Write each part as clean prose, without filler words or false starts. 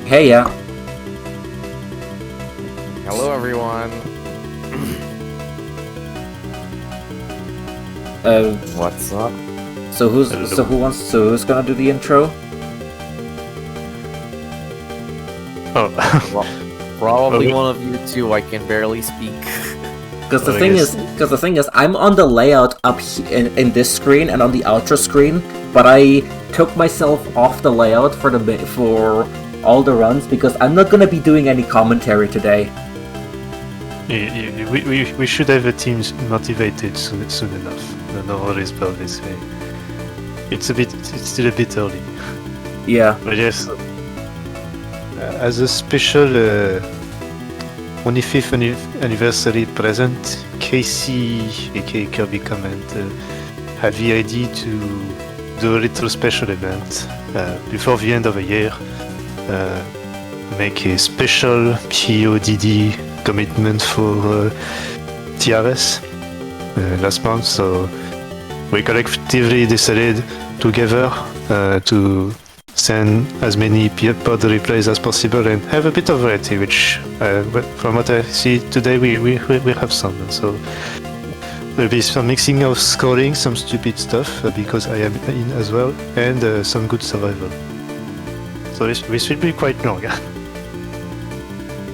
Hey, yeah. Hello, everyone. What's up? Who's gonna do the intro? Oh, well, probably one of you two. I can barely speak. Because the thing is, I'm on the layout up in this screen and on the outro screen, but I took myself off the layout for all the runs because I'm not gonna be doing any commentary today. We should have the teams motivated soon enough. No worries about this. It's still a bit early. Yeah. But yes, as a special 25th anniversary present, Casey, aka KirbyComment, had the idea to do a little special event before the end of the year. Make a special PoDD commitment for TRS last month, so we collectively decided together to send as many pod replays as possible and have a bit of variety, which from what I see today we have some. So there'll be some mixing of scoring, some stupid stuff because I am in as well, and some good survival. So this will be quite long.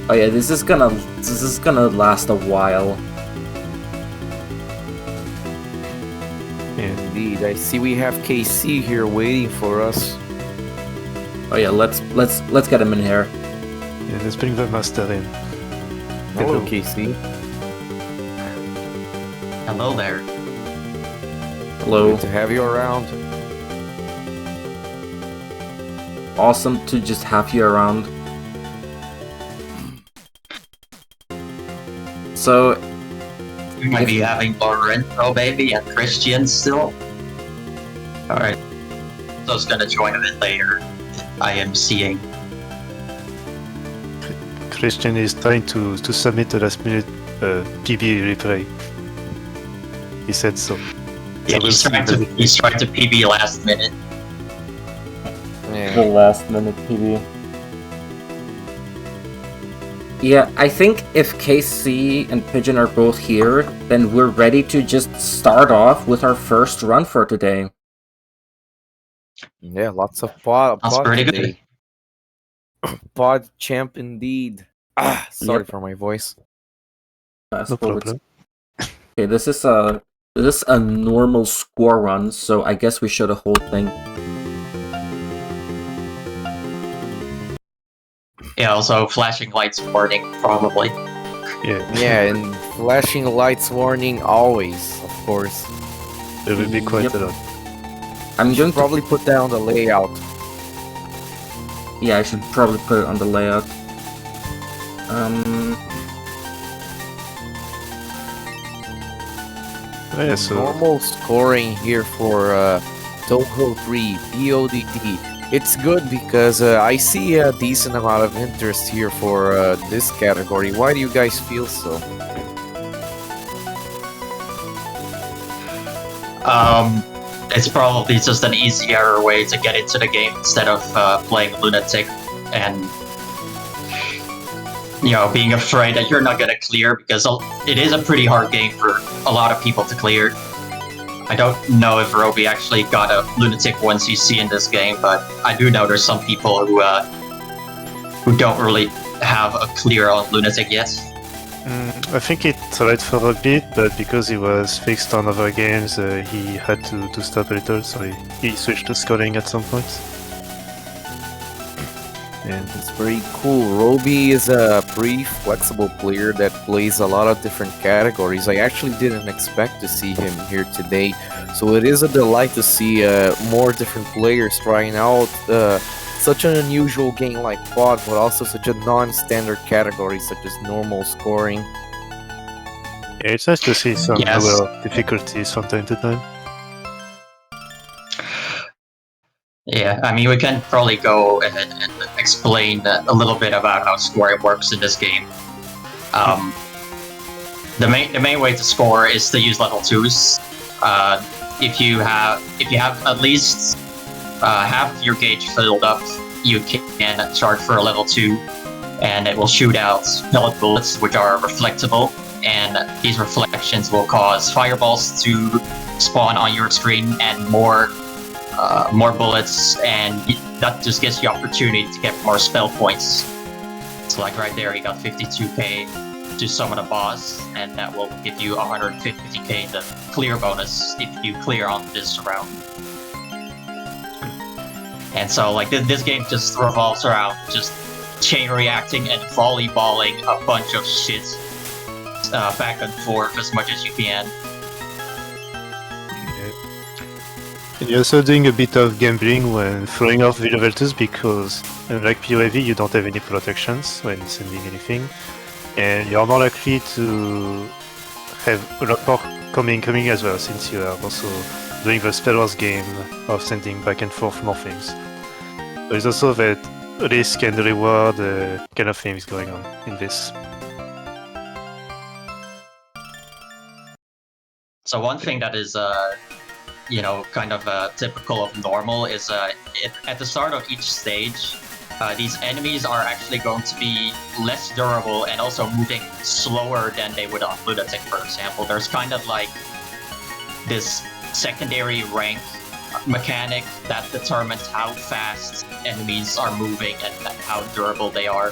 Oh yeah, this is gonna last a while. Indeed, I see we have KC here waiting for us. Oh yeah, let's get him in here. Yeah, let's bring the master in. Hello, KC. Hello there. Hello. Good to have you around. Awesome to just have you around. So We might be having Lorenzo, baby, and Christian still. Alright. So I was gonna join a bit later. I am seeing. Christian is trying to submit a last minute PB replay. He said so. Yeah, he's trying to PB last minute. Yeah. the last minute PB. Yeah, I think if KC and Pigeon are both here, then we're ready to just start off with our first run for today. Yeah, lots of pod. That's pretty good. Pod champ indeed. Sorry for my voice. Fast No forward. problem. Okay, this is a normal score run, so I guess we show the whole thing. Yeah, also flashing lights warning, probably. Yeah, Yeah, and flashing lights warning always, of course. there will be quite Yep. a lot. I'm going to Probably put down the layout. Yeah, I should probably put it on the layout. Yeah, so Normal scoring here for Touhou 3 PoDD. It's good because I see a decent amount of interest here for this category. Why do you guys feel so? It's probably just an easier way to get into the game instead of playing Lunatic and being afraid that you're not gonna clear, because it is a pretty hard game for a lot of people to clear. I don't know if Roby actually got a Lunatic 1cc in this game, but I do know there's some people who don't really have a clear on Lunatic yet. I think it tried for a bit, but because he was fixed on other games, he had to stop a little, so he switched to scoring at some point. And It's pretty cool. Roby is a pretty flexible player that plays a lot of different categories. I actually didn't expect to see him here today, so it is a delight to see more different players trying out such an unusual game like pod, but also such a non-standard category such as normal scoring. yeah, it's nice to see some Yes. lower difficulties from time to time. Yeah, I mean, we can probably go ahead and explain a little bit about how scoring works in this game. The main way to score is to use level 2s. If you have at least have your gauge filled up, you can charge for a level 2, and it will shoot out pellet bullets, which are reflectable, and these reflections will cause fireballs to spawn on your screen and more bullets, and that just gives you opportunity to get more spell points. So like right there, you got 52k to summon a boss, and that will give you 150k the clear bonus if you clear on this round. And so like this game just revolves around just chain reacting and volleyballing a bunch of shit back and forth as much as you can. And you're also doing a bit of gambling when throwing off the level 2s because, unlike PoEV, you don't have any protections when sending anything, and you're more likely to have a lot more coming as well, since you are also doing the Spell Wars game of sending back and forth more things. There's also that risk and reward kind of things going on in this. So one thing that is kind of typical of normal is at the start of each stage, these enemies are actually going to be less durable and also moving slower than they would on Lunatic, for example. There's kind of like this secondary rank mechanic that determines how fast enemies are moving and how durable they are.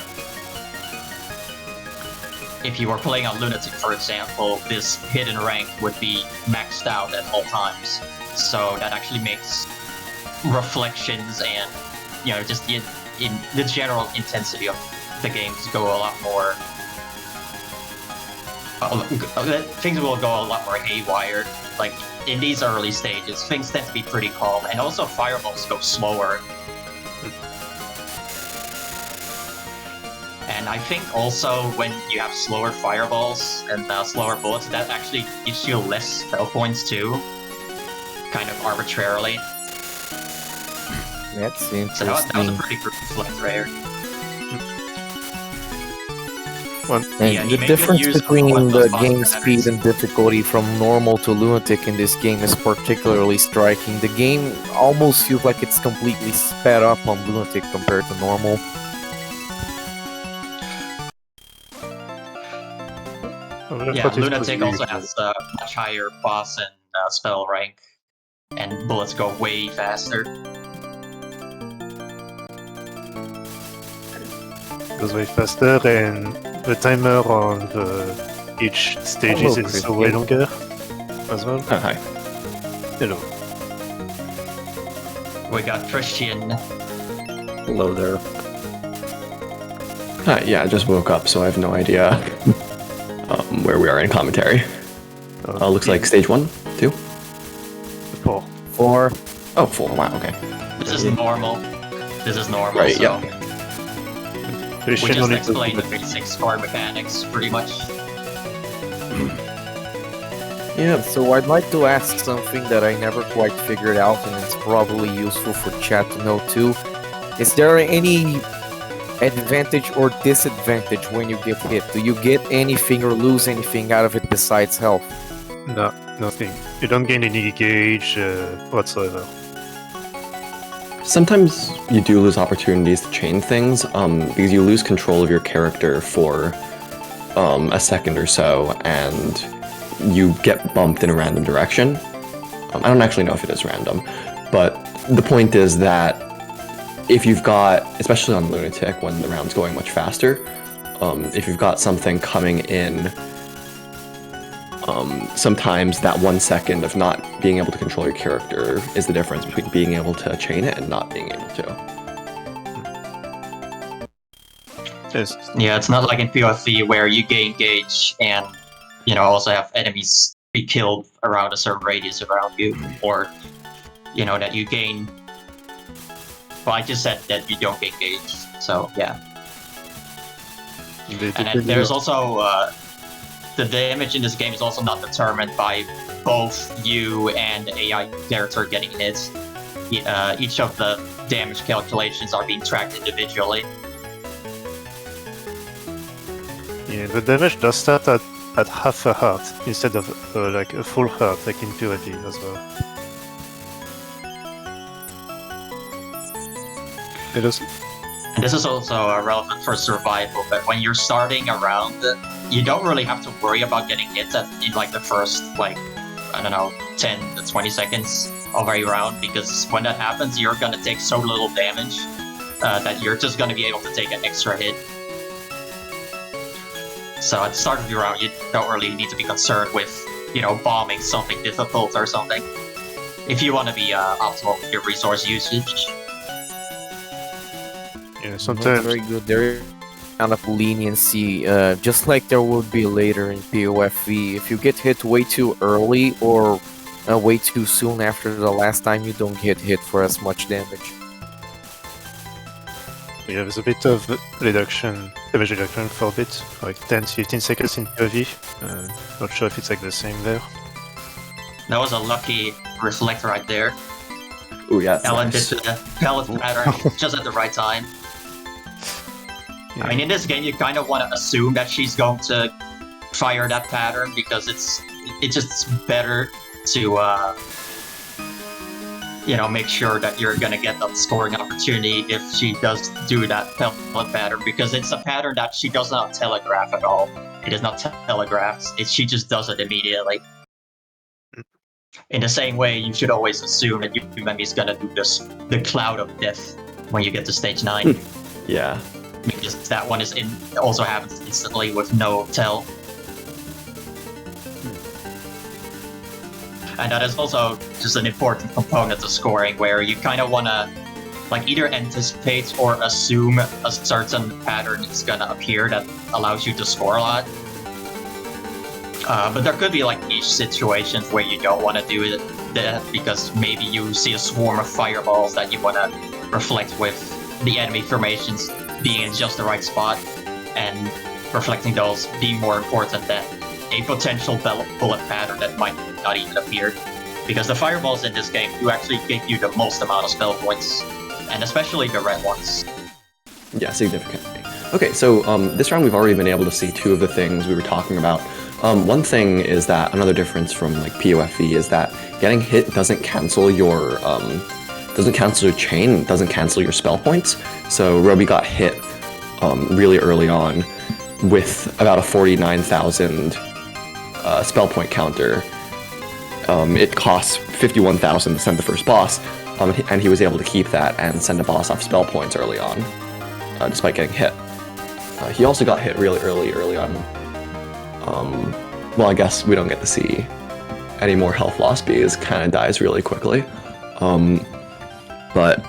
If you were playing on Lunatic, for example, this hidden rank would be maxed out at all times. So that actually makes reflections and, just the general intensity of the games go a lot more... things will go a lot more haywire. Like, in these early stages, things tend to be pretty calm, and also fireballs go slower. And I think also when you have slower fireballs and slower bullets, that actually gives you less spell points too, kind of arbitrarily. That's interesting. So that was a pretty good reflect there. And the difference between the game speed and difficulty from normal to Lunatic in this game is particularly striking. The game almost feels like it's completely sped up on Lunatic compared to normal. Yeah, Lunatic also has a much higher boss and spell rank, and bullets go way faster. Goes way faster, and the timer on each stages is so way longer as well. Oh, hi. Hello. We got Christian. Hello there. Yeah, I just woke up, so I have no idea where we are in commentary. Looks like stage 1, 2? 4. 4. Oh, 4, wow, okay. This is normal. Right, so yeah. we just explained the basic score mechanics, pretty much. Yeah, so I'd like to ask something that I never quite figured out, and it's probably useful for chat to know too. Is there any advantage or disadvantage when you get hit? Do you get anything or lose anything out of it besides health? No, nothing. You don't gain any gauge whatsoever. Sometimes you do lose opportunities to chain things, because you lose control of your character for a second or so, and you get bumped in a random direction. I don't actually know if it is random, but the point is that if you've got, especially on Lunatic when the round's going much faster, if you've got something coming in, sometimes that 1 second of not being able to control your character is the difference between being able to chain it and not being able to. Yes. Yeah, it's not like in PoC where you gain gauge and also have enemies be killed around a certain radius around you, or that you gain. Well, I just said that you don't gain gauge, so yeah. And then there's also the damage in this game is also not determined by both you and AI character getting hit. Each of the damage calculations are being tracked individually. Yeah, the damage does start at half a heart instead of like a full heart, like in PoD as well. It is. And this is also relevant for survival, but when you're starting a round, you don't really have to worry about getting hit in like the first, like, I don't know, 10 to 20 seconds of a round, because when that happens, you're gonna take so little damage that you're just gonna be able to take an extra hit. So at the start of your round, you don't really need to be concerned with, you know, bombing something difficult or something, if you want to be optimal with your resource usage. Yeah, Not sometimes. very good. There is kind of leniency, just like there would be later in PoFV. If you get hit way too early or way too soon after the last time, you don't get hit for as much damage. Yeah, there's a bit of damage reduction for a bit, like 10-15 seconds in PoV. Not sure if it's like the same there. That was a lucky reflect right there. Ooh, yeah. Ellen Nice. did the pellet pattern just at the right time. Yeah. I mean, in this game, you kind of want to assume that she's going to fire that pattern, because it's just better to, you know, make sure that you're going to get that scoring opportunity if she does do that pellet pattern, because it's a pattern that she does not telegraph at all. It is not telegraphed. She just does it immediately. In the same way, you should always assume that Yumemi is going to do the Cloud of Death when you get to stage 9. Yeah. Because that one also happens instantly with no tell. And that is also just an important component of scoring, where you kind of want to like either anticipate or assume a certain pattern is going to appear that allows you to score a lot. But there could be like niche situations where you don't want to do that, because maybe you see a swarm of fireballs that you want to reflect with the enemy formations being in just the right spot, and reflecting those being more important than a potential bullet pattern that might not even appear. Because the fireballs in this game do actually give you the most amount of spell points, and especially the red ones. Yeah, significantly. Okay, so this round we've already been able to see two of the things we were talking about. One thing is that another difference from like PoFV is that getting hit doesn't cancel your chain, doesn't cancel your spell points. So Roby got hit really early on with about a 49,000 spell point counter. It costs 51,000 to send the first boss, and he was able to keep that and send a boss off spell points early on, despite getting hit. He also got hit really early on. Well, I guess we don't get to see any more health loss because kind of dies really quickly. But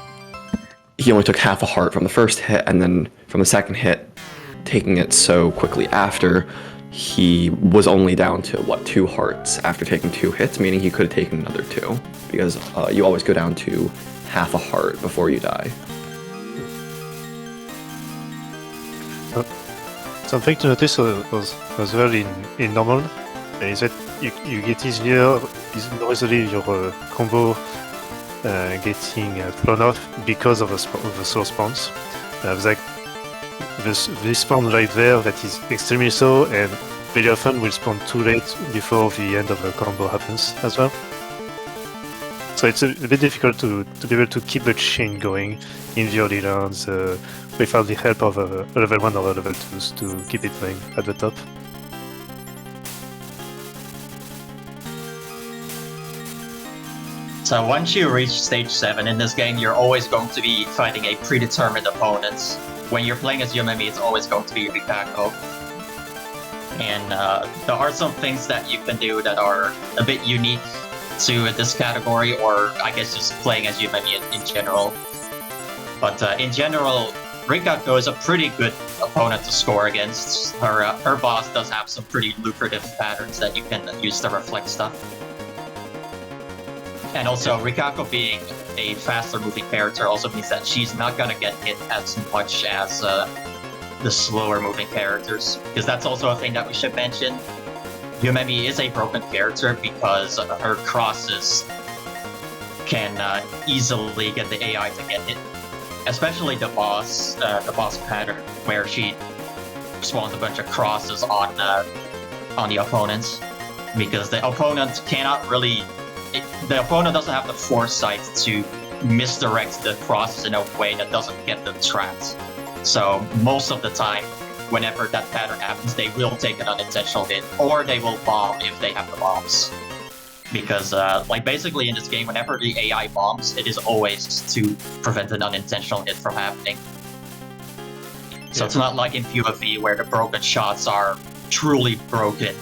he only took half a heart from the first hit, and then from the second hit, taking it so quickly after, he was only down to, 2 hearts after taking 2 hits, meaning he could have taken another 2, because you always go down to half a heart before you die. Something to notice as well in normal is that you get more easily your combo getting thrown off because of the slow spawns. There's like this spawn right there that is extremely slow, and very often will spawn too late before the end of the combo happens as well. So it's a bit difficult to be able to keep the chain going in the early rounds without the help of a level 1 or a level 2s to keep it going at the top. So once you reach stage 7 in this game, you're always going to be fighting a predetermined opponent. When you're playing as Yumemi, it's always going to be Rikako. And there are some things that you can do that are a bit unique to this category, or I guess just playing as Yumemi in general. But in general, Rikako is a pretty good opponent to score against. Her boss does have some pretty lucrative patterns that you can use to reflect stuff. And also, Rikako being a faster moving character also means that she's not gonna get hit as much as the slower moving characters. Because that's also a thing that we should mention. Yumemi is a broken character because her crosses can easily get the AI to get hit. Especially the boss pattern, where she spawns a bunch of crosses on the opponents. Because the opponent cannot really... The opponent doesn't have the foresight to misdirect the crosses in a way that doesn't get them trapped. So most of the time, whenever that pattern happens, they will take an unintentional hit, or they will bomb if they have the bombs. Because, like, basically in this game, whenever the AI bombs, it is always to prevent an unintentional hit from happening. So it's not like in PoE where the broken shots are truly broken,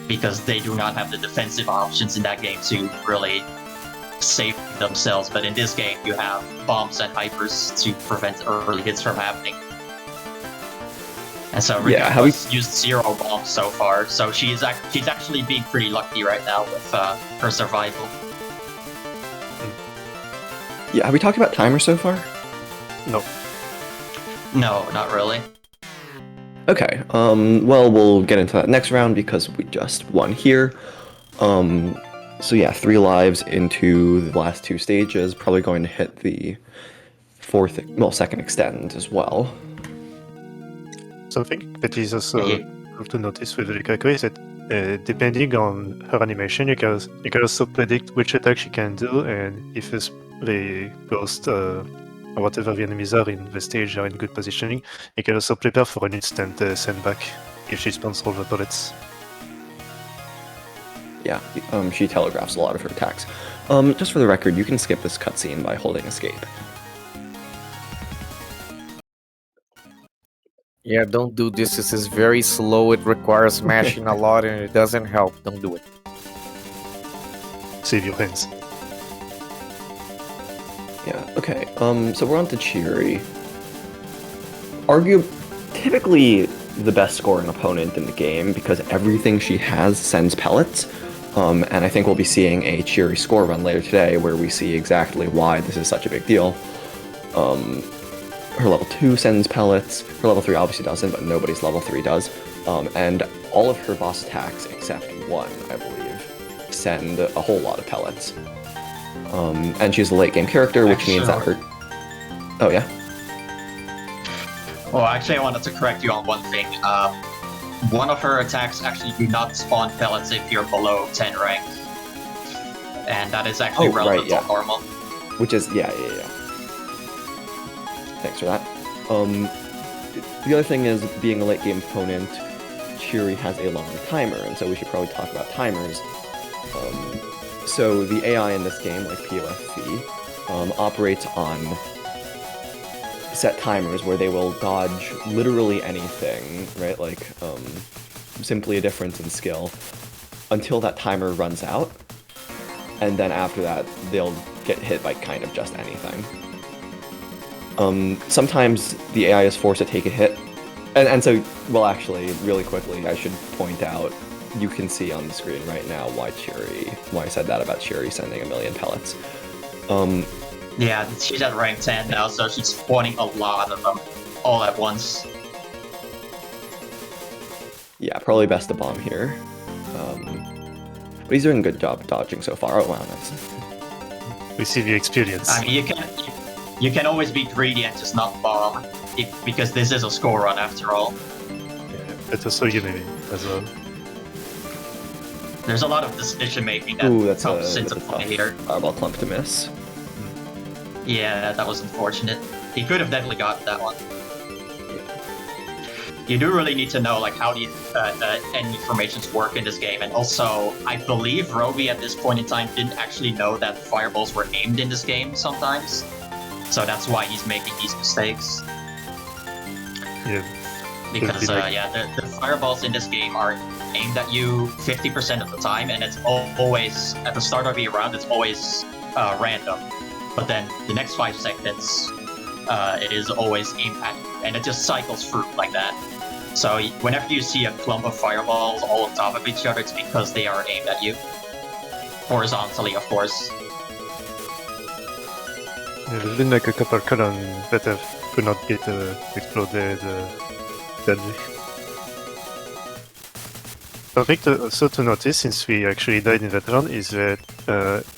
because they do not have the defensive options in that game to really save themselves. But in this game, you have bombs and hypers to prevent early hits from happening. And so Rikako's used 0 bombs so far, so she's actually being pretty lucky right now with her survival. Yeah, have we talked about timers so far? No. No, not really. Okay, well, we'll get into that next round because we just won here. So yeah, 3 lives into the last 2 stages, probably going to hit the second extend as well. Something that is also cool to notice with Rikako is that depending on her animation, you can also predict which attack she can do, and if the ghost or whatever the enemies are in the stage are in good positioning, you can also prepare for an instant sendback if she spawns all the bullets. Yeah, she telegraphs a lot of her attacks. Just for the record, you can skip this cutscene by holding escape. Yeah, don't do this. This is very slow. It requires mashing a lot and it doesn't help. Don't do it. Save your hands. Yeah, okay. So we're on to Chiri. Typically the best scoring opponent in the game because everything she has sends pellets. And I think we'll be seeing a Chiri score run later today where we see exactly why this is such a big deal. Her level 2 sends pellets, her level 3 obviously doesn't, but nobody's level 3 does. And all of her boss attacks, except 1, I believe, send a whole lot of pellets. And she's a late game character, which means that her... Oh, yeah? Well, actually, I wanted to correct you on one thing. One of her attacks actually do not spawn pellets if you're below 10 rank. And that is actually relevant to normal. Which is, yeah. Thanks for that. The other thing is, being a late game opponent, Chiri has a longer timer, and so we should probably talk about timers. So the AI in this game, like PoFC, operates on set timers where they will dodge literally anything, right? Like, simply a difference in skill, until that timer runs out, and then after that, they'll get hit by kind of just anything. Sometimes the AI is forced to take a hit, and so, well, actually, really quickly, I should point out, you can see on the screen right now why I said that about Chiri sending 1,000,000 pellets. Yeah, she's at rank 10 now, so she's spawning a lot of them all at once. Yeah, probably best to bomb here. But he's doing a good job dodging so far. Oh wow, nice. We see the experience. I mean, you can always be greedy and just not bomb, because this is a score run after all. Yeah, but also Yumemi as well. There's a lot of decision making that comes into play here. Fireball clump to miss. Yeah, that was unfortunate. He could have definitely got that one. You do really need to know like how the enemy formations work in this game, and also I believe Roby at this point in time didn't actually know that fireballs were aimed in this game sometimes, so that's why he's making these mistakes. Yeah. Because the fireballs in this game are aimed at you 50% of the time, and it's always at the start of the round. It's always random. But then the next 5 seconds, it is always aimed at you, and it just cycles through like that. So whenever you see a clump of fireballs all on top of each other, it's because they are aimed at you. Horizontally, of course. Yeah, there's been like a couple columns that could not get exploded badly. Something also to notice, since we actually died in that round, is that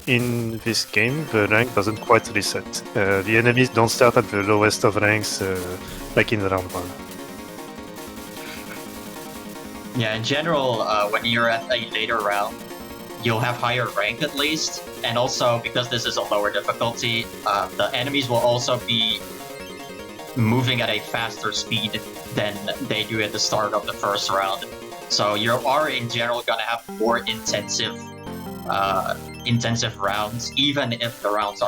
in this game the rank doesn't quite reset. The enemies don't start at the lowest of ranks like in round 1. Yeah, in general, when you're at a later round, you'll have higher rank at least, and also because this is a lower difficulty, the enemies will also be moving at a faster speed than they do at the start of the first round. So you are in general gonna have more intensive rounds, even if the rounds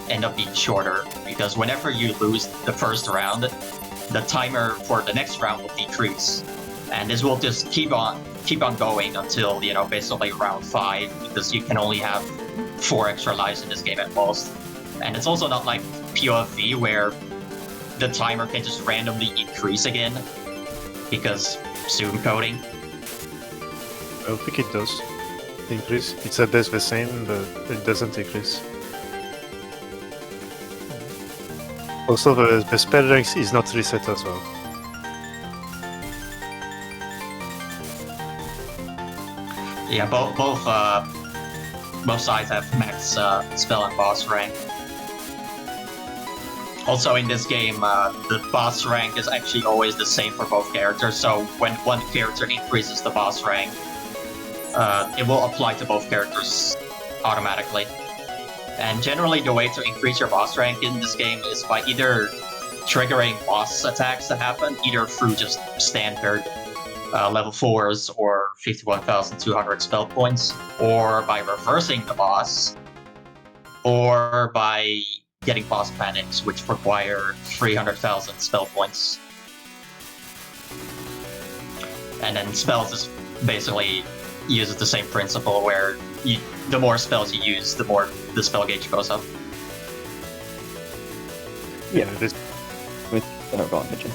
end up being shorter, because whenever you lose the first round, the timer for the next round will decrease, and this will just keep on going until, you know, basically round 5, because you can only have 4 extra lives in this game at most. And it's also not like PoV where the timer can just randomly increase again because zoom coding. I don't think it does increase. It's at best the same, but it doesn't increase. Also, the spell ranks is not reset as well. Yeah, both sides have max spell and boss rank. Also in this game, the boss rank is actually always the same for both characters, so when one character increases the boss rank, it will apply to both characters automatically. And generally the way to increase your boss rank in this game is by either triggering boss attacks that happen, either through just standard level 4s or 51,200 spell points, or by reversing the boss, or by getting boss panics, which require 300,000 spell points. And then spells is basically uses the same principle where the more spells you use, the more the spell gauge goes up. Yeah, this Go on, Pigeon.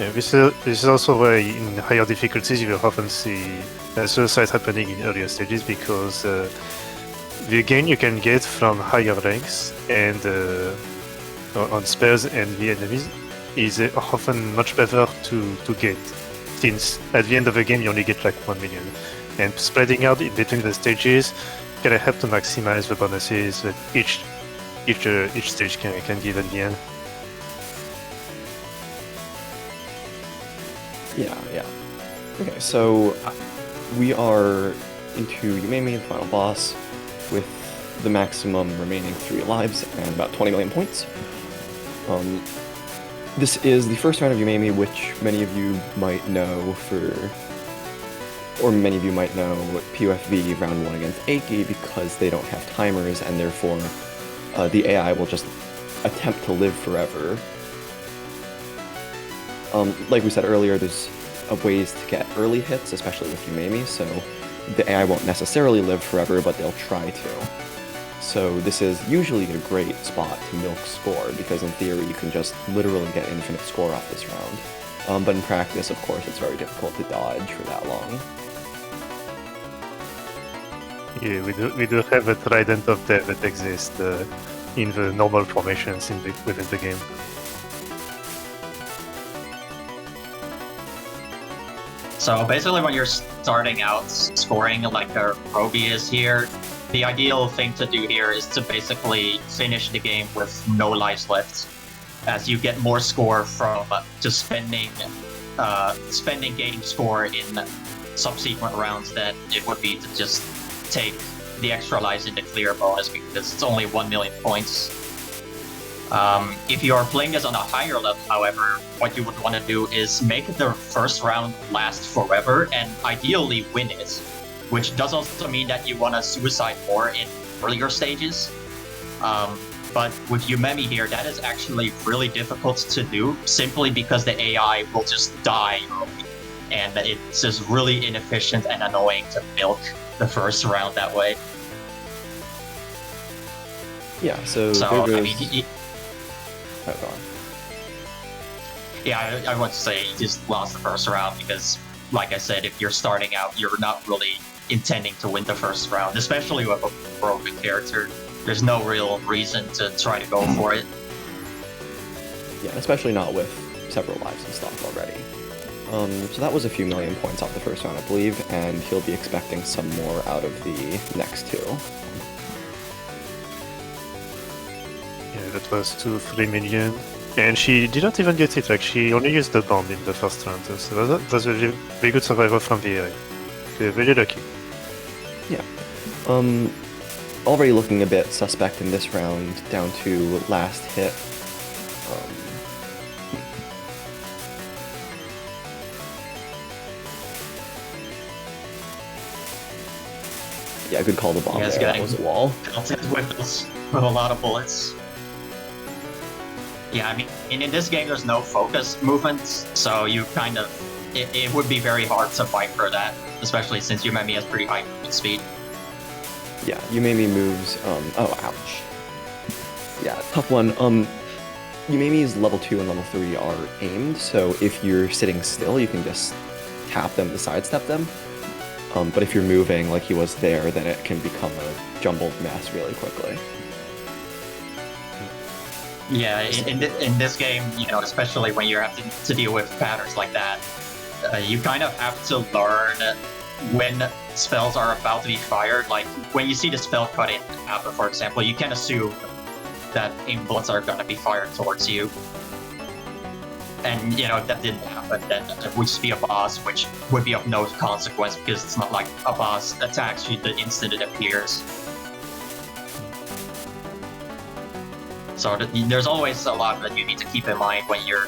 Yeah, this is also why in higher difficulties you will often see suicide happening in earlier stages, because the gain you can get from higher ranks and on spells and the enemies is often much better to get, since at the end of the game you only get like 1 million. And spreading out in between the stages can help to maximize the bonuses that each stage can give at the end. Yeah. Okay, so we are into Yumemi, the final boss, with the maximum remaining 3 lives and about 20 million points. This is the first round of Yumemi, which many of you might know many of you might know POFV round 1 against Eiki, because they don't have timers, and therefore the AI will just attempt to live forever. Like we said earlier, there's ways to get early hits, especially with Yumemi, so the AI won't necessarily live forever, but they'll try to. So this is usually a great spot to milk score, because in theory you can just literally get infinite score off this round. But in practice, of course, it's very difficult to dodge for that long. Yeah, we do have a Trident of Death that exists in the normal formations within the game. So basically when you're starting out scoring like Roby is here, the ideal thing to do here is to basically finish the game with no lives left, as you get more score from just spending game score in subsequent rounds than it would be to just take the extra lives in the clear bonus, because it's only 1 million points. If you are playing this on a higher level, however, what you would want to do is make the first round last forever and ideally win it, which does also mean that you want to suicide more in earlier stages. But with Yumemi here, that is actually really difficult to do, simply because the AI will just die early, and it's just really inefficient and annoying to milk the first round that way. Yeah, so I mean, go on. Yeah, I want to say you just lost the first round because, like I said, if you're starting out, you're not really intending to win the first round, especially with a broken character. There's no real reason to try to go for it. Yeah, especially not with several lives in stock already. So that was a few million points off the first round, I believe, and he'll be expecting some more out of the next 2. Yeah, that was 2-3 million. And she didn't even get it, like she only used the bomb in the first round, so that was a very good survival from the AI. They're very lucky. Yeah. Already looking a bit suspect in this round, down to last hit. Yeah, good call the bomb there. That was a wall. With a lot of bullets. Yeah, I mean, in this game, there's no focus movements, so you kind of... It would be very hard to fight for that, especially since Yumemi has pretty high movement speed. Yeah, Yumemi moves... Oh, ouch. Yeah, tough one. Yumemi's level 2 and level 3 are aimed, so if you're sitting still, you can just tap them to sidestep them. But if you're moving like he was there, then it can become a jumbled mess really quickly. Yeah, in this game, you know, especially when you're having to deal with patterns like that, you kind of have to learn when spells are about to be fired. Like, when you see the spell cut in happen, for example, you can assume that bullets are going to be fired towards you. And, you know, if that didn't happen, then it would just be a boss, which would be of no consequence, because it's not like a boss attacks you the instant it appears. So there's always a lot that you need to keep in mind when you're,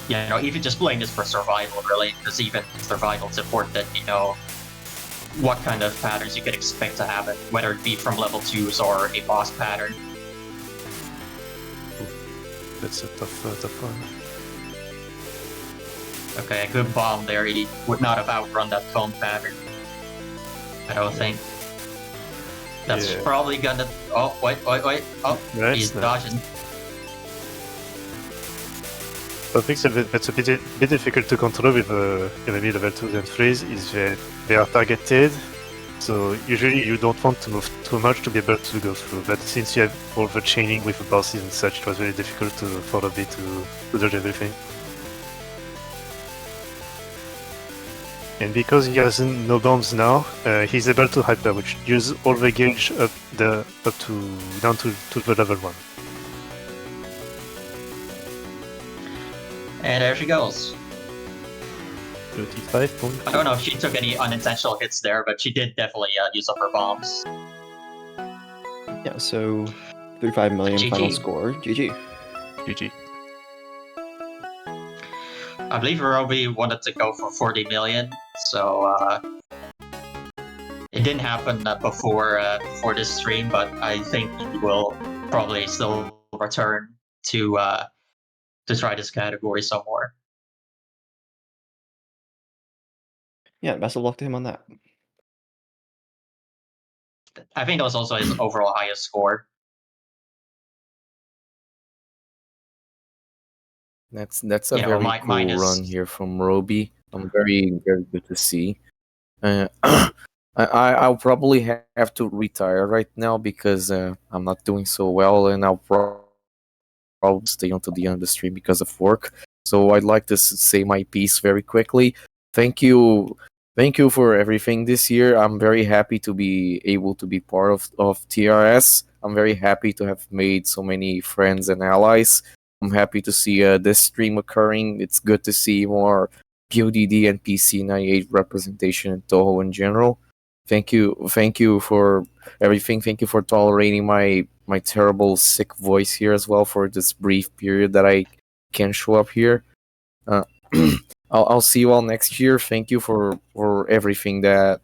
you know, even just playing this for survival, really, because even survival, it's important that you know what kind of patterns you can expect to happen, whether it be from level 2s or a boss pattern. That's a tough one. Okay, a good bomb there. He would not have outrun that cone pattern, I don't think. That's probably gonna... Oh, wait. Oh, Nice, he's nice. dodging. I think that's a bit difficult to control with enemy level 2 and 3s, is that they are targeted, so usually you don't want to move too much to be able to go through, but since you have all the chaining with the bosses and such, it was very difficult for Roby to dodge everything. And because he has no bombs now, he's able to hyper, which use all the gauge down to the level 1. And there she goes. 35 points. I don't know if she took any unintentional hits there, but she did definitely use up her bombs. Yeah, so 35 million GG. final score. GG. GG. I believe Roby wanted to go for 40 million, so it didn't happen before this stream, but I think he will probably still return to try this category some more. Yeah, best of luck to him on that. I think that was also his overall highest score. That's a You know, very cool minus- run here from Roby. I'm very good to see. I'll probably have to retire right now because I'm not doing so well, and I'll probably stay until the end of the stream because of work. So I'd like to say my piece very quickly. Thank you for everything this year. I'm very happy to be able to be part of TRS. I'm very happy to have made so many friends and allies. I'm happy to see this stream occurring. It's good to see more PoDD and PC98 representation in Touhou in general. Thank you for everything. Thank you for tolerating my terrible sick voice here as well for this brief period that I can show up here. I'll see you all next year. Thank you for everything that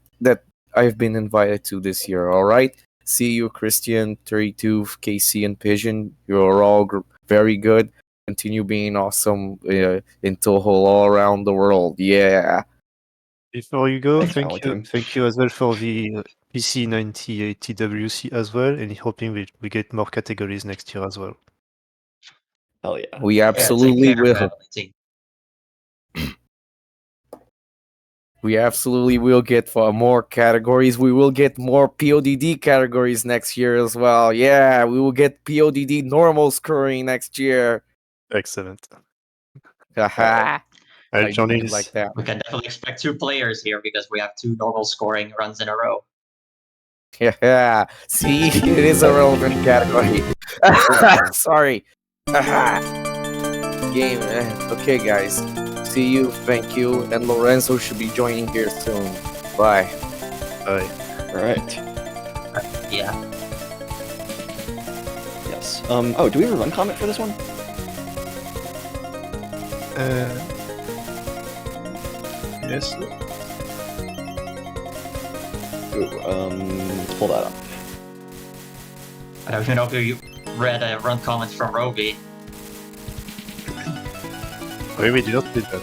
I've been invited to this year. All right. See you, Christian, 32, KC, and Pigeon. You're all very good. Continue being awesome in Touhou all around the world. Yeah. Before you go, Thanks, thank you as well for the PC98 TWC as well, and hoping we get more categories next year as well. Hell yeah. We absolutely will. Team. We absolutely will get for more categories. We will get more PoDD categories next year as well. Yeah, we will get PoDD normal scoring next year. Excellent. Haha. Alright, Johnny, like that. We can definitely expect 2 players here because we have 2 normal scoring runs in a row. Yeah. See, it is a relevant category. Sorry. Game. Okay, guys. See you. Thank you. And Lorenzo should be joining here soon. Bye. Bye. All right. Yeah. Yes. Oh, do we have a run comment for this one? Yes. Ooh, let's pull that up. I don't even know if you read a run comments from Roby. We did not do that.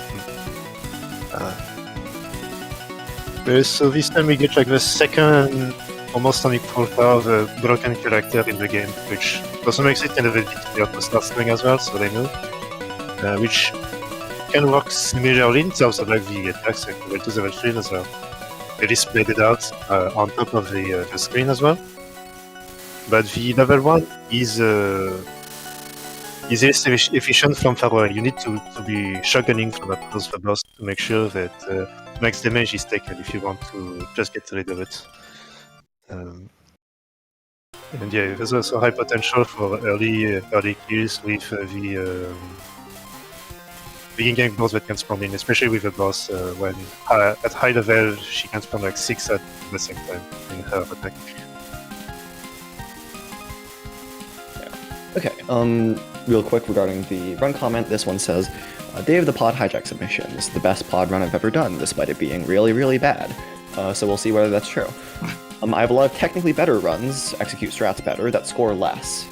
So this time we get like the second almost unequal power of a broken character in the game, which also makes it kind of a bit easier to start streaming as well, so they know. Which can work similarly in terms of like the attacks, like level 2, level 3 as well. They displayed it out on top of the screen as well. But the level 1 is less efficient from far away. You need to be shotgunning from up close the boss to make sure that max damage is taken if you want to just get rid of it. And yeah, there's also high potential for early kills with the in-game boss that can spawn in, especially with the boss when at high level she can spawn like 6 at the same time in her attack. Okay, real quick regarding the run comment, this one says, Day of the Pod Hijack submission. This is the best pod run I've ever done, despite it being really, really bad. So we'll see whether that's true. I have a lot of technically better runs, execute strats better, that score less.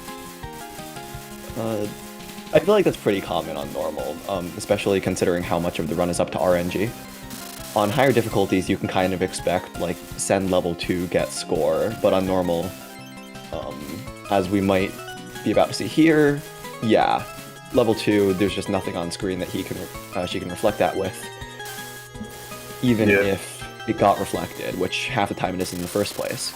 I feel like that's pretty common on normal, especially considering how much of the run is up to RNG. On higher difficulties, you can kind of expect, like, send level 2, get score, but on normal, as we might be about to see here, yeah, level 2, there's just nothing on screen that she can reflect that with, even if it got reflected, which half the time it is in the first place.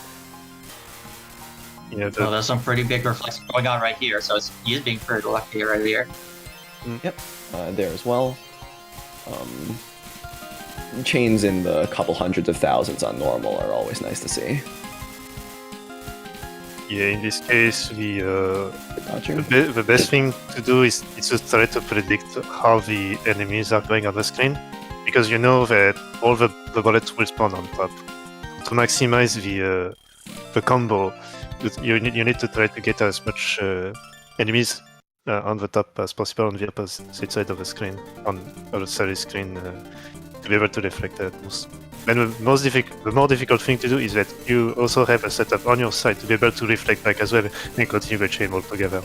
Yeah, Well, there's some pretty big reflection going on right here, so he's being pretty lucky right here. Yep, there as well. Chains in the couple hundreds of thousands on normal are always nice to see. Yeah, in this case, the best thing to do is to try to predict how the enemies are going on the screen, because you know that all the bullets will spawn on top. To maximize the combo, you need to try to get as much enemies on the top as possible on the opposite side of the screen, on the side screen, to be able to reflect that most. And the more difficult thing to do is that you also have a setup on your side to be able to reflect back as well and continue the chain altogether.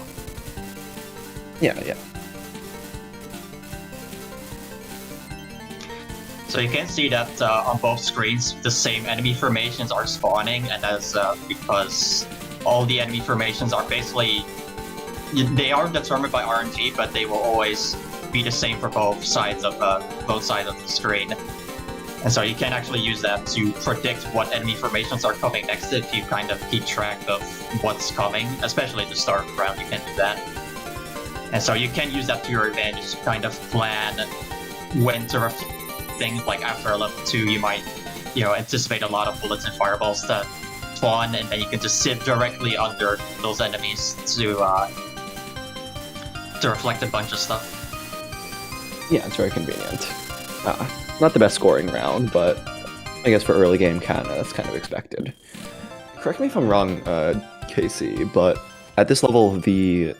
Yeah. So you can see that on both screens, the same enemy formations are spawning, and that's because all the enemy formations are basically, they are determined by RNG, but they will always be the same for both sides of the screen. And so you can actually use that to predict what enemy formations are coming next if you kind of keep track of what's coming, especially at the start of the round, you can do that. And so you can use that to your advantage to kind of plan when to reflect things. Like after level 2, you might, anticipate a lot of bullets and fireballs to spawn, and then you can just sit directly under those enemies to reflect a bunch of stuff. Yeah, it's very convenient. Not the best scoring round, but I guess for early game that's kind of expected. Correct me if I'm wrong, Casey, but at this level, the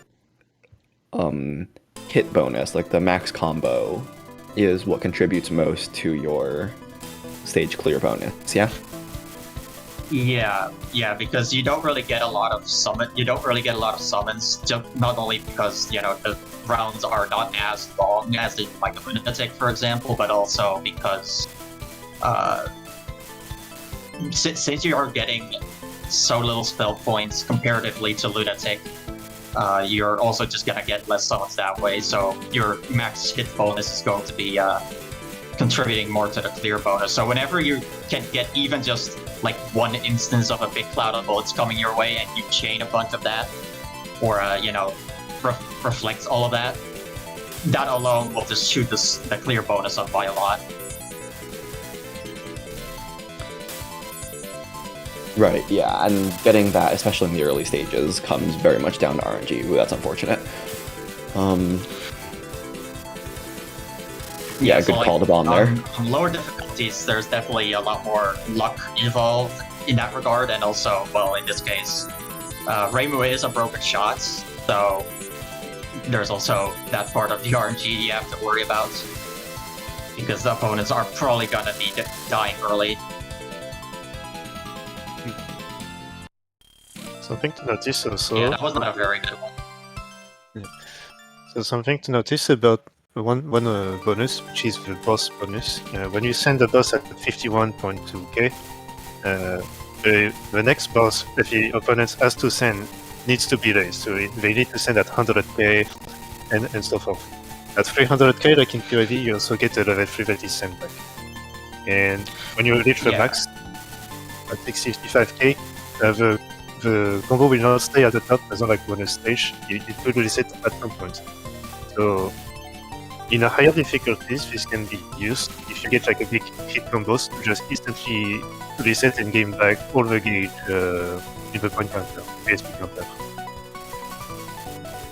hit bonus, like the max combo, is what contributes most to your stage clear bonus, yeah? Yeah, because you don't really get a lot of summons, just not only because, the rounds are not as long as in like a Lunatic, for example, but also because since you are getting so little spell points comparatively to Lunatic, you're also just gonna get less summons that way, so your max hit bonus is going to be contributing more to the clear bonus. So whenever you can get even just like one instance of a big cloud of bullets coming your way and you chain a bunch of that, or reflects all of that, that alone will just shoot the clear bonus up by a lot. Right, yeah, and getting that, especially in the early stages, comes very much down to RNG. Ooh, that's unfortunate. Yeah, so good call to bomb there. On lower difficulties, there's definitely a lot more luck involved, in that regard, and also, well, in this case, Reimu is a broken shot, so there's also that part of the RNG you have to worry about, because the opponents are probably gonna be dying early. Something to notice also. Yeah, that was not a very good one. So something to notice about one bonus, which is the boss bonus. When you send the boss at 51.2k, the next boss that the opponent has to send needs to be raised. So they need to send at 100k and so forth. At 300k, like in PoDD, you also get a level 3 that is sent back. And when you reach the max at 655k, the combo will not stay at the top as on like bonus stage. It will reset at some point. So in a higher difficulties, this can be used if you get like a big hit combos to just instantly reset and gain back all the gauge in the point counter, PSP counter.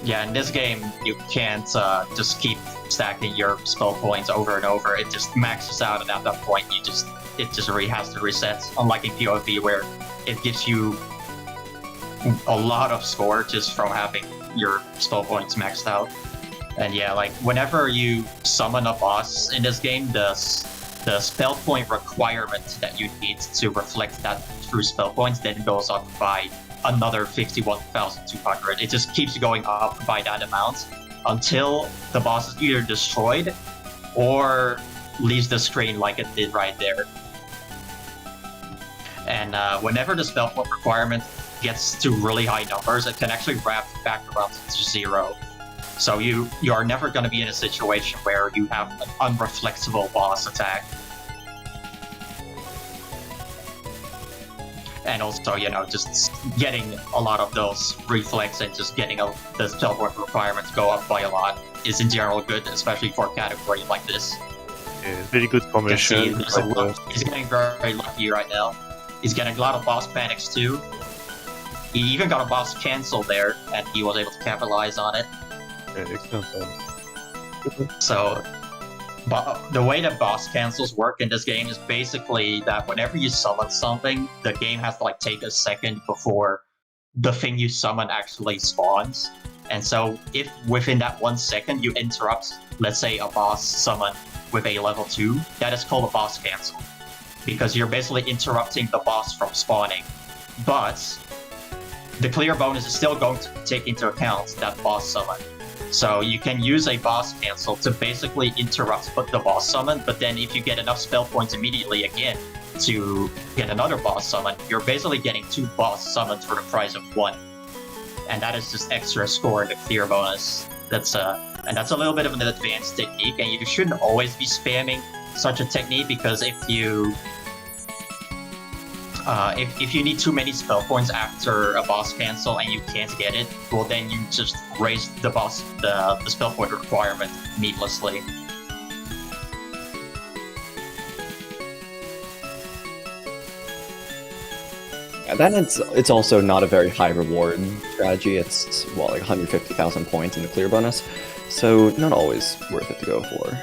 Yeah, in this game, you can't just keep stacking your spell points over and over. It just maxes out, and at that point, it just has to reset. Unlike in PoE, where it gives you a lot of score just from having your spell points maxed out. And yeah, like whenever you summon a boss in this game, the spell point requirement that you need to reflect that through spell points then goes up by another 51,200. It just keeps going up by that amount until the boss is either destroyed or leaves the screen like it did right there. And whenever the spell point requirement gets to really high numbers, it can actually wrap back around to 0. So you are never going to be in a situation where you have an unreflexible boss attack. And also, you know, just getting a lot of those reflex and just getting the spell point requirements go up by a lot is in general good, especially for a category like this. Yeah, very good formation. He's getting very lucky right now. He's getting a lot of boss panics too. He even got a boss cancel there, and he was able to capitalize on it. Yeah, excellent. So, the way that boss cancels work in this game is basically that whenever you summon something, the game has to like take a second before the thing you summon actually spawns. And so, if within that 1 second you interrupt, let's say a boss summon with a level 2, that is called a boss cancel, because you're basically interrupting the boss from spawning. But the clear bonus is still going to take into account that boss summon. So you can use a boss cancel to basically interrupt the boss summon, but then if you get enough spell points immediately again to get another boss summon, you're basically getting 2 boss summons for the price of 1. And that is just extra score in the clear bonus. That's a little bit of an advanced technique, and you shouldn't always be spamming such a technique, because if you need too many spell points after a boss cancel and you can't get it, well then you just raise the spell point requirement needlessly. And then it's also not a very high reward strategy. It's like 150,000 points in the clear bonus, so not always worth it to go for.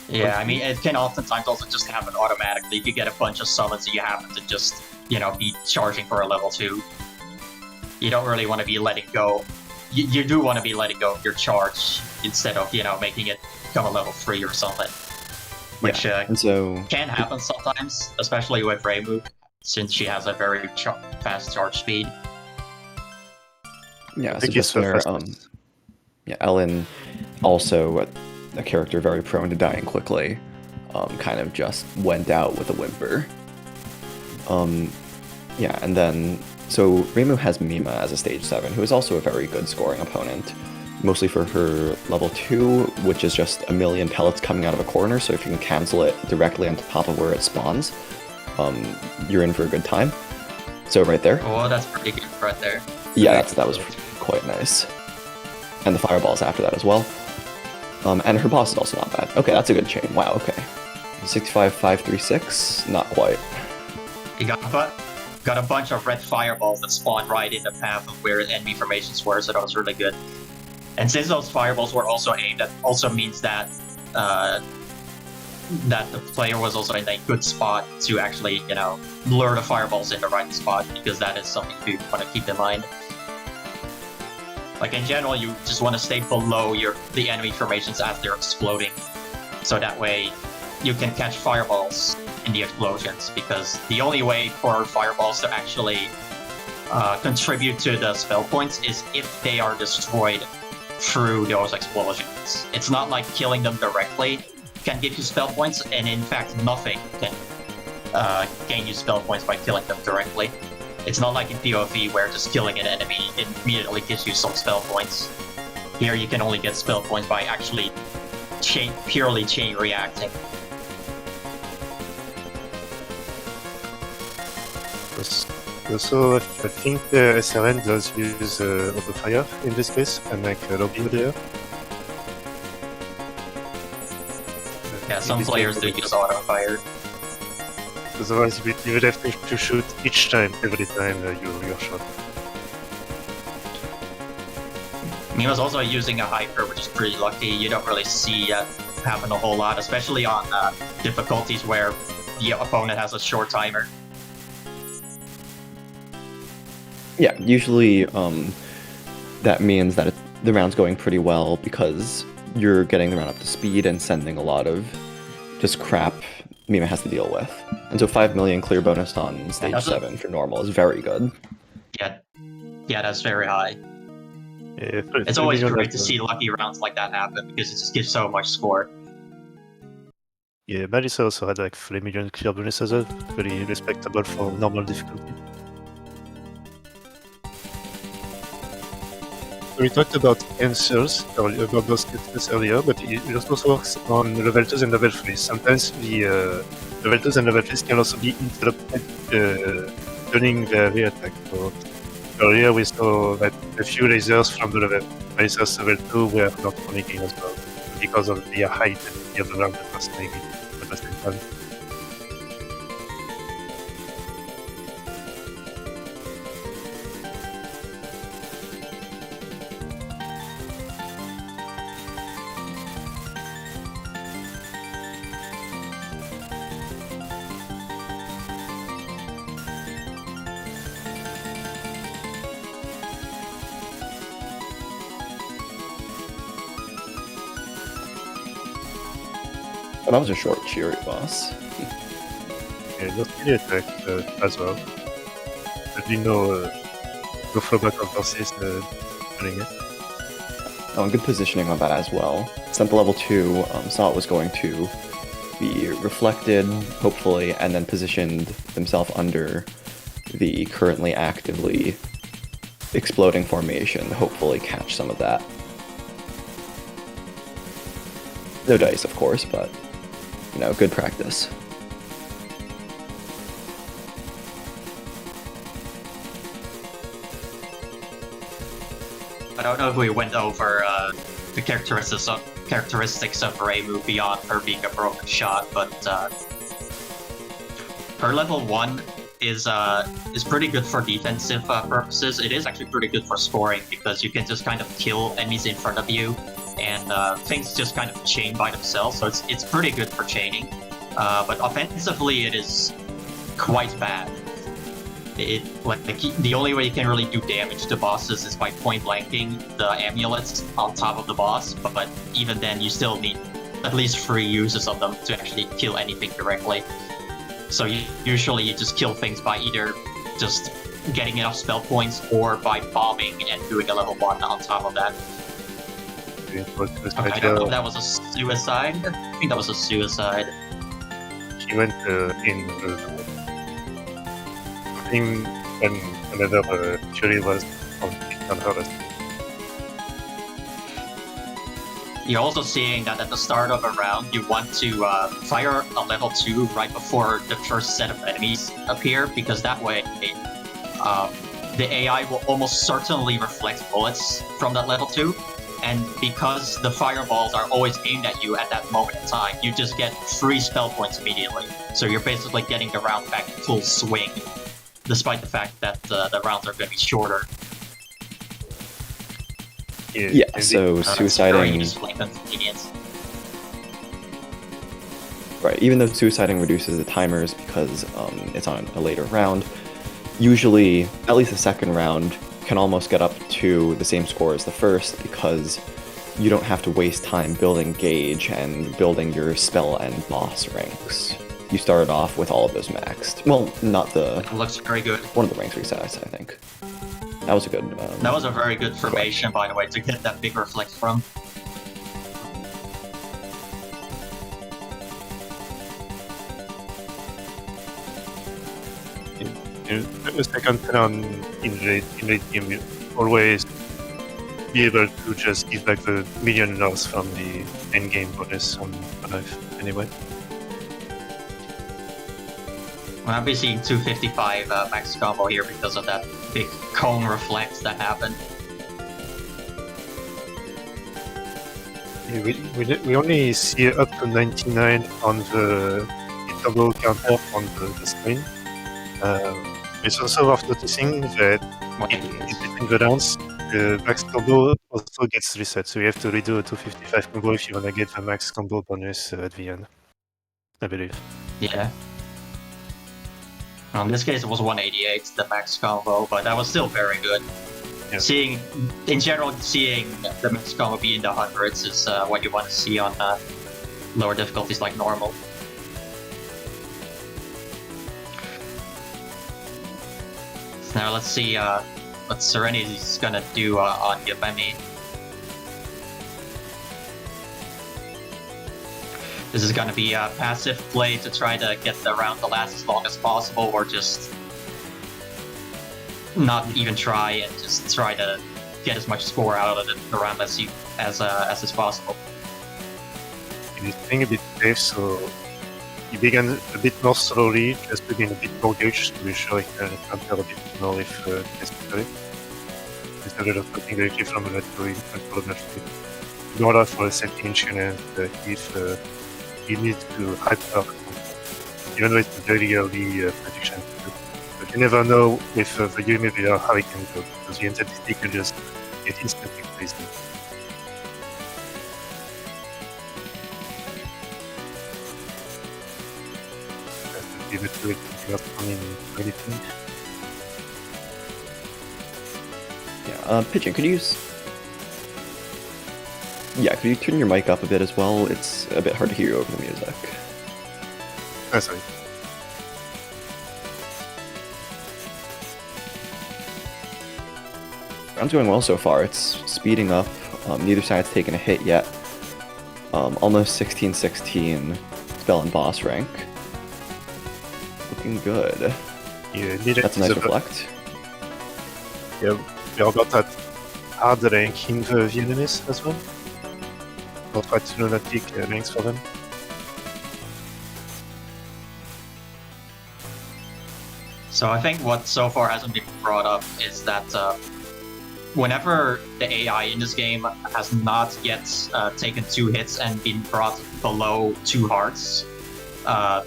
Yeah, I mean, it can oftentimes also just happen automatically if you get a bunch of summons and you happen to just, you know, be charging for a level 2. You don't really want to be letting go. You do want to be letting go of your charge instead of, you know, making it become a level 3 or something. Which and so can happen sometimes, especially with Reimu, since she has a very fast charge speed. Yeah, so just there, Ellen, also a character very prone to dying quickly, kind of just went out with a whimper. Yeah, and then, so Reimu has Mima as a stage 7, who is also a very good scoring opponent, mostly for her level 2, which is just a million pellets coming out of a corner, so if you can cancel it directly on top of where it spawns, you're in for a good time. So right there. Oh, that's pretty good right there. Yeah, that was quite nice. And the fireballs after that as well. And her boss is also not bad. Okay, that's a good chain. Wow, okay. 65536? Not quite. You got a bunch of red fireballs that spawned right in the path of where enemy formations were, so that was really good. And since those fireballs were also aimed, that also means that that the player was also in a good spot to actually, lure the fireballs in the right spot, because that is something you want to keep in mind. Like in general, you just want to stay below the enemy formations as they're exploding, so that way you can catch fireballs in the explosions, because the only way for fireballs to actually contribute to the spell points is if they are destroyed through those explosions. It's not like killing them directly can give you spell points, and in fact nothing can gain you spell points by killing them directly. It's not like in PoE where just killing an enemy immediately gives you some spell points. Here you can only get spell points by actually purely chain reacting. Also, I think SRN does use auto fire in this case, unlike Roby there. Yeah, some players do use auto fire. Otherwise, you would have to shoot each time, every time you're shot. Mima's also using a hyper, which is pretty lucky. You don't really see that happen a whole lot, especially on difficulties where the opponent has a short timer. Yeah, usually that means that the round's going pretty well because you're getting the round up to speed and sending a lot of just crap Mima has to deal with. And so 5 million clear bonus on stage 7 for normal is very good. Yeah, that's very high. Yeah, it's always great to see lucky rounds like that happen because it just gives so much score. Yeah, Melissa also had like 3 million clear bonus as well, very respectable for normal difficulty. We talked about answers earlier, about those answers earlier, but it also works on level 2s and level 3s. Sometimes the level 2s and level 3s can also be interrupted during the re-attack. So earlier we saw that a few lasers from the Melissa's level 2 were not connecting as well, because of the height and the other round that was making at the same time. That was a short cheery boss. Yeah, not really attacked as well. But we know go for back of bosses doing it. Oh, and good positioning on that as well. Sent the level 2, saw it was going to be reflected, hopefully, and then positioned themselves under the currently actively exploding formation to hopefully catch some of that. No dice, of course, but, good practice. I don't know if we went over the characteristics of Reimu beyond her being a broken shot, but her level 1 is pretty good for defensive purposes. It is actually pretty good for scoring because you can just kind of kill enemies in front of you, and things just kind of chain by themselves. So it's pretty good for chaining. But offensively, it is quite bad. The only way you can really do damage to bosses is by point blanking the amulets on top of the boss, but even then you still need at least 3 uses of them to actually kill anything directly. So usually you just kill things by either just getting enough spell points or by bombing and doing a level 1 on top of that. I don't know if that was a suicide. I think that was a suicide. She went in thing when another Fury was on her. You're also seeing that at the start of a round, you want to fire a level 2 right before the first set of enemies appear, because that way the AI will almost certainly reflect bullets from that level 2. And because the fireballs are always aimed at you at that moment in time, you just get 3 spell points immediately. So you're basically getting the round back in full swing, despite the fact that the rounds are going to be shorter. Yeah, so suiciding... Right, even though suiciding reduces the timers because it's on a later round, usually, at least the second round, can almost get up to the same score as the first because you don't have to waste time building gauge and building your spell and boss ranks. You started off with all of those maxed. Well, not the... It looks very good. One of the ranks resets, I think. That was a good... that was a very good formation, by the way, to get that big reflect from. The second turn in late game, you always be able to just give back the million loss from the end game bonus on life anyway. Well, I'll be seeing 255 max combo here because of that big cone reflect that happened. Yeah, we only see up to 99 on the double counter on the screen. It's also worth noticing that in the rounds, the max combo also gets reset, so you have to redo a 255 combo if you want to get the max combo bonus at the end, I believe. Yeah. Well, in this case, it was 188, the max combo, but that was still very good. Yeah. In general, seeing the max combo be in the hundreds is what you want to see on lower difficulties like normal. So now let's see what Serenity's gonna do on Yumemi. This is gonna be a passive play to try to get the round to last as long as possible, or just not even try and just try to get as much score out of the round as is possible. You're playing a bit safe, so you begin a bit more slowly, just to gain a bit more gauge to be sure you can counter a bit more if necessary. Instead of looking directly from the lateral, you control the lateral. In order for a setting challenge, if you need to hyper, even though it's a very early prediction. But you never know with the Yumemi how it can go, because the entity can just get instantly crazy. Give it to it just in anything. Yeah, Pigeon, could you could you turn your mic up a bit as well? It's a bit hard to hear you over the music. Sorry. Round's going well so far. It's speeding up. Neither side's taken a hit yet. Almost 16-16 spell and boss rank. Looking good. Yeah, that's a nice reflect. Yeah, we all got that hard rank in the Vietnamese as well. Not quite Lunatic ranks for them. So I think what so far hasn't been brought up is that whenever the AI in this game has not yet taken 2 hits and been brought below 2 hearts,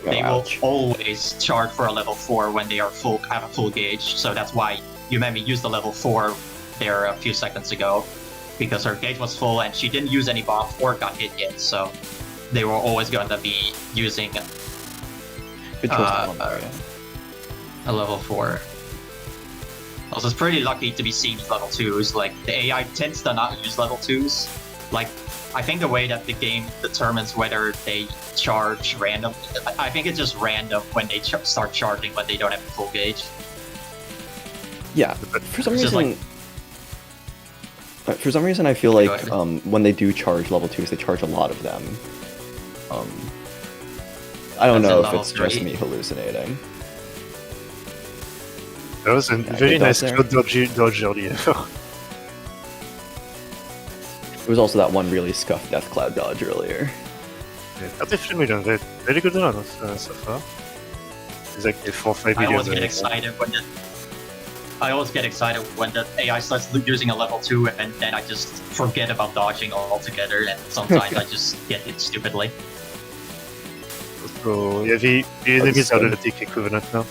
they will always charge for a level 4 when they are have a full gauge. So that's why Yumemi used the level 4 there a few seconds ago, because her gauge was full and she didn't use any bombs or got hit yet. So they were always going to be using a level 4. Also, it's pretty lucky to be seeing these level 2s. Like, the AI tends to not use level 2s. Like, I think the way that the game determines whether they charge random, I think it's just random when they start charging when they don't have a full gauge. Yeah, for some reason I feel like when they do charge level 2s, they charge a lot of them. I don't know if it's just me hallucinating. That was a very nice dodge earlier. It was also that one really scuffed Death Cloud dodge earlier. Yeah, 33 million, very good run so far. Exactly 4-5 million. I always get excited when the AI starts using a level 2 and then I just forget about dodging altogether, and sometimes I just get hit stupidly. So yeah, the enemies are Lunatic equivalent now.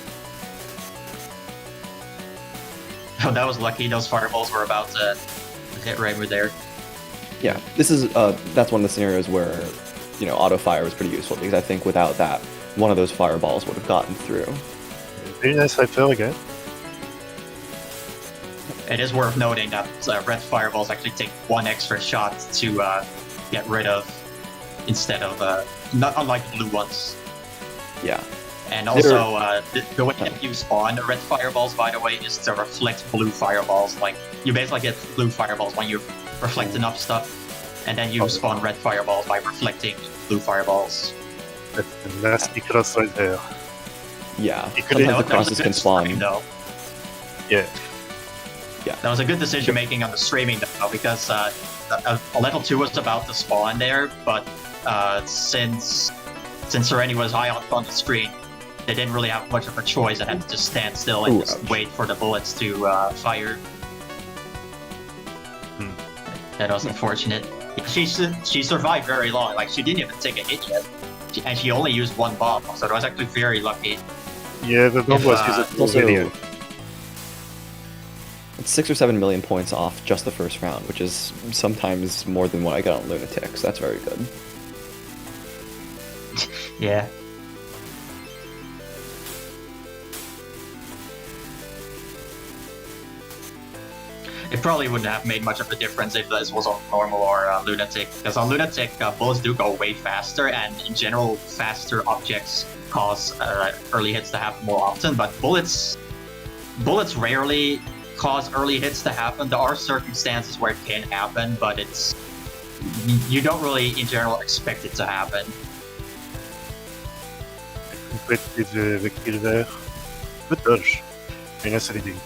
Oh, that was lucky. Those fireballs were about to hit Reimu there. Yeah, this is that's one of the scenarios where auto fire was pretty useful, because I think without that, one of those fireballs would have gotten through. Very nice hyper again. It is worth noting that red fireballs actually take one extra shot to get rid of, instead of not unlike blue ones. Yeah. And also, the way that you spawn red fireballs, by the way, is to reflect blue fireballs. Like, you basically get blue fireballs when you reflect enough stuff, and then you spawn red fireballs by reflecting blue fireballs. That's a nasty cross right there. Yeah. Sometimes the crosses can spawn. Yeah. Yeah, that was a good decision making on the streaming though, because a level 2 was about to spawn there, but since Serenity was high up on the screen, they didn't really have much of a choice and had to just stand still and just wait for the bullets to fire. That was unfortunate. She survived very long. Like, she didn't even take a hit yet, and she only used one bomb, so it was actually very lucky. Yeah, the bomb was used also, it's 6 or 7 million points off just the first round, which is sometimes more than what I got on Lunatic, so that's very good. Yeah. It probably wouldn't have made much of a difference if this was on normal or Lunatic, because on Lunatic, bullets do go way faster, and in general, faster objects cause early hits to happen more often, but bullets rarely cause early hits to happen. There are circumstances where it can happen, but you don't really, in general, expect it to happen. Completed the kill there. Good dodge. Very nice leading.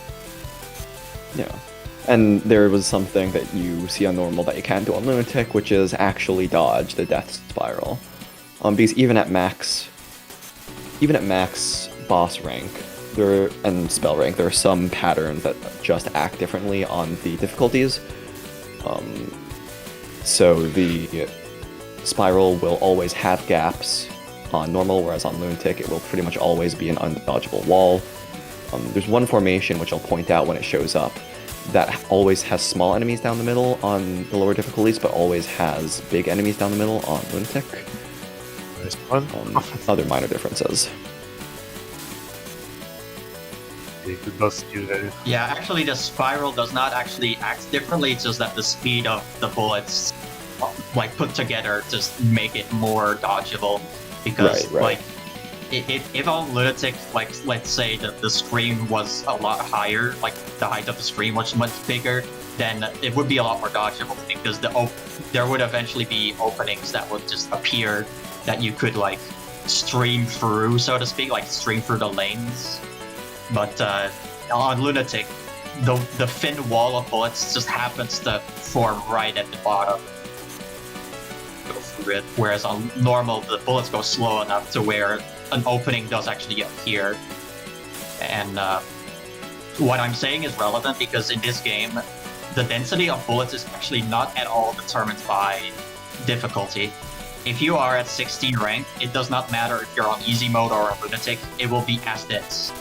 Yeah. And there was something that you see on normal that you can't do on Lunatic, which is actually dodge the death spiral. Because even at max boss rank, and spell rank, there are some patterns that just act differently on the difficulties. So the spiral will always have gaps on normal, whereas on Lunatic it will pretty much always be an undodgeable wall. There's one formation which I'll point out when it shows up that always has small enemies down the middle on the lower difficulties, but always has big enemies down the middle on Lunatic. Nice one. Other minor differences. Good boss kill there. Yeah, actually the spiral does not actually act differently, it's just that the speed of the bullets, like, put together just make it more dodgeable. Because, right. like, if on Lunatic, like, let's say that the screen was a lot higher, like, the height of the screen was much bigger, then it would be a lot more dodgeable, because there would eventually be openings that would just appear that you could, like, stream through, so to speak, like, stream through the lanes. But on Lunatic, the thin wall of bullets just happens to form right at the bottom. Go through it. Whereas on normal, the bullets go slow enough to where an opening does actually appear. And what I'm saying is relevant because in this game, the density of bullets is actually not at all determined by difficulty. If you are at 16 rank, it does not matter if you're on easy mode or on Lunatic, it will be as dense.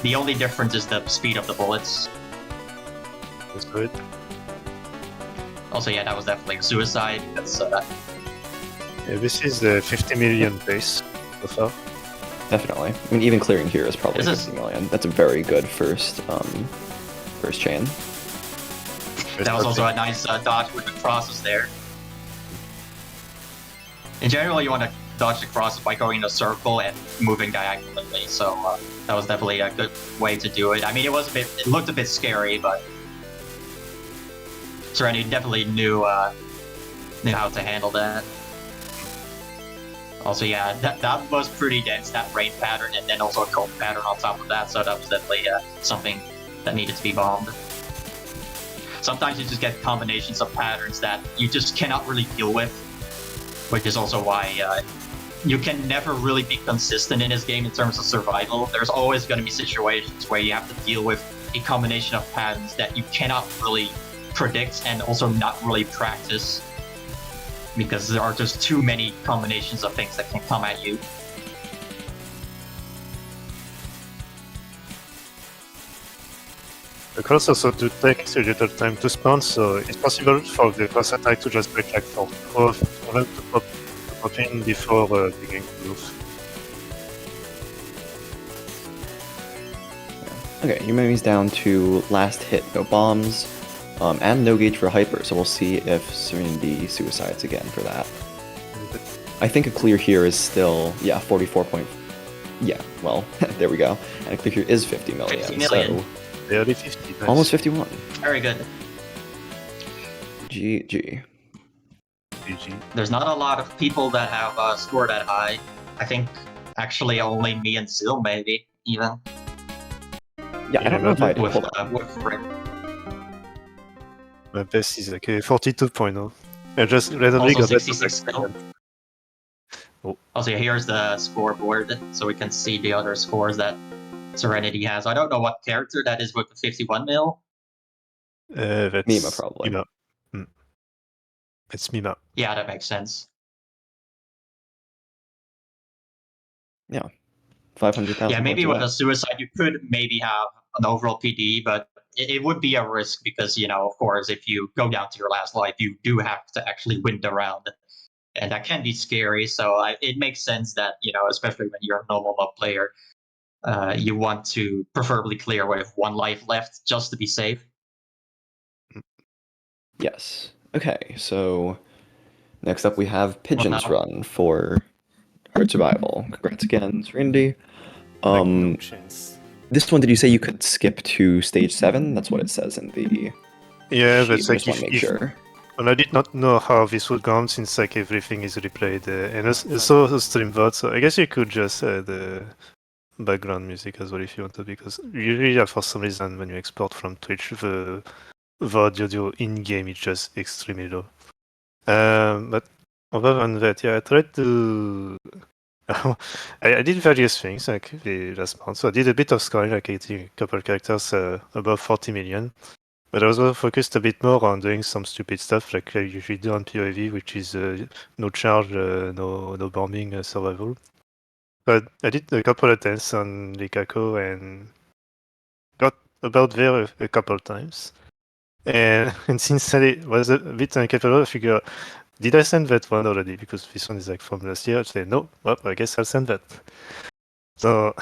The only difference is the speed of the bullets. That's good. Also, yeah, that was definitely a suicide. That's Yeah, this is the 50 million pace so far. Definitely. I mean, even clearing here is probably 50 million. That's a very good first chain. That was also a nice dodge with the crosses there. In general, you want to dodge the crosses by going in a circle and moving diagonally, so that was definitely a good way to do it. I mean, it looked a bit scary, but Serenity definitely knew how to handle that. Also, yeah, that was pretty dense, that rain pattern, and then also a cold pattern on top of that, so that was definitely something that needed to be bombed. Sometimes you just get combinations of patterns that you just cannot really deal with, which is also why you can never really be consistent in this game in terms of survival. There's always going to be situations where you have to deal with a combination of patterns that you cannot really predict and also not really practice, because there are just too many combinations of things that can come at you. The cross also to take a little time to spawn, so it's possible for the cross attack to just break like for them to something before beginning to move. Okay, Yumemi's down to last hit, no bombs, and no gauge for hyper, so we'll see if Serenity suicides again for that. I think a clear here is still, 44 point... Yeah, well, there we go. And a clear here is 50 million, 50 million. so... Barely 50. Nice. Almost 51. Very good. GG. GG. There's not a lot of people that have scored that high. I think actually only me and Zil maybe even. Yeah, I don't know if I... With Hold on. Rick. My best is like 42.0. I just randomly Also got that 66 still. Oh. Also, here's the scoreboard, so we can see the other scores that Serenity has. I don't know what character that is with the 51 mil. That's Mima, probably. Mima. It's Mima. Yeah, that makes sense. 500,000 Yeah, maybe points with away. a suicide you could maybe have an overall PD, but it would be a risk because, of course, if you go down to your last life, you do have to actually win the round. And that can be scary, so it makes sense that, especially when you're a normal mob player, you want to preferably clear with one life left just to be safe. Yes. Okay, so next up we have Pigeon's now- run for Hard Survival. Congrats again, Serenity. Like, no chance. This one, did you say you could skip to stage 7? That's what it says in the Yeah, sheet. but I like just want to make sure. Well, I did not know how this would go on since like everything is replayed, and also the stream bot. So I guess you could just add the background music as well if you want to, because usually for some reason when you export from Twitch, the audio in game is just extremely low. But other than that, yeah, I tried to. I did various things like the last month. So I did a bit of scoring, like 80 a couple characters above 40 million. But I was also focused a bit more on doing some stupid stuff like I usually do on PoDD, which is no charge, no bombing, survival. But I did a couple of attempts on Rikako and got about there a couple of times. And since I was a bit incapable, I figured, did I send that one already? Because this one is like from last year. I said, no, well, I guess I'll send that. So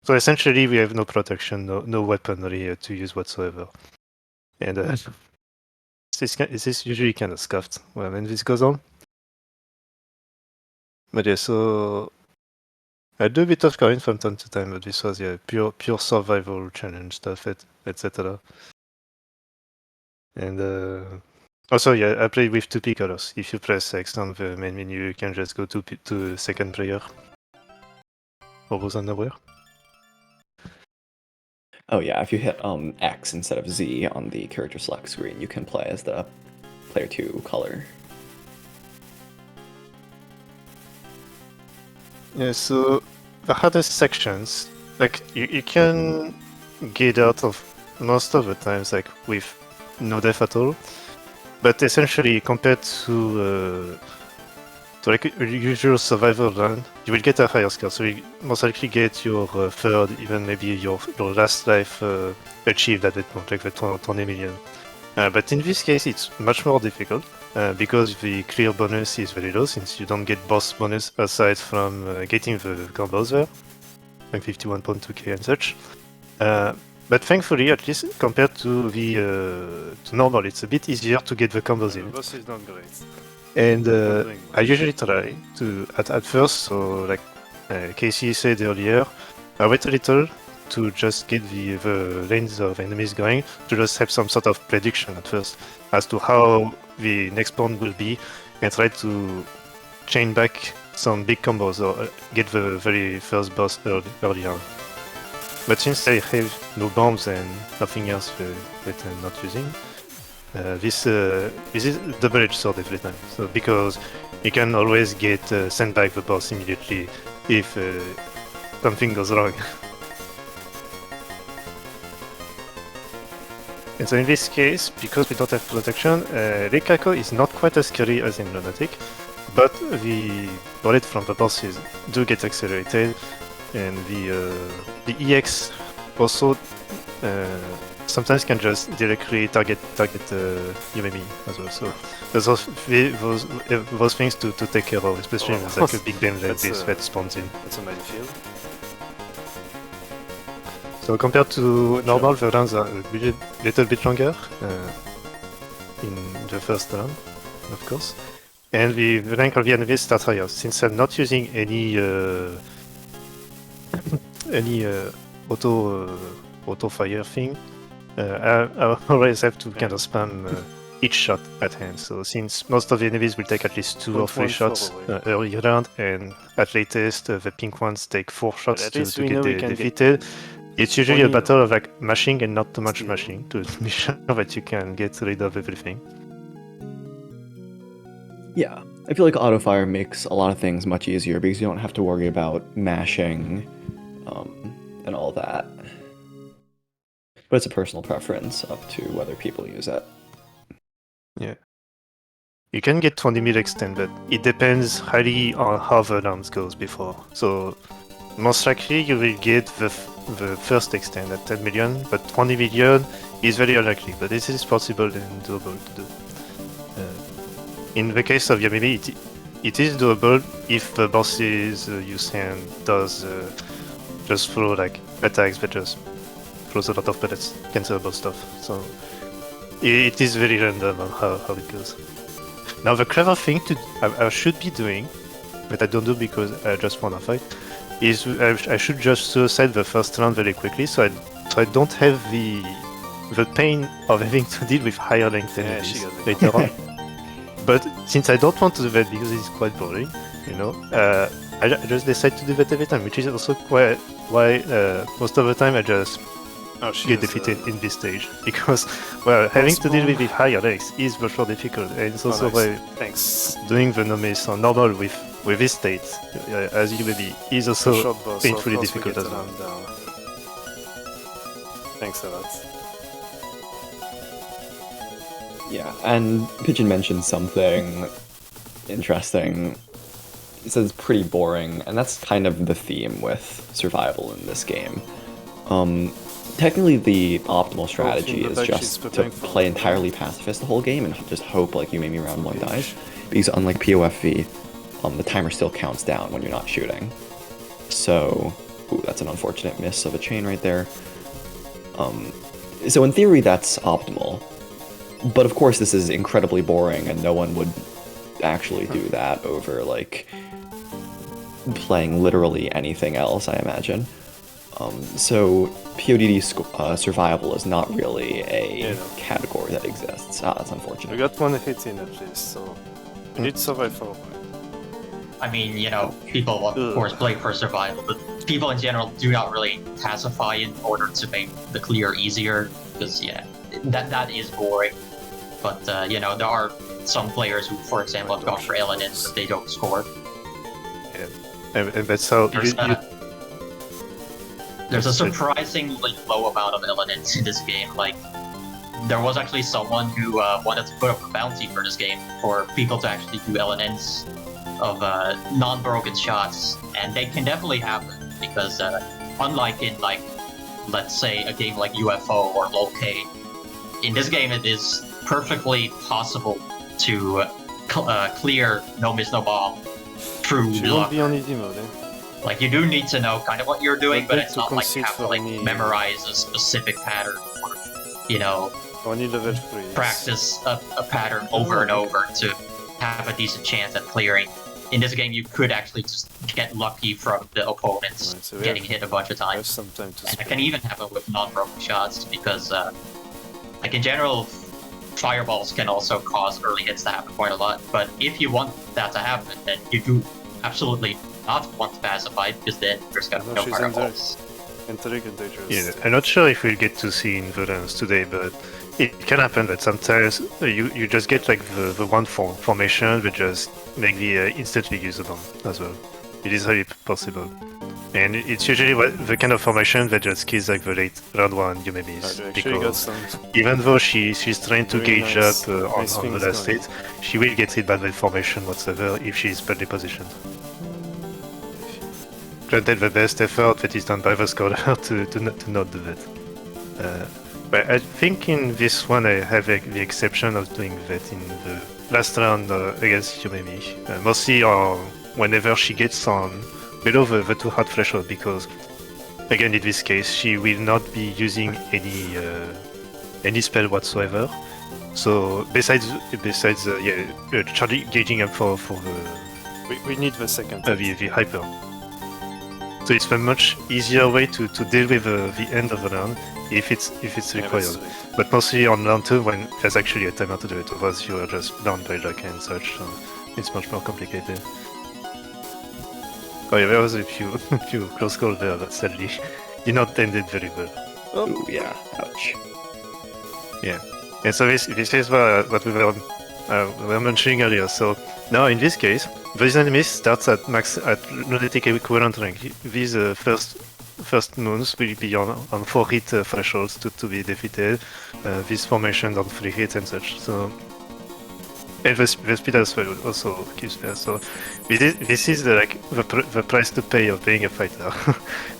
essentially, we have no protection, no weaponry to use whatsoever. And this is usually kind of scuffed when this goes on. But yeah, so I do a bit of scoring from time to time, but this was pure survival challenge stuff, etc. And also, I played with 2 pickers. If you press X on the main menu, you can just go to second player. For those unaware. Oh yeah, if you hit X instead of Z on the character select screen, you can play as the player 2 color. Yeah, so the hardest sections, like you can get out of most of the times like with no death at all, but essentially compared to like a usual survival run, you will get a higher score, so you most likely get your third, even maybe your last life achieved at that point, like the 20 million. But in this case, it's much more difficult because the clear bonus is very low, since you don't get boss bonus aside from getting the combos there, like 51.2k and such. But thankfully, at least compared to the to normal, it's a bit easier to get the combos in. The boss is not great. And I usually try to at first, so like Casey said earlier, I wait a little to just get the lanes of enemies going, to just have some sort of prediction at first as to how the next round will be, and try to chain back some big combos or get the very first boss early on. But since I have no bombs and nothing else that I'm not using, this is a double-edged sword every time. So because you can always get sent back the boss immediately if something goes wrong. And so in this case, because we don't have protection, Rikako is not quite as scary as in Lunatic, but the bullet from the bosses do get accelerated, and the EX also sometimes can just directly target Yumemi as well. So there's those things to take care of, especially with like a big game like this that spawns in. That's a minefield. So compared to normal, the rounds are a little bit longer in the first round, of course. And the rank of the enemies starts higher. Since I'm not using any auto fire thing, I always have to kind of spam each shot at hand. So since most of the enemies will take at least 2 or 3 shots early round, and at latest the pink ones take 4 shots to get defeated, it's usually a battle of like mashing and not too much mashing to be sure that you can get rid of everything. Yeah, I feel like auto fire makes a lot of things much easier because you don't have to worry about mashing and all that. But it's a personal preference up to whether people use it. Yeah. You can get 20 mil extend, but it depends highly on how the rounds goes before. So most likely you will get the first extend at 10 million, but 20 million is very unlikely, but this is possible and doable to do. In the case of Yumemi, it is doable if the bosses you send does just throw like attacks that just throws a lot of bullets, cancelable stuff. So it is very random on how it goes. Now the clever thing I should be doing, but I don't do because I just wanna fight, is I should just suicide the first round very quickly, so I don't have the pain of having to deal with higher ranked enemies later on. But since I don't want to do that because it's quite boring, you know, I just decide to do that every time, which is also why most of the time I just get defeated in this stage, because well, having to deal with the higher ranks is much more difficult, and it's also why doing the nomis on normal with this state, as you may be, is also painfully difficult as well. Thanks a lot. Yeah, and Pigeon mentioned something interesting. He says it's pretty boring, and that's kind of the theme with survival in this game. Technically, the optimal strategy is just to play entirely pacifist the whole game and just hope like Yumemi round 1 dies, because unlike POFV, the timer still counts down when you're not shooting. So, ooh, that's an unfortunate miss of a chain right there. So in theory, that's optimal. But of course, this is incredibly boring, and no one would actually do that over, like, playing literally anything else, I imagine. So PoDD survival is not really a category that exists. That's unfortunate. We got 1 hit in at least, so we need to survive for a while. I mean, you know, people will of course play for survival, but people in general do not really pacify in order to make the clear easier, because yeah, that is boring. But you know, there are some players who, for example, have gone for elements but they don't score. Yeah, and that's how there's a surprisingly low amount of elements in this game. Like, there was actually someone who wanted to put up a bounty for this game for people to actually do elements of non-broken shots, and they can definitely happen because unlike in, like, let's say a game like UFO or LOL-K, in this game it is perfectly possible to clear no miss no bomb through luck. Be on easy mode, eh? Like, you do need to know kind of what you're doing, but it's not like you have to like memorize a specific pattern or, you know, practice a pattern over and over to have a decent chance at clearing. In this game, you could actually just get lucky from the opponents getting hit a bunch of times. And it can even happen with non-broken shots, because, like, in general, fireballs can also cause early hits to happen quite a lot. But if you want that to happen, then you do absolutely not want to pacify, because then there's got no fireballs. Yeah, I'm not sure if we'll get to see in Violence today, but it can happen that sometimes you just get like the one formation that just make the instantly usable as well. It is highly possible. And it's usually the kind of formation that just kills like the late round 1 Yumemis, because even though she's trying to gauge up on the last hit, she will get hit by that formation whatsoever if she is badly positioned. Granted, the best effort that is done by the scholar to not do that. But I think in this one I have the exception of doing that in the last round against Yumemi. Mostly whenever she gets on below the too hard threshold, because again in this case she will not be using any spell whatsoever. So besides gauging up for the We need the second. the hyper. So it's a much easier way to deal with the end of the round if it's required. that's right. But mostly on round 2 when there's actually a timer to do it, otherwise you are just down by luck and such, so it's much more complicated. Oh yeah, there was a few close calls there that sadly did not end it very well. Ooh, yeah. Ouch. Yeah. And so this is what we were mentioning earlier. So now in this case, this enemy starts at lunatic equivalent rank. These first moons will be on 4 hit thresholds to be defeated. These formations on 3 hits and such. So and the speed as well also keeps there. So this is the price to pay of being a fighter,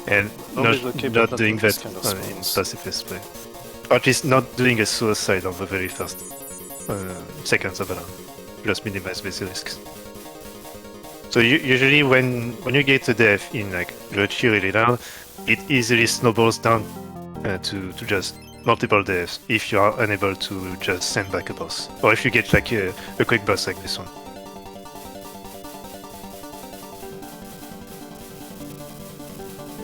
and not doing that kind of in spawns. pacifist play. Or at least not doing a suicide on the very first seconds of the round. Just minimize these risks. So usually when you get to death in like really round, it easily snowballs down to just multiple deaths if you are unable to just send back a boss, or if you get like a quick boss like this one.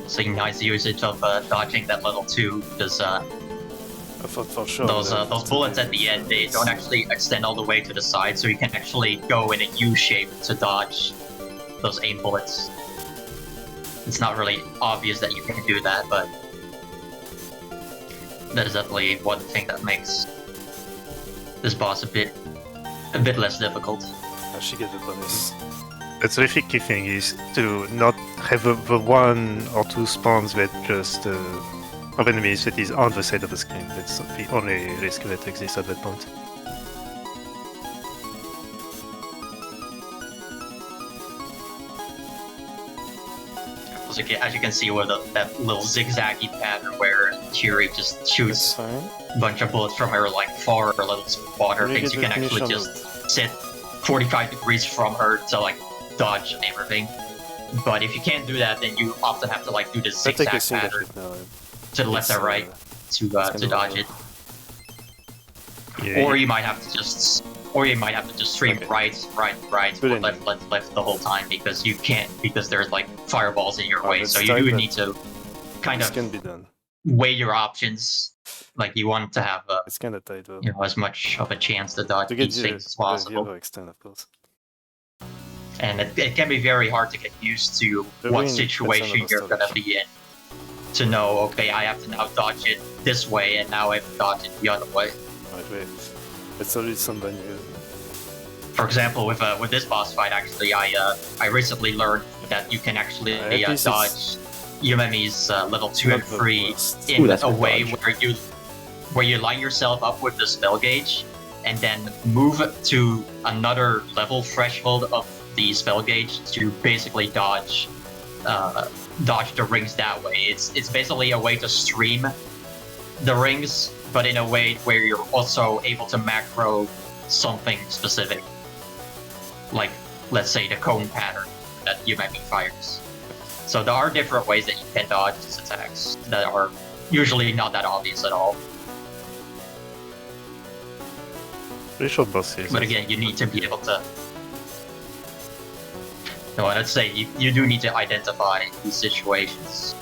So nice usage of dodging that level 2, because I thought for sure. those bullets at the end, they don't actually extend all the way to the side, so you can actually go in a U shape to dodge those aim bullets. It's not really obvious that you can do that, but that is definitely one thing that makes this boss a bit less difficult. She get the bonus. That's the key thing, is to not have the 1 or 2 spawns that just of enemies that is on the side of the screen. That's the only risk that exists at that point. As you can see with that little zigzaggy pattern where Kiri just shoots Fine. a bunch of bullets from her like far little water Really things, you good can actually definition just sit 45 degrees from her to like dodge and everything. But if you can't do that, then you often have to like do this I take a zigzag single pattern hit now. to the left and right to dodge it. Yeah, Or you might have to just stream Okay. right, Good or ending. left the whole time, because you can't, because there's like fireballs in your way. let's So you try do that. need to kind This of can be done. weigh your options. Like you want to have It's kind of tight though. as much of a chance to dodge To get these things as possible. the extent, of course. And it can be very hard to get used to The what win, situation that's you're another gonna be in. To know, okay, I have to now dodge it this way, and now I have to dodge it the other way. Right, wait. Let's already somebody new. For example, with this boss fight, actually, I recently learned that you can actually At least dodge Yumemi's level 2 and Not the 3 worst. in Ooh, that's a good way dodge. where you line yourself up with the spell gauge and then move to another level threshold of the spell gauge to basically dodge the rings that way. It's basically a way to stream the rings, but in a way where you're also able to macro something specific. Like, let's say the cone pattern that Yumemi fires. So there are different ways that you can dodge these attacks that are usually not that obvious at all. pretty short bosses. But again, you need to be able to... No, let's say you do need to identify these situations.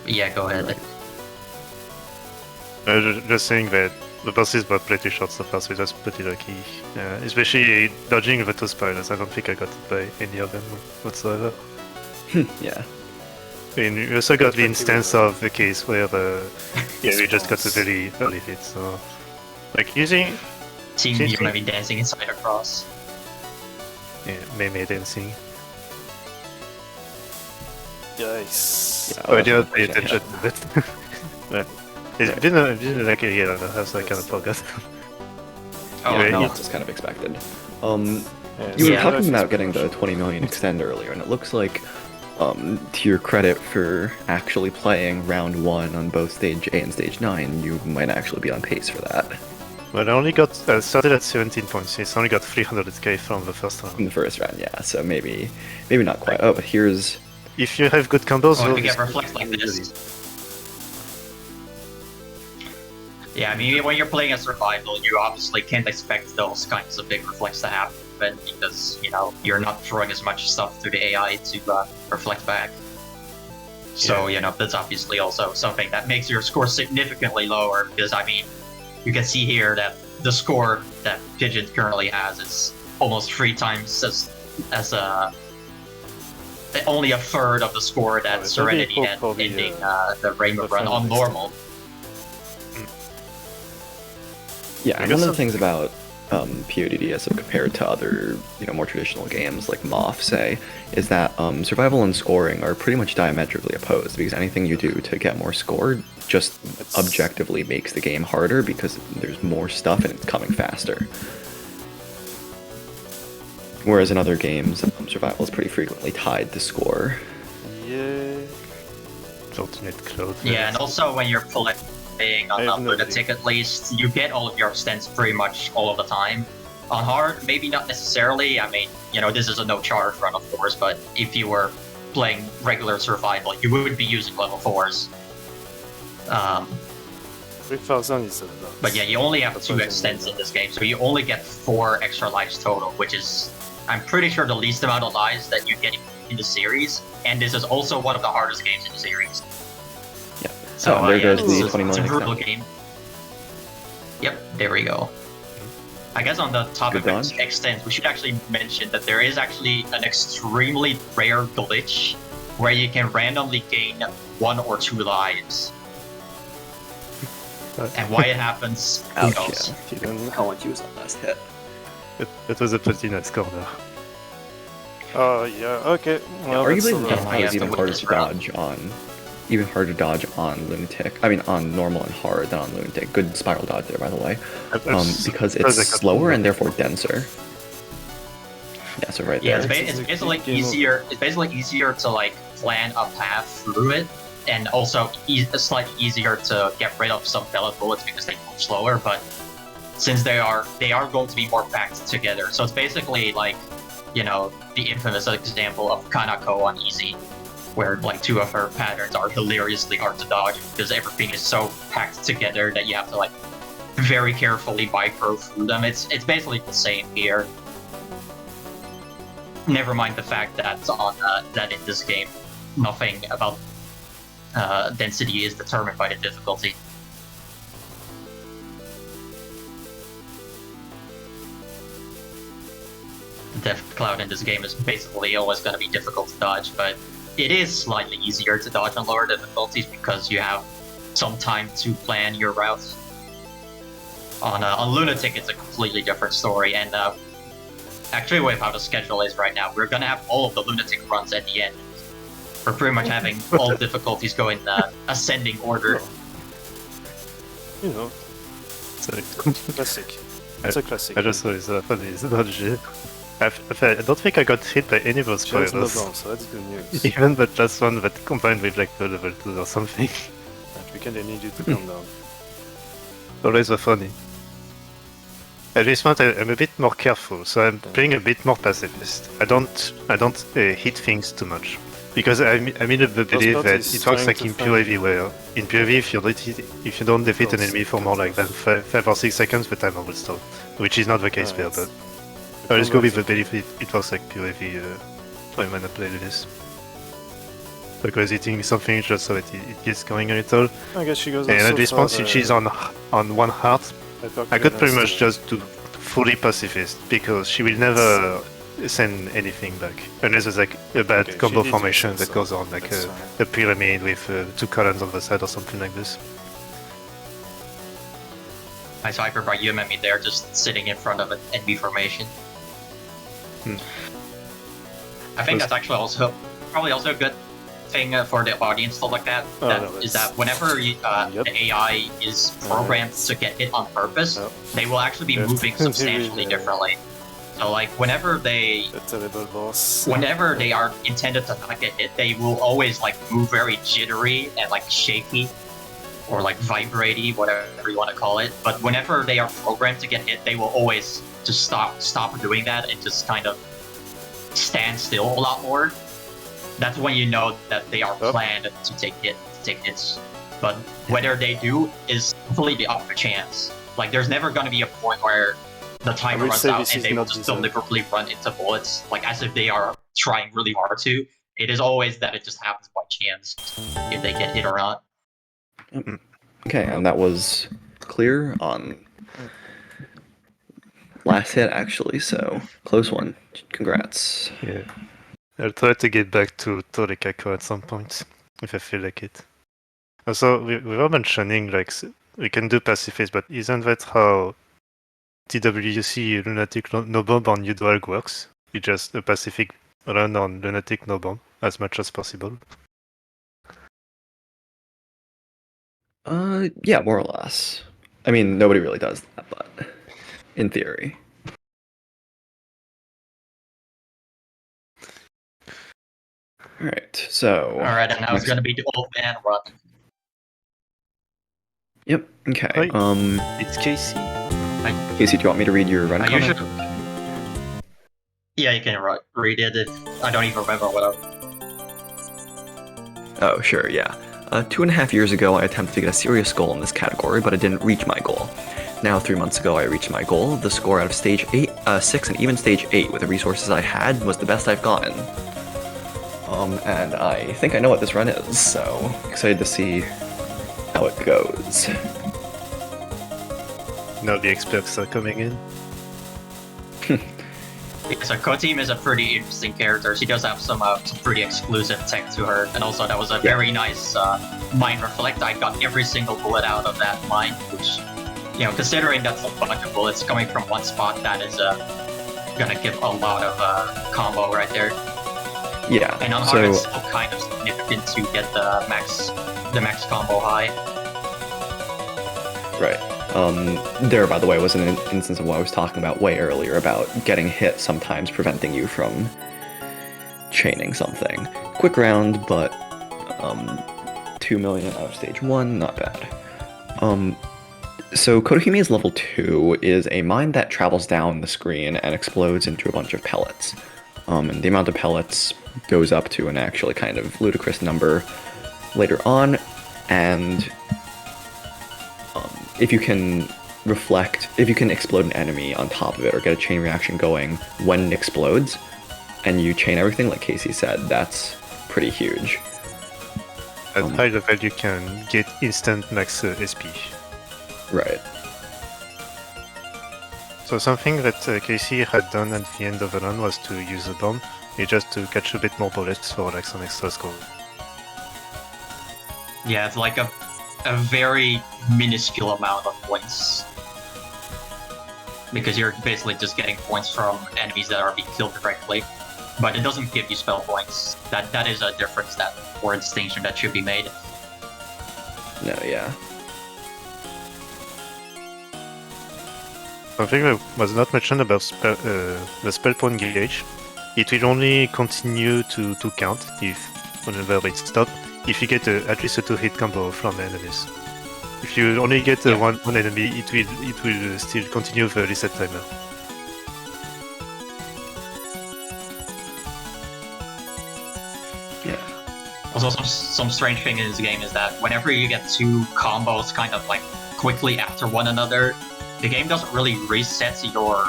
But yeah, go ahead. Just saying that the bosses were pretty short so far, so that's pretty lucky. Especially dodging the 2 spiders. I don't think I got it by any of them whatsoever. Yeah. I mean, we also got the instance of the case where we just got a very early hit, so... Like, using... Seeing Yumemi dancing inside a cross. Yeah, Meme dancing. Yikes. Yeah, Oh, I that's didn't pay unfortunate. attention to that. But it didn't like it, yeah, that's I kind of forgot. Oh, Yeah, No, you- it's just kind of expected. Yeah, You were Yeah. talking about getting the 20 million extend earlier, and it looks like to your credit for actually playing round 1 on both stage 8 and stage 9, you might actually be on pace for that. Well, I only got started at 17 points. It's only got 300k from the first round. In the first round, yeah, so maybe not quite. Oh, but here's... If you have good combos, if you get reflect like this. Yeah, I mean, when you're playing a survival, you obviously can't expect those kinds of big reflects to happen because, you know, you're not throwing as much stuff to the AI to reflect back. So, you know, that's obviously also something that makes your score significantly lower because, I mean, you can see here that the score that Pigeon currently has is almost 3 times as only a third of the score that Serenity had ending the Reimu run on normal. Yeah, and one of the things about PoDD as compared to other, you know, more traditional games like MoF, say, is that survival and scoring are pretty much diametrically opposed because anything you do to get more score just objectively makes the game harder because there's more stuff and it's coming faster. Whereas in other games, survival is pretty frequently tied to score. Yeah. Yeah, and also when you're playing on Lunatic at least, you get all of your extents pretty much all of the time. On hard, maybe not necessarily. I mean, you know, this is a no charge run, of course, but if you were playing regular survival, you would be using level 4s. 3000 is a lot. But yeah, you only have 2 extents in this game, so you only get 4 extra lives total, which is, I'm pretty sure, the least amount of lives that you get in the series, and this is also one of the hardest games in the series. Yeah. So there yeah, goes the 20 it's a million brutal game. Yep, there we go. I guess on the topic of extents, we should actually mention that there is actually an extremely rare glitch where you can randomly gain 1 or 2 lives. And why it happens, who knows? How much he was on last hit. It was a pretty nice corner. Oh, yeah, okay. Well, arguably, the yeah, is even harder to dodge on. Even harder to dodge on Lunatic. I mean, on normal and hard than on Lunatic. Good spiral dodge there, by the way. Because it's slower and therefore denser. Yeah, so right there. Yeah, it's basically easier. It's basically easier to like plan a path through it, and also slightly easier to get rid of some pellet bullets because they move slower. But since they are going to be more packed together, so it's basically like, you know, the infamous example of Kanako on easy, where like 2 of her patterns are hilariously hard to dodge because everything is so packed together that you have to like very carefully micro through them. It's basically the same here. Never mind the fact that that in this game, nothing about density is determined by the difficulty. The Death Cloud in this game is basically always going to be difficult to dodge, but it is slightly easier to dodge on lower difficulties because you have some time to plan your routes. On Lunatic, it's a completely different story, and actually with how the schedule is right now, we're gonna have all of the Lunatic runs at the end. We're pretty much having all difficulties go in ascending order. You know, classic. It's a classic. I just saw his funny dodge. I don't think I got hit by any of those spoilers. So that's good news. Even the last one that combined with like the level 2 or something. That weekend I need you to calm down. Always funny. At this point, I'm a bit more careful, so I'm playing a bit more pacifist. I don't hit things too much, because I'm in the belief that it works like in PoE where in PoE if you don't defeat an enemy for more like than 5 or 6 seconds, the timer will stop, which is not the case here. But I just go with the belief it works like PoE when I play this. Because hitting something just so that it gets going a little. I guess she goes. And at this point, since she's on 1 heart, I could pretty much just do fully pacifist, because she will never send anything back. Unless there's like a bad combo formation that goes on, like a pyramid with 2 columns on the side or something like this. Nice hyper by Yumemi there, just sitting in front of an enemy formation. I think that's actually probably also a good thing for the audience to look at. Is that whenever the AI is programmed to get hit on purpose, they will actually be moving substantially differently. So like whenever they The terrible boss. whenever they are intended to not get hit, they will always like move very jittery and like shaky or like vibratey, whatever you want to call it. But whenever they are programmed to get hit, they will always just stop doing that and just kind of stand still a lot more. That's when you know that they are planned to take hits. But whether they do is completely up to chance. Like there's never going to be a point where the timer would runs say out this and is they will not just deserved. deliberately run into bullets, like as if they are trying really hard to. It is always that it just happens by chance if they get hit or not. Okay, and that was clear on last hit actually, so close one. Congrats. Yeah. I'll try to get back to Rikako at some point, if I feel like it. Also, we were mentioning, like, we can do pacifist, but isn't that how TWC Lunatic no bomb on Udwalg works? You just a Pacific run on Lunatic no bomb as much as possible. Yeah, more or less. I mean, nobody really does that, but in theory. Alright, so... Alright, and now it's going to be the old man run. Yep, okay. Right. It's Casey. Casey, do you want me to read your run You comment? should... Yeah, you can read it if I don't even remember what Oh, sure, yeah. 2.5 years ago, I attempted to get a serious goal in this category, but I didn't reach my goal. Now, 3 months ago, I reached my goal. The score out of stage 6 and even stage 8 with the resources I had was the best I've gotten. And I think I know what this run is, so excited to see how it goes. Now the experts are coming in. Yeah, so Kotohime is a pretty interesting character. She does have some pretty exclusive tech to her, and also that was a very nice mine reflect. I got every single bullet out of that mine, which, you know, considering that's a bunch of bullets coming from one spot, that is gonna give a lot of combo right there. Yeah, And on hard, it's still kind of significant to get the max combo high. right. There, by the way, was an instance of what I was talking about way earlier about getting hit sometimes preventing you from chaining something. Quick round, but 2 million out of stage 1, not bad. So Kotohime's level 2 is a mine that travels down the screen and explodes into a bunch of pellets. And the amount of pellets goes up to an actually kind of ludicrous number later on, and if you can explode an enemy on top of it or get a chain reaction going when it explodes, and you chain everything like Casey said, that's pretty huge. At high level, you can get instant max SP. Right. So something that Casey had done at the end of the run was to use a bomb, just to catch a bit more bullets for like some extra score. Yeah, it's like a very minuscule amount of points. Because you're basically just getting points from enemies that are being killed directly. But it doesn't give you spell points. That is a difference or a distinction that should be made. No, yeah. Something that was not mentioned about the spell point gauge. It will only continue to count whenever it stops if you get at least a 2-hit combo from enemies. If you only get one enemy, it will still continue the reset timer. Yeah. Also, some strange thing in this game is that whenever you get 2 combos kind of like quickly after one another, the game doesn't really reset your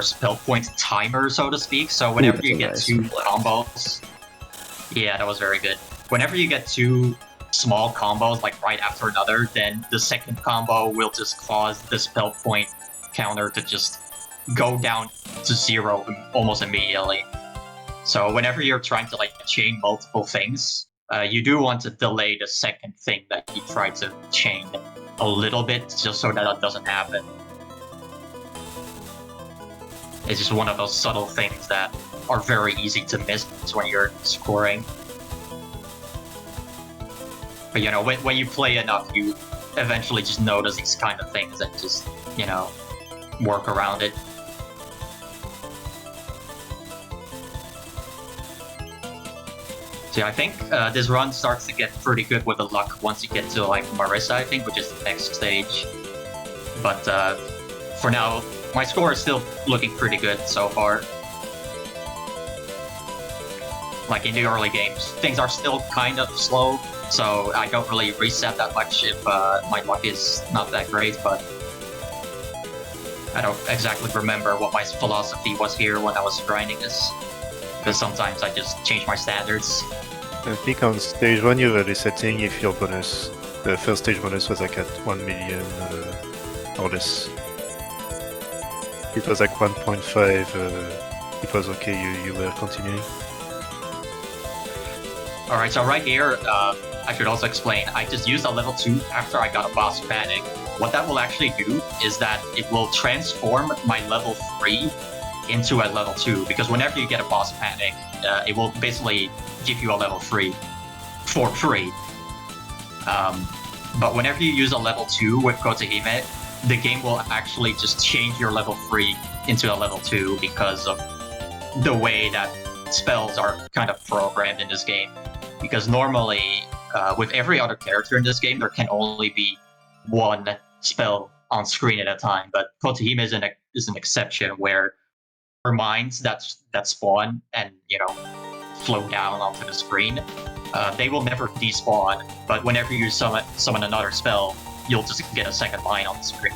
spell point timer, so to speak. So whenever you get 2 combos, yeah, that was very good. Whenever you get 2 small combos like right after another, then the second combo will just cause the spell point counter to just go down to 0 almost immediately. So whenever you're trying to like chain multiple things, you do want to delay the second thing that you try to chain a little bit, just so that doesn't happen. It's just one of those subtle things that are very easy to miss when you're scoring. But you know, when you play enough, you eventually just notice these kind of things and just, you know, work around it. So I think this run starts to get pretty good with the luck once you get to like Marissa, I think, which is the next stage. But for now, my score is still looking pretty good so far. Like in the early games, things are still kind of slow, so I don't really reset that much if my luck is not that great, but I don't exactly remember what my philosophy was here when I was grinding this. Because sometimes I just change my standards. I think on stage 1 you were resetting if your bonus, the first stage bonus was like at 1 million or less. It was like 1.5, it was okay, you were continuing. Alright, so right here, I should also explain, I just used a level 2 after I got a boss panic. What that will actually do is that it will transform my level 3 into a level 2, because whenever you get a boss panic, it will basically give you a level 3 for free. But whenever you use a level 2 with Kotohime, the game will actually just change your level 3 into a level 2 because of the way that spells are kind of programmed in this game. Because normally, with every other character in this game, there can only be one spell on screen at a time, but Kotohime is an exception where her mines that spawn and float down onto the screen, they will never despawn. But whenever you summon another spell, you'll just get a second mine on the screen.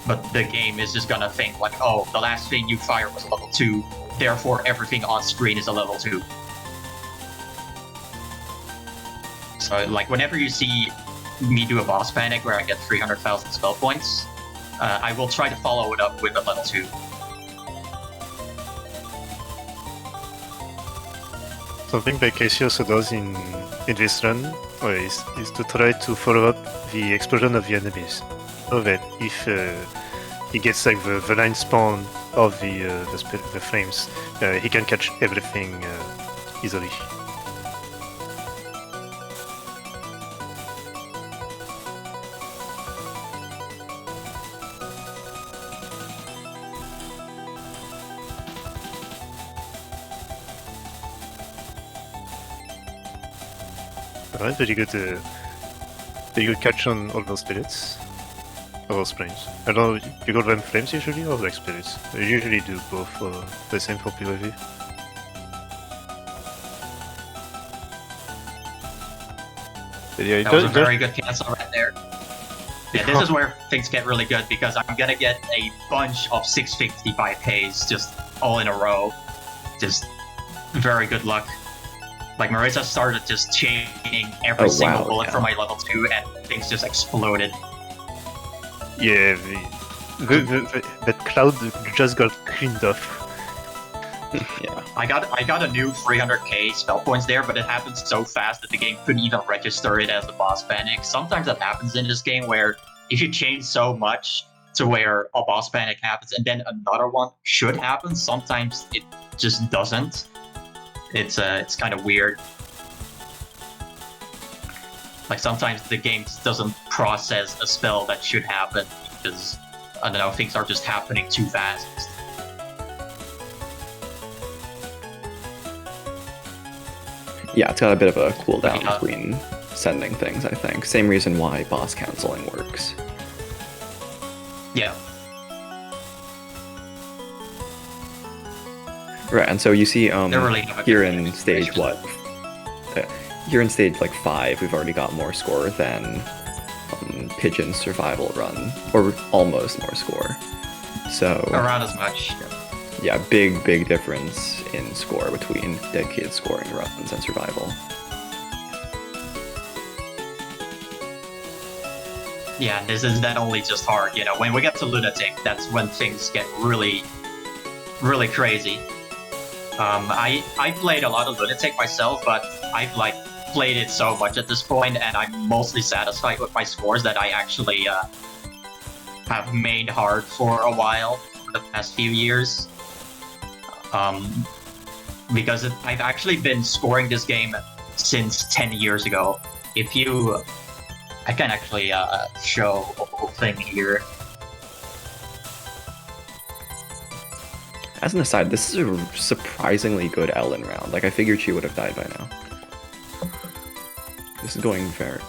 But the game is just gonna think like, oh, the last thing you fired was a level 2, therefore everything on screen is a level 2. So like whenever you see me do a boss panic where I get 300,000 spell points, I will try to follow it up with a level 2. Something that Casey also does in this run is to try to follow up the explosion of the enemies. So that if he gets like the line spawn of the flames, he can catch everything easily. Alright, very good catch on all those spirits. Or those flames. I don't know, you call them flames usually or like spirits? I usually do both, the same for PoDD. Yeah, that was a very good cancel right there. Yeah, this is where things get really good because I'm gonna get a bunch of 655Ks just all in a row. Just very good luck. Like Marissa started just chaining every single bullet from my level 2 and things just exploded. Yeah, that cloud just got cleaned off. Yeah. I got a new 300k spell points there, but it happened so fast that the game couldn't even register it as a boss panic. Sometimes that happens in this game where if you change so much to where a boss panic happens and then another one should happen, sometimes it just doesn't. It's kind of weird. Like sometimes the game just doesn't process a spell that should happen because, I don't know, things are just happening too fast. Yeah, it's got a bit of a cooldown between sending things, I think. Same reason why boss canceling works. Yeah. Right, and so you see really here in stage what? Here in stage like 5, we've already got more score than Pigeon's survival run, or almost more score. So around as much. Yeah, big difference in score between dedicated scoring runs and survival. Yeah, this is not only just hard, you know, when we get to Lunatic, that's when things get really crazy. I played a lot of Lunatic myself, but I've like played it so much at this point, and I'm mostly satisfied with my scores that I actually have mained hard for a while for the past few years. Because I've actually been scoring this game since 10 years ago. I can actually show a whole thing here. As an aside, this is a surprisingly good Ellen round. Like, I figured she would have died by now. is going very...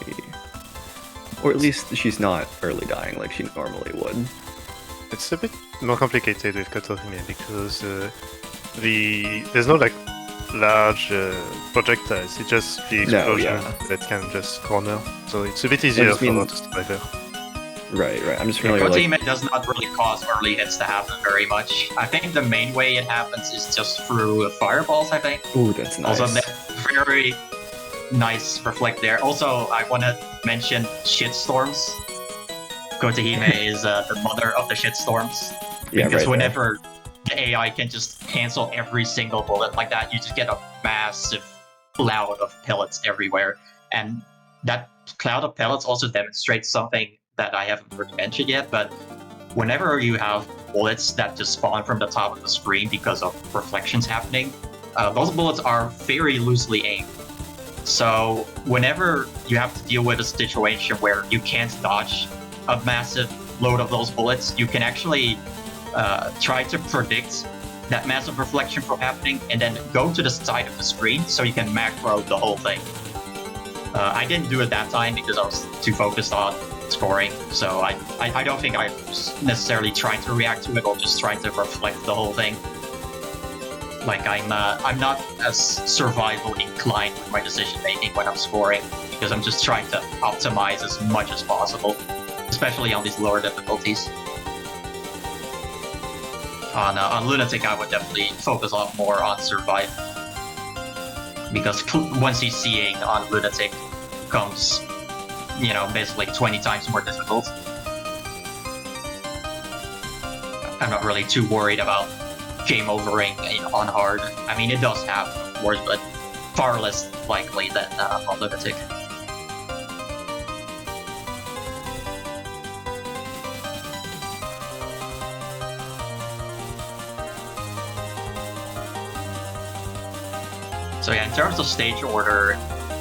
Or at least she's not early dying like she normally would. It's a bit more complicated with Kotohime because there's no like large projectiles. It's just the explosion that can just corner. So it's a bit easier for her to survive her. Right. I'm just familiar with Kotohime does not really cause early hits to happen very much. I think the main way it happens is just through fireballs, I think. Ooh, that's nice. Also, very nice reflect there. Also, I want to mention shitstorms. Kotohime is the mother of the shitstorms. Because whenever the AI can just cancel every single bullet like that, you just get a massive cloud of pellets everywhere. And that cloud of pellets also demonstrates something that I haven't really mentioned yet, but whenever you have bullets that just spawn from the top of the screen because of reflections happening, those bullets are very loosely aimed. So whenever you have to deal with a situation where you can't dodge a massive load of those bullets, you can actually try to predict that massive reflection from happening and then go to the side of the screen so you can macro the whole thing. I didn't do it that time because I was too focused on scoring, so I don't think I was necessarily trying to react to it or just trying to reflect the whole thing. Like I'm not as survival inclined with my decision making when I'm scoring because I'm just trying to optimize as much as possible, especially on these lower difficulties. On Lunatic, I would definitely focus a lot more on survive because once he's seeing on Lunatic comes, you know, basically 20 times more difficult. I'm not really too worried about game overing on hard. I mean, it does happen, of course, but far less likely than on Lunatic. So yeah, in terms of stage order,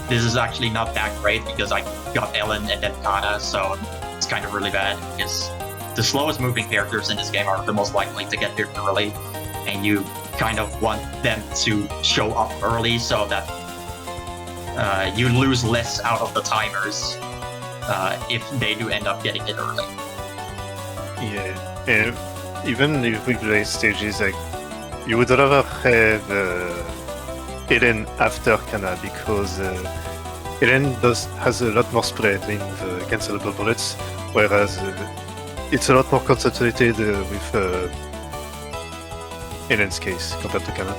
this is actually not that great because I got Ellen and then Kana, so it's kind of really bad because the slowest moving characters in this game are the most likely to get here early, and you kind of want them to show up early so that you lose less out of the timers if they do end up getting it early. Yeah, even if we play stages, like you would rather have Ellen after Kana because Ellen has a lot more spread in the cancelable bullets, whereas it's a lot more concentrated with Ellen's case compared to Kana.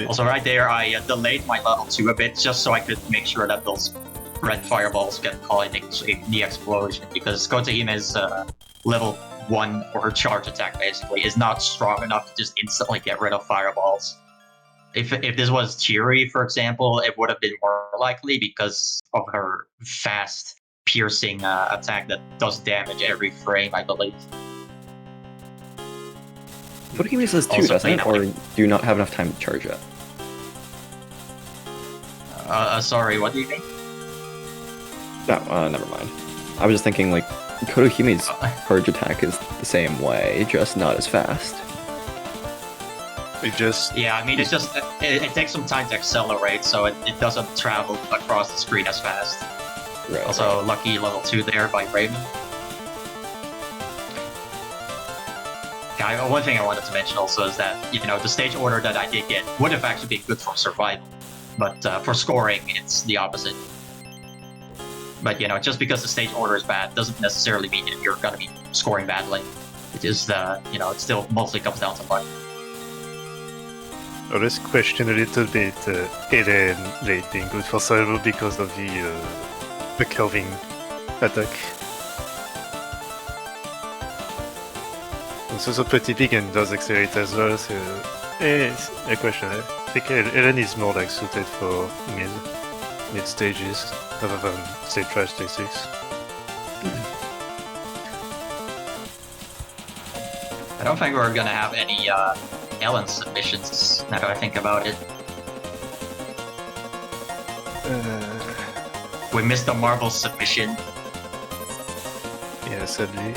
Also right there, I delayed my level 2 a bit just so I could make sure that those red fireballs get caught in the explosion, because Kotohime's level 1 for her charge attack basically is not strong enough to just instantly get rid of fireballs. If this was Chiri, for example, it would have been more likely because of her fast piercing attack that does damage every frame, I believe. Kotohime says 2, doesn't it? Or do you not have enough time to charge it? Sorry, what do you mean? No, never mind. I was just thinking, like, Kotohime's charge attack is the same way, just not as fast. Yeah, I mean, it takes some time to accelerate, so it doesn't travel across the screen as fast. Right. Also, lucky level 2 there by Reimu. Yeah, one thing I wanted to mention also is that, you know, the stage order that I did get would have actually been good for survival, but for scoring, it's the opposite. But, you know, just because the stage order is bad doesn't necessarily mean that you're going to be scoring badly. It is, you know, it still mostly comes down to luck. I always question a little bit Ellen late being good for survival because of the curving attack. It's also pretty big and does accelerate as well, so it's a question. I think Ellen is more like suited for mid stages rather than stage 5, stage 6. I don't think we're gonna have any Ellen submissions now that I think about it. We missed the Marvel submission. Yeah, sadly.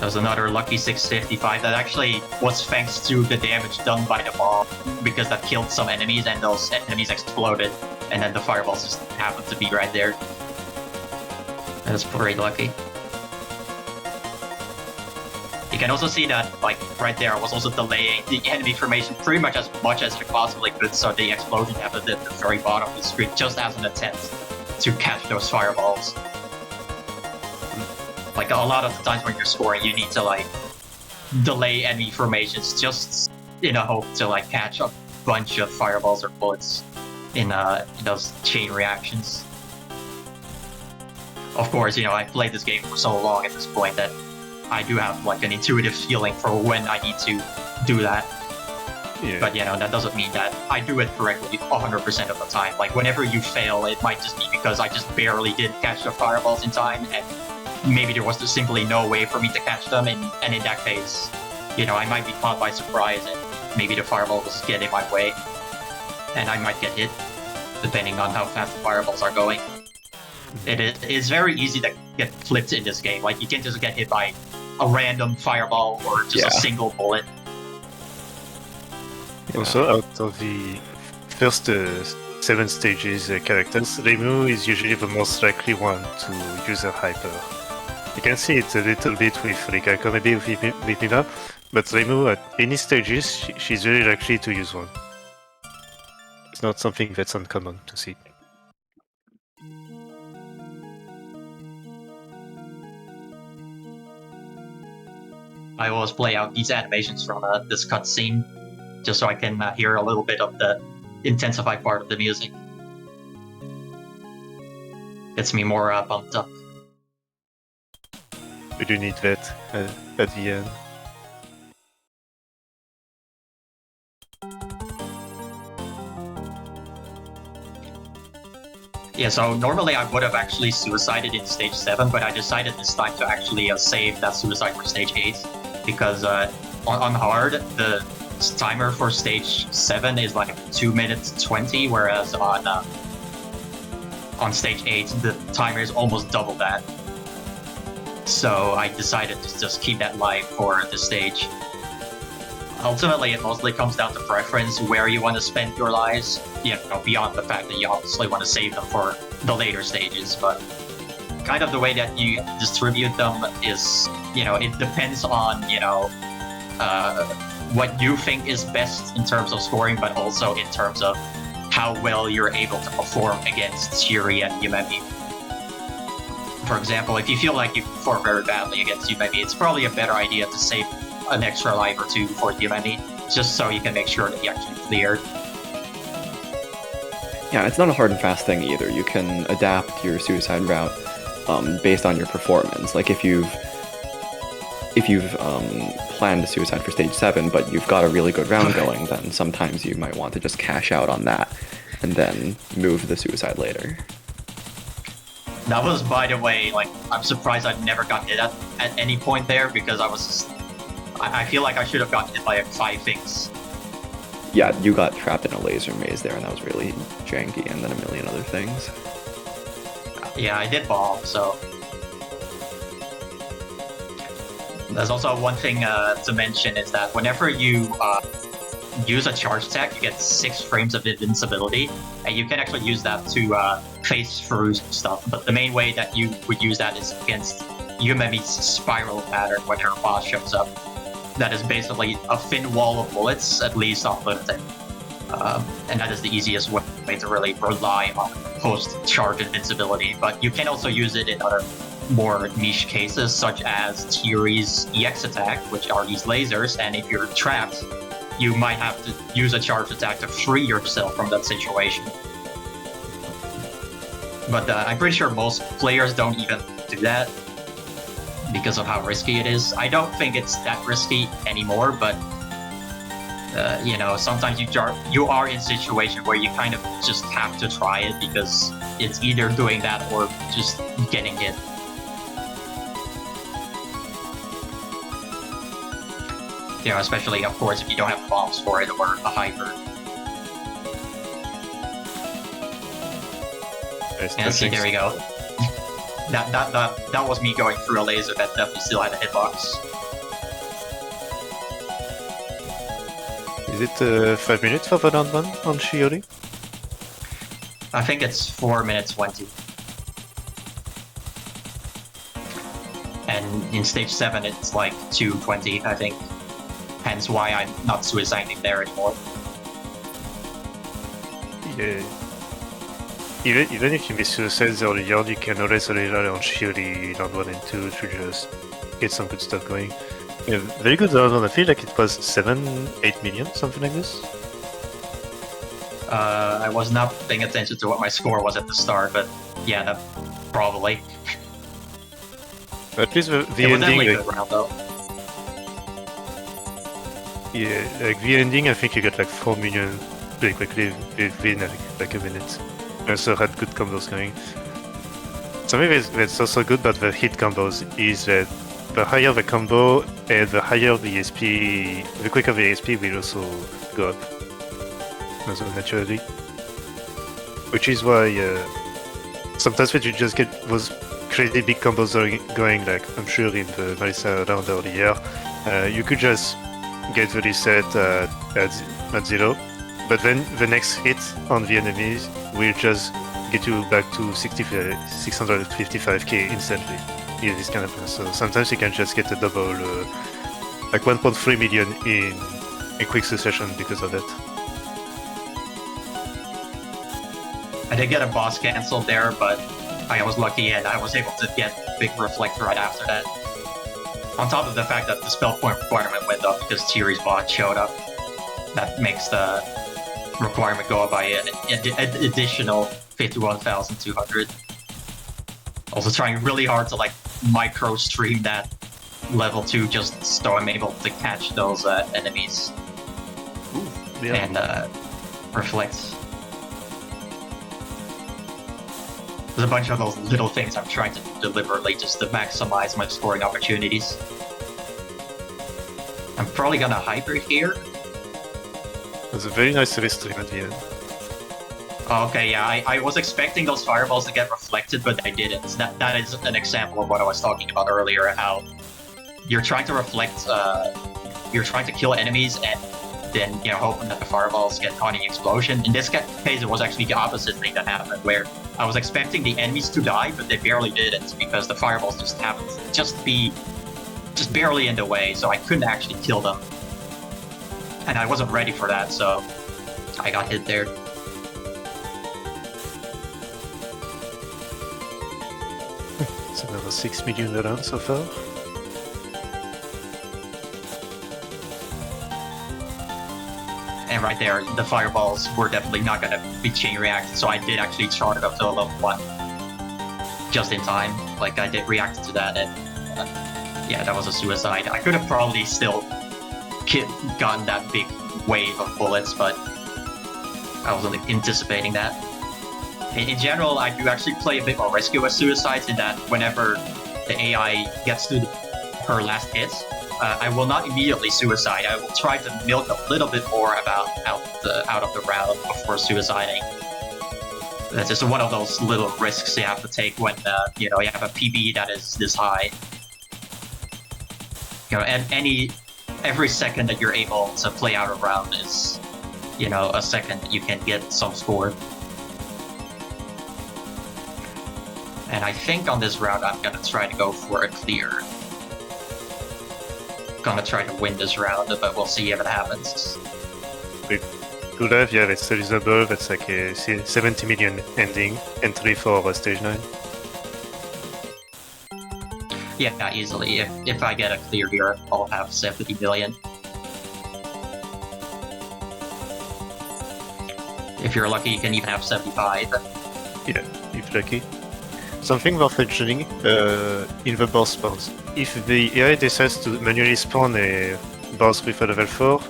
That was another lucky 655 that actually was thanks to the damage done by the bomb, because that killed some enemies and those enemies exploded, and then the fireballs just happened to be right there. That was pretty lucky. You can also see that, like, right there, I was also delaying the enemy formation pretty much as I possibly could, so the explosion happened at the very bottom of the screen, just as an attempt to catch those fireballs. Like, a lot of the times when you're scoring, you need to, like, delay enemy formations just in a hope to, like, catch a bunch of fireballs or bullets in those chain reactions. Of course, you know, I've played this game for so long at this point that I do have, like, an intuitive feeling for when I need to do that. Yeah. But, you know, that doesn't mean that I do it correctly 100% of the time. Like, whenever you fail, it might just be because I just barely did catch the fireballs in time, and maybe there was just simply no way for me to catch them, and in that case, you know, I might be caught by surprise, and maybe the fireballs get in my way, and I might get hit, depending on how fast the fireballs are going. It's very easy to get flipped in this game. Like, you can just get hit by a random fireball or just a single bullet. Also, out of the first 7 stages characters, Reimu is usually the most likely one to use her hyper. You can see it a little bit with Rikako, maybe with Mima, but Reimu at any stages, she's very likely to use one. It's not something that's uncommon to see. I always play out these animations from this cutscene, just so I can hear a little bit of the intensified part of the music. Gets me more pumped up. We do need that at the end. Yeah, so normally I would have actually suicided in stage 7, but I decided this time to actually save that suicide for stage 8, because on hard, the timer for stage 7 is like 2 minutes 20, whereas on stage 8, the timer is almost double that. So I decided to just keep that live for this stage. Ultimately, it mostly comes down to preference, where you want to spend your lives, you know, beyond the fact that you obviously want to save them for the later stages, but kind of the way that you distribute them is, you know, it depends on, you know, what you think is best in terms of scoring, but also in terms of how well you're able to perform against Shiri and Yumemi. For example, if you feel like you perform very badly against Yumemi, it's probably a better idea to save an extra life or two for Yumemi, just so you can make sure that you actually clear. Yeah, it's not a hard and fast thing either. You can adapt your suicide route based on your performance. Like if you've planned a suicide for stage 7, but you've got a really good round going, then sometimes you might want to just cash out on that and then move the suicide later. That was, by the way, like, I'm surprised I never got hit at any point there, because I feel like I should have gotten hit by like 5 things. Yeah, you got trapped in a laser maze there, and that was really janky, and then a million other things. Yeah, I did bomb, so... There's also one thing to mention, is that whenever you use a charge attack, you get 6 frames of invincibility, and you can actually use that to phase through stuff, but the main way that you would use that is against Yumemi's spiral pattern when her boss shows up. That is basically a thin wall of bullets, at least on Lunatic. And that is the easiest way to really rely on post-charge invincibility, but you can also use it in other more niche cases, such as Tiri's EX attack, which are these lasers, and if you're trapped, you might have to use a charge attack to free yourself from that situation. But I'm pretty sure most players don't even do that because of how risky it is. I don't think it's that risky anymore, but you know, sometimes you are in a situation where you kind of just have to try it, because it's either doing that or just getting hit. You know, especially, of course, if you don't have bombs for it or a hyper. Nice, Yeah, see, there we go. That was me going through a laser that definitely still had a hitbox. Is it 5 minutes for the down one on Shiori? I think it's 4 minutes 20. And in stage 7 it's like 2:20, I think. Hence why I'm not suiciding there anymore. Yeah. Even if you miss suicides earlier, you can always rely on Shiori round 1 and 2 to just get some good stuff going. Yeah, very good round 1. I feel like it was 7-8 million, something like this. I was not paying attention to what my score was at the start, but yeah, that probably. At least the It was ending, definitely a like, good round though. yeah, like the ending, I think you got like 4 million pretty quickly within like a minute. I also had good combos going. Something that's also good about the hit combos is that the higher the combo and the higher the ESP, the quicker the ESP will also go up. Also naturally. Which is why sometimes when you just get those crazy big combos going, like I'm sure in the Marisa round earlier, you could just get the reset at 0, but then the next hit on the enemies will just get you back to 655k instantly. Yeah, this kind of thing. So sometimes you can just get a double, like 1.3 million in a quick succession because of that. I did get a boss cancelled there, but I was lucky and I was able to get Big Reflect right after that. On top of the fact that the spell point requirement went up because Tiri's bot showed up. That makes the requirement go up by an additional 51,200. Also trying really hard to like micro stream that level 2 just so I'm able to catch those enemies. Yeah. And reflect. There's a bunch of those little things I'm trying to do deliberately just to maximize my scoring opportunities. I'm probably gonna hybrid here. It's a very nice restream at the end. Okay, yeah, I was expecting those fireballs to get reflected, but they didn't. That is an example of what I was talking about earlier, how you're trying to reflect, you're trying to kill enemies and then, you know, hoping that the fireballs get caught in the explosion. In this case, it was actually the opposite thing that happened, where I was expecting the enemies to die, but they barely didn't, because the fireballs just happened to just barely in the way, so I couldn't actually kill them. And I wasn't ready for that, so I got hit there. It's another 6 million around so far. And right there, the fireballs were definitely not gonna be chain reacted, so I did actually chart it up to a level 1. Just in time, like I did react to that, and yeah, that was a suicide. I could have probably still gotten that big wave of bullets, but I wasn't anticipating that. In general, I do actually play a bit more risky with suicides in that whenever the AI gets to her last hits, I will not immediately suicide. I will try to milk a little bit more out of the round before suiciding. That's just one of those little risks you have to take when you know, you have a PB that is this high. You know, and every second that you're able to play out a round is, you know, a second that you can get some score. And I think on this round I'm gonna try to go for a clear. Gonna try to win this round, but we'll see if it happens. Good have, yeah, that's reasonable. That's like a 70 million ending entry for stage 9. Yeah, easily. If I get a clear here, I'll have 70 million. If you're lucky, you can even have 75. Yeah, if lucky. Something worth mentioning in the boss spawns. If the AI decides to manually spawn a boss with a level 4,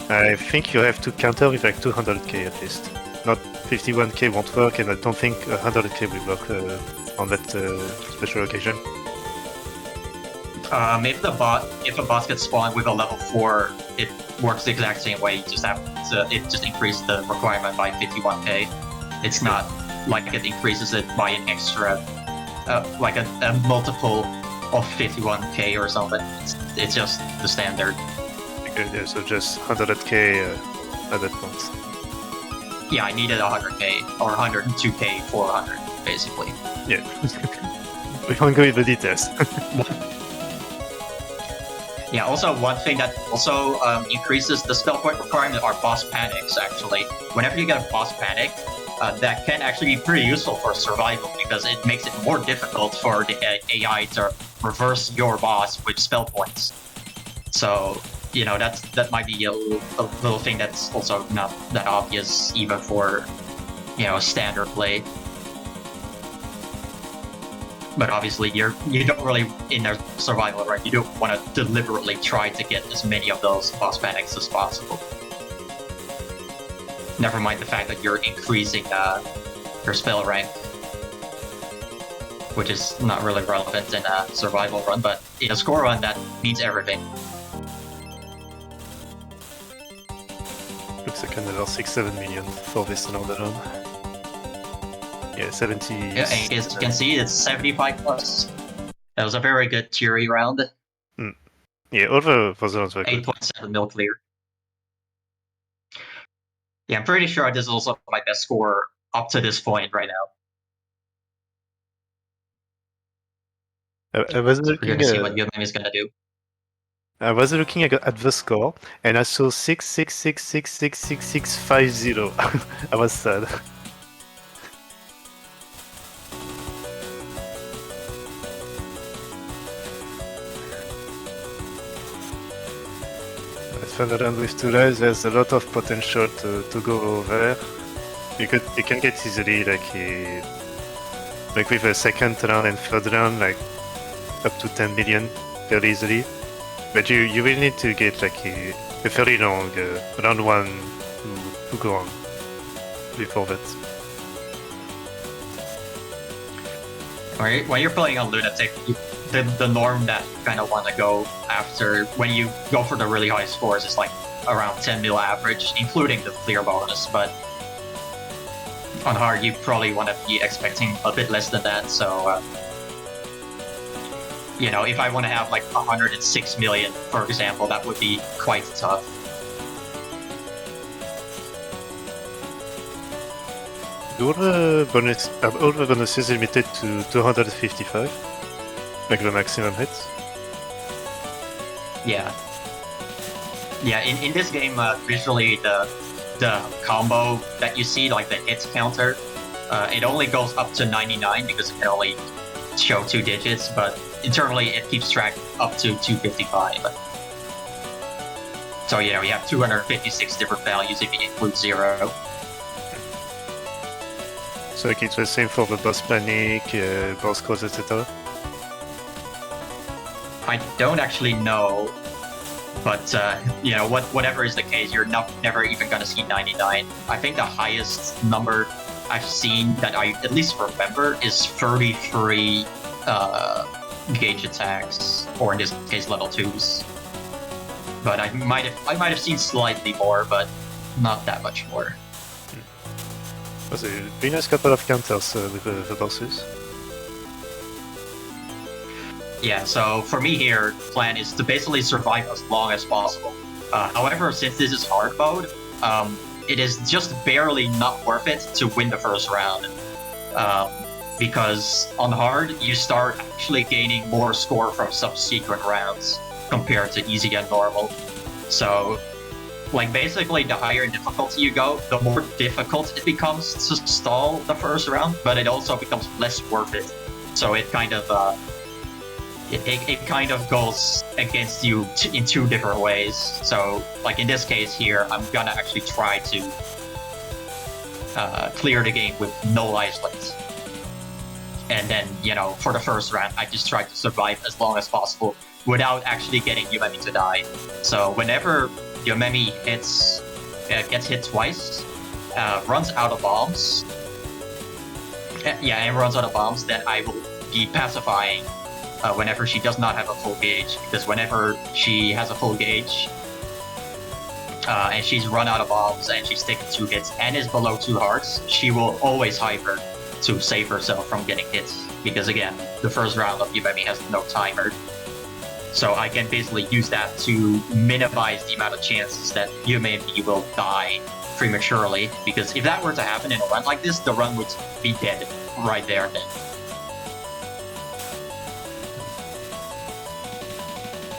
I think you have to counter with like 200k at least. Not 51k won't work, and I don't think 100k will work on that special occasion. If a boss gets spawned with a level 4, it works the exact same way. You just have to, it just increases the requirement by 51k. It's not like it increases it by an extra like a multiple of 51k or something. It's just the standard. Okay, yeah, so just 100k at that point. Yeah, I needed 100k or 102k 400 basically. Yeah. We won't go into the details. Yeah, also one thing that also increases the spell point requirement are boss panics, actually. Whenever you get a boss panic, that can actually be pretty useful for survival because it makes it more difficult for the AI to reverse your boss with spell points. So, you know, that might be a little thing that's also not that obvious even for, you know, standard play. But obviously, you don't really, in a survival, right? You don't want to deliberately try to get as many of those boss panics as possible. Never mind the fact that you're increasing your spell rank, which is not really relevant in a survival run, but in a score run, that means everything. Looks like another 6-7 million for this another run. Yeah, 70. Yeah, and as you can see, it's 75 plus. That was a very good Fury round. Yeah, all the rounds were good. 8.7 mil clear. Yeah, I'm pretty sure this is also my best score up to this point right now. I was We're looking gonna see what Yumemi is gonna do. I was looking at the score, and I saw 666666650. I was sad. Further on with 2 lives, there's a lot of potential to go over. You can get easily like with a second round and third round, like up to 10 million very easily. But you will need to get like a very long round 1 to go on before that. When you're playing on Lunatic, the norm that you kind of want to go after when you go for the really high scores is like around 10 mil average, including the clear bonus. But on hard, you probably want to be expecting a bit less than that. So, you know, if I want to have like 106 million, for example, that would be quite tough. All the bonuses limited to 255, like the maximum hits. Yeah. Yeah, in this game, visually, the combo that you see, like the hit counter, it only goes up to 99 because it can only show 2 digits, but internally it keeps track up to 255. So, you know, you have 256 different values if you include 0. So like it's the same for the boss panic, boss cause, etc. I don't actually know, but you know, whatever is the case, you're never even gonna see 99. I think the highest number I've seen that I at least remember is 33 gauge attacks, or in this case, level 2s. But I might have seen slightly more, but not that much more. So very nice couple of counters with the bosses. Yeah, so for me here, the plan is to basically survive as long as possible. However, since this is hard mode, it is just barely not worth it to win the first round. Because on hard, you start actually gaining more score from subsequent rounds compared to easy and normal. So, like, basically, the higher in difficulty you go, the more difficult it becomes to stall the first round, but it also becomes less worth it. So it kind of, it kind of goes against you in 2 different ways. So, like in this case here, I'm gonna actually try to clear the game with no isolates. And then, you know, for the first round, I just try to survive as long as possible without actually getting Yumemi to die. So whenever Yumemi gets hit twice, runs out of bombs, and runs out of bombs, then I will be pacifying whenever she does not have a full gauge, because whenever she has a full gauge, and she's run out of bombs and she's taken 2 hits and is below 2 hearts, she will always hyper. to save herself from getting hit. Because again, the first round of Yumemi has no timer. So I can basically use that to minimize the amount of chances that Yumemi will die prematurely. Because if that were to happen in a run like this, the run would be dead right there and then.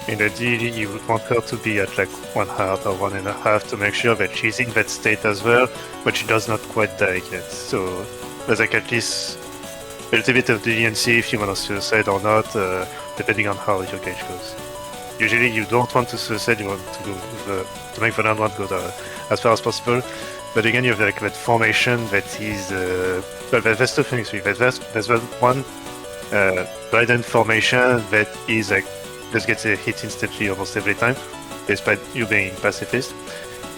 In ideally, you would want her to be at like 1 heart or 1.5 to make sure that she's in that state as well, but she does not quite die yet. So there's like at least a little bit of leniency if you want to suicide or not, depending on how your gauge goes. Usually you don't want to suicide, you want to go to make the round one go as far as possible. But again, you have like that formation that is well, there's two things. There's that one Biden formation that is like just gets a hit instantly almost every time, despite you being pacifist.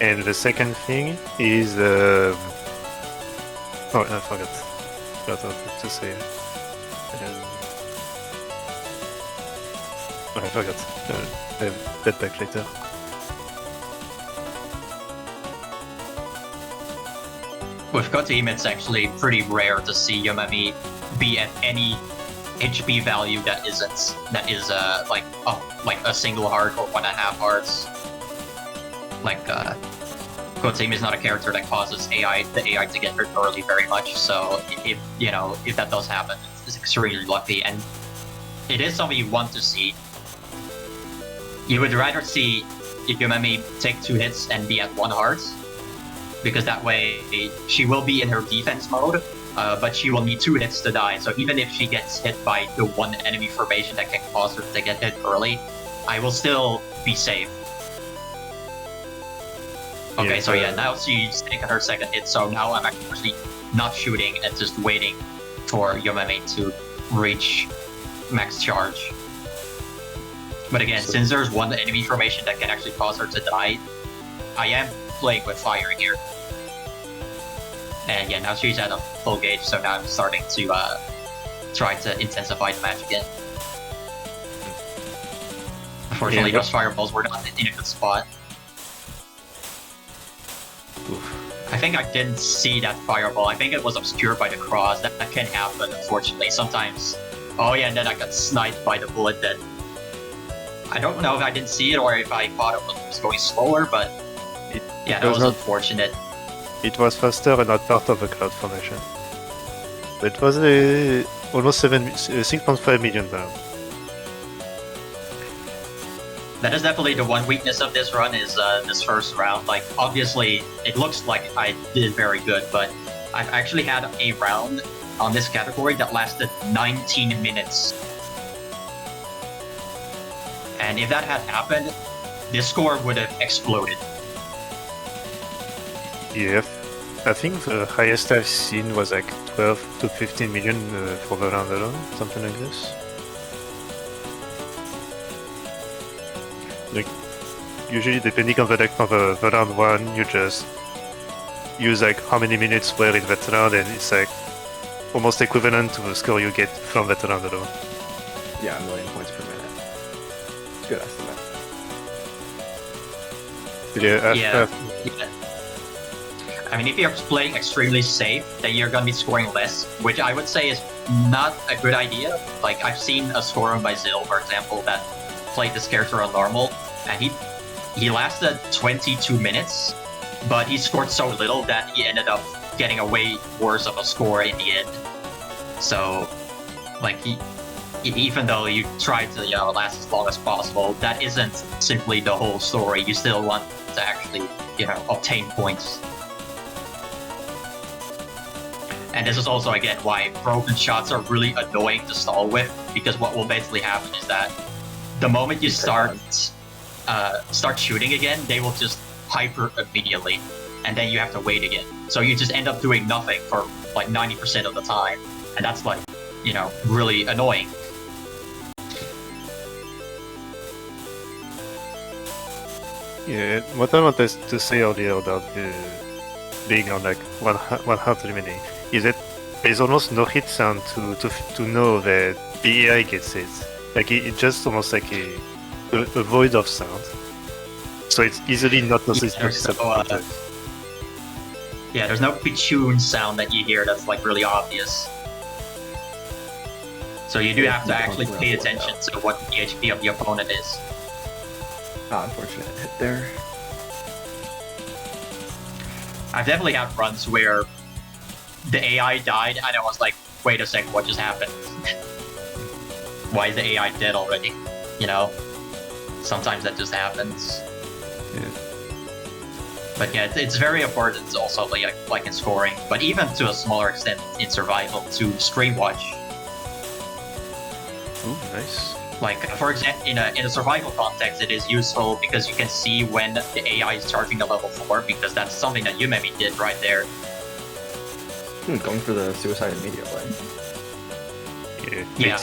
And the second thing is oh, I forgot what to say. I forgot. I'll get back later. With Kotohime, it's actually pretty rare to see Yumemi be at any HP value that is like a single heart or 1.5 hearts. Like Kotohime is not a character that causes the AI to get hurt early very much. So if that does happen, it's extremely lucky, and it is something you want to see. You would rather see if Yumemi take 2 hits and be at 1 heart, because that way she will be in her defense mode, but she will need 2 hits to die. So even if she gets hit by the one enemy formation that can cause her to get hit early, I will still be safe. Okay, so yeah, now she's taken her 2nd hit, so now I'm actually not shooting and just waiting for Yumemi to reach max charge. But again, since there's one enemy formation that can actually cause her to die, I am playing with fire here. And yeah, now she's at a full gauge, so now I'm starting to try to intensify the match again. Unfortunately, those fireballs were not in a good spot. I think I didn't see that fireball. I think it was obscured by the cross. That can happen, unfortunately. Sometimes. Oh yeah, and then I got sniped by the bullet that... I don't know if I didn't see it or if I thought it was going slower, but... yeah, that was unfortunate. It was faster and not part of the cloud formation. It was almost 6.5 million down. That is definitely the one weakness of this run is this first round. Like, obviously, it looks like I did very good, but I've actually had a round on this category that lasted 19 minutes. And if that had happened, this score would have exploded. Yeah, I think the highest I've seen was like 12 to 15 million for the round alone, something like this. Like, usually depending on the deck of the round one, you just use like how many minutes were in that round, and it's like almost equivalent to the score you get from that round alone. Yeah, 1 million points per minute. It's a good estimate. Yeah. I mean, if you're playing extremely safe, then you're gonna be scoring less, which I would say is not a good idea. Like, I've seen a scorer by Zill, for example, that played this character on normal, and he lasted 22 minutes, but he scored so little that he ended up getting a way worse of a score in the end. So, like, even though you try to last as long as possible, that isn't simply the whole story. You still want to actually obtain points. And this is also, again, why broken shots are really annoying to stall with, because what will basically happen is that the moment you start shooting again, they will just hyper immediately, and then you have to wait again. So you just end up doing nothing for like 90% of the time, and that's like, really annoying. Yeah, what I wanted to say earlier about being on like one heart remaining is that there's almost no hit sound to know that the AI gets it. Like it's just almost like a void of sound. So it's easily not noticeable. Yeah, there's no Pigeon sound that you hear that's like really obvious. So you do have to actually pay attention to what the HP of the opponent is. Unfortunate hit there. I've definitely had runs where the AI died and I was like, wait a sec, what just happened? Why is the AI dead already? You know? Sometimes that just happens. Yeah. But yeah, it's very important also like in scoring, but even to a smaller extent in survival to stream watch. Ooh, nice. Like for example, in a survival context, it is useful because you can see when the AI is charging the level 4 because that's something that Yumemi did right there. Going for the suicide immediately. Yeah,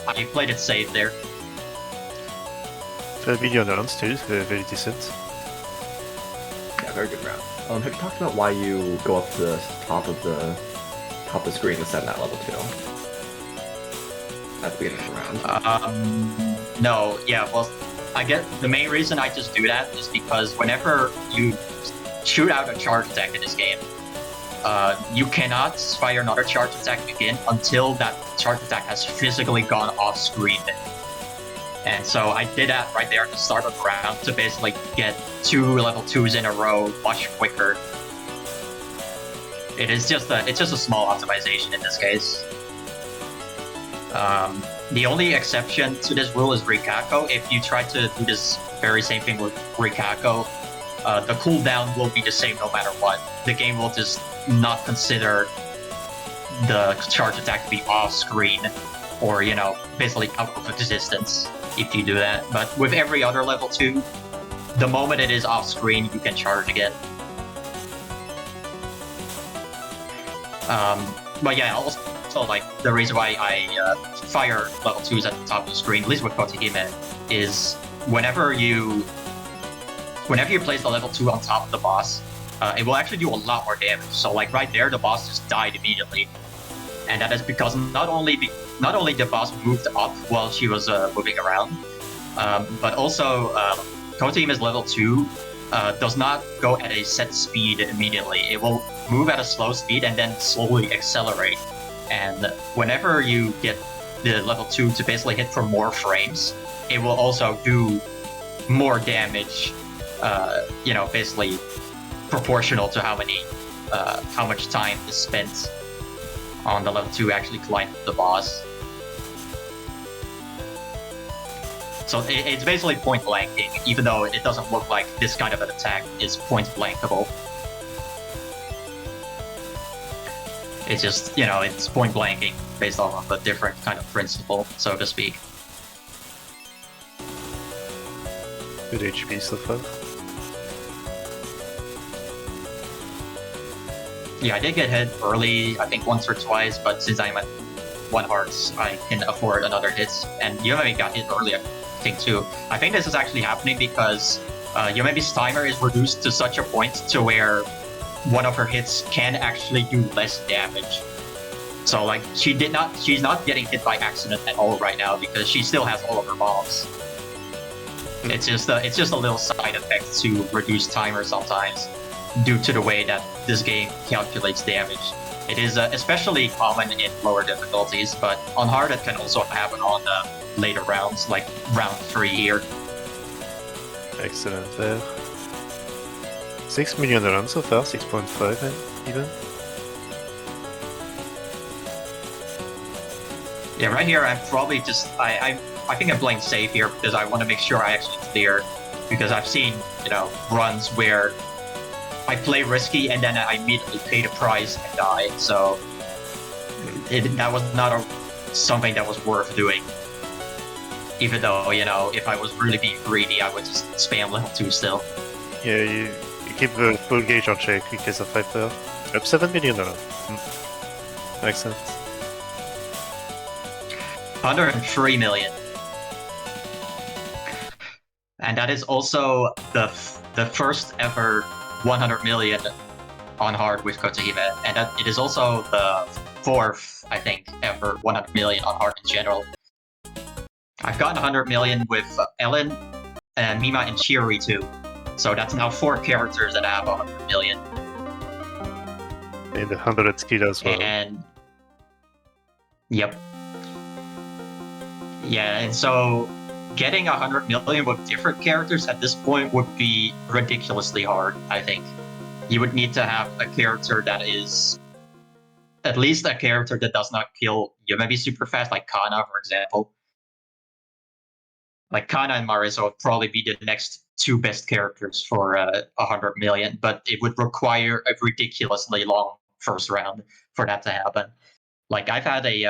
I played it safe there. 12 million rounds too, very decent. Yeah, very good round. Have you talked about why you go up to the top of the screen to send that level 2? At the beginning of the round. No, yeah, well, I guess the main reason I just do that is because whenever you shoot out a charge attack in this game, you cannot fire another charge attack again until that charge attack has physically gone off screen. And so I did that right there at the start of the round to basically get 2 level 2s in a row much quicker. It's just a small optimization in this case. The only exception to this rule is Rikako. If you try to do this very same thing with Rikako, the cooldown will be the same no matter what. The game will just not consider the charge attack to be off screen or, you know, basically out of existence if you do that. But with every other level 2, the moment it is off screen, you can charge again. But yeah, also like the reason why I fire level 2s at the top of the screen, at least with Kotohime, is whenever you place the level 2 on top of the boss, it will actually do a lot more damage. So like right there, the boss just died immediately, and that is because not only the boss moved up while she was moving around, but also Kotohime's level 2 does not go at a set speed immediately. It will move at a slow speed and then slowly accelerate. And whenever you get the level 2 to basically hit for more frames, it will also do more damage, you know, basically proportional to how much time is spent on the level 2 actually colliding with the boss. So it's basically point blanking, even though it doesn't look like this kind of an attack is point blankable. It's just, you know, it's point blanking based on a different kind of principle, so to speak. Good HP so far. Yeah, I did get hit early, I think once or twice, but since I'm at 1 hearts, I can afford another hit. And Yumemi got hit early, I think, too. I think this is actually happening because Yumemi's timer is reduced to such a point to where one of her hits can actually do less damage. So like she's not getting hit by accident at all right now because she still has all of her bombs. It's just a little side effect to reduce timer sometimes due to the way that this game calculates damage. It is especially common in lower difficulties, but on hard it can also happen on later rounds, like round 3 here. Excellent there. 6 million rounds so far, 6.5 even. Yeah, right here I'm probably just I think I'm playing safe here because I want to make sure I actually clear, because I've seen, you know, runs where I play risky and then I immediately pay the price and die. So that was not something that was worth doing. Even though, you know, if I was really being greedy, I would just spam level 2 still. Yeah, you keep the full gauge on check in case of hyper. Up 7 million now. Excellent. 103 million. And that is also the first ever 100 million on hard with Kotohime, and that it is also the 4th, I think, ever 100 million on hard in general. I've gotten 100 million with Ellen, and Mima, and Shiori too. So that's now 4 characters that have 100 million. And 100 skill as well. And yep. Yeah, and so getting 100 million with different characters at this point would be ridiculously hard, I think. You would need to have a character that is at least a character that does not kill Yumemi super fast, like Kana, for example. Like Kana and Marisa would probably be the next two best characters for 100 million, but it would require a ridiculously long first round for that to happen. Like I've had a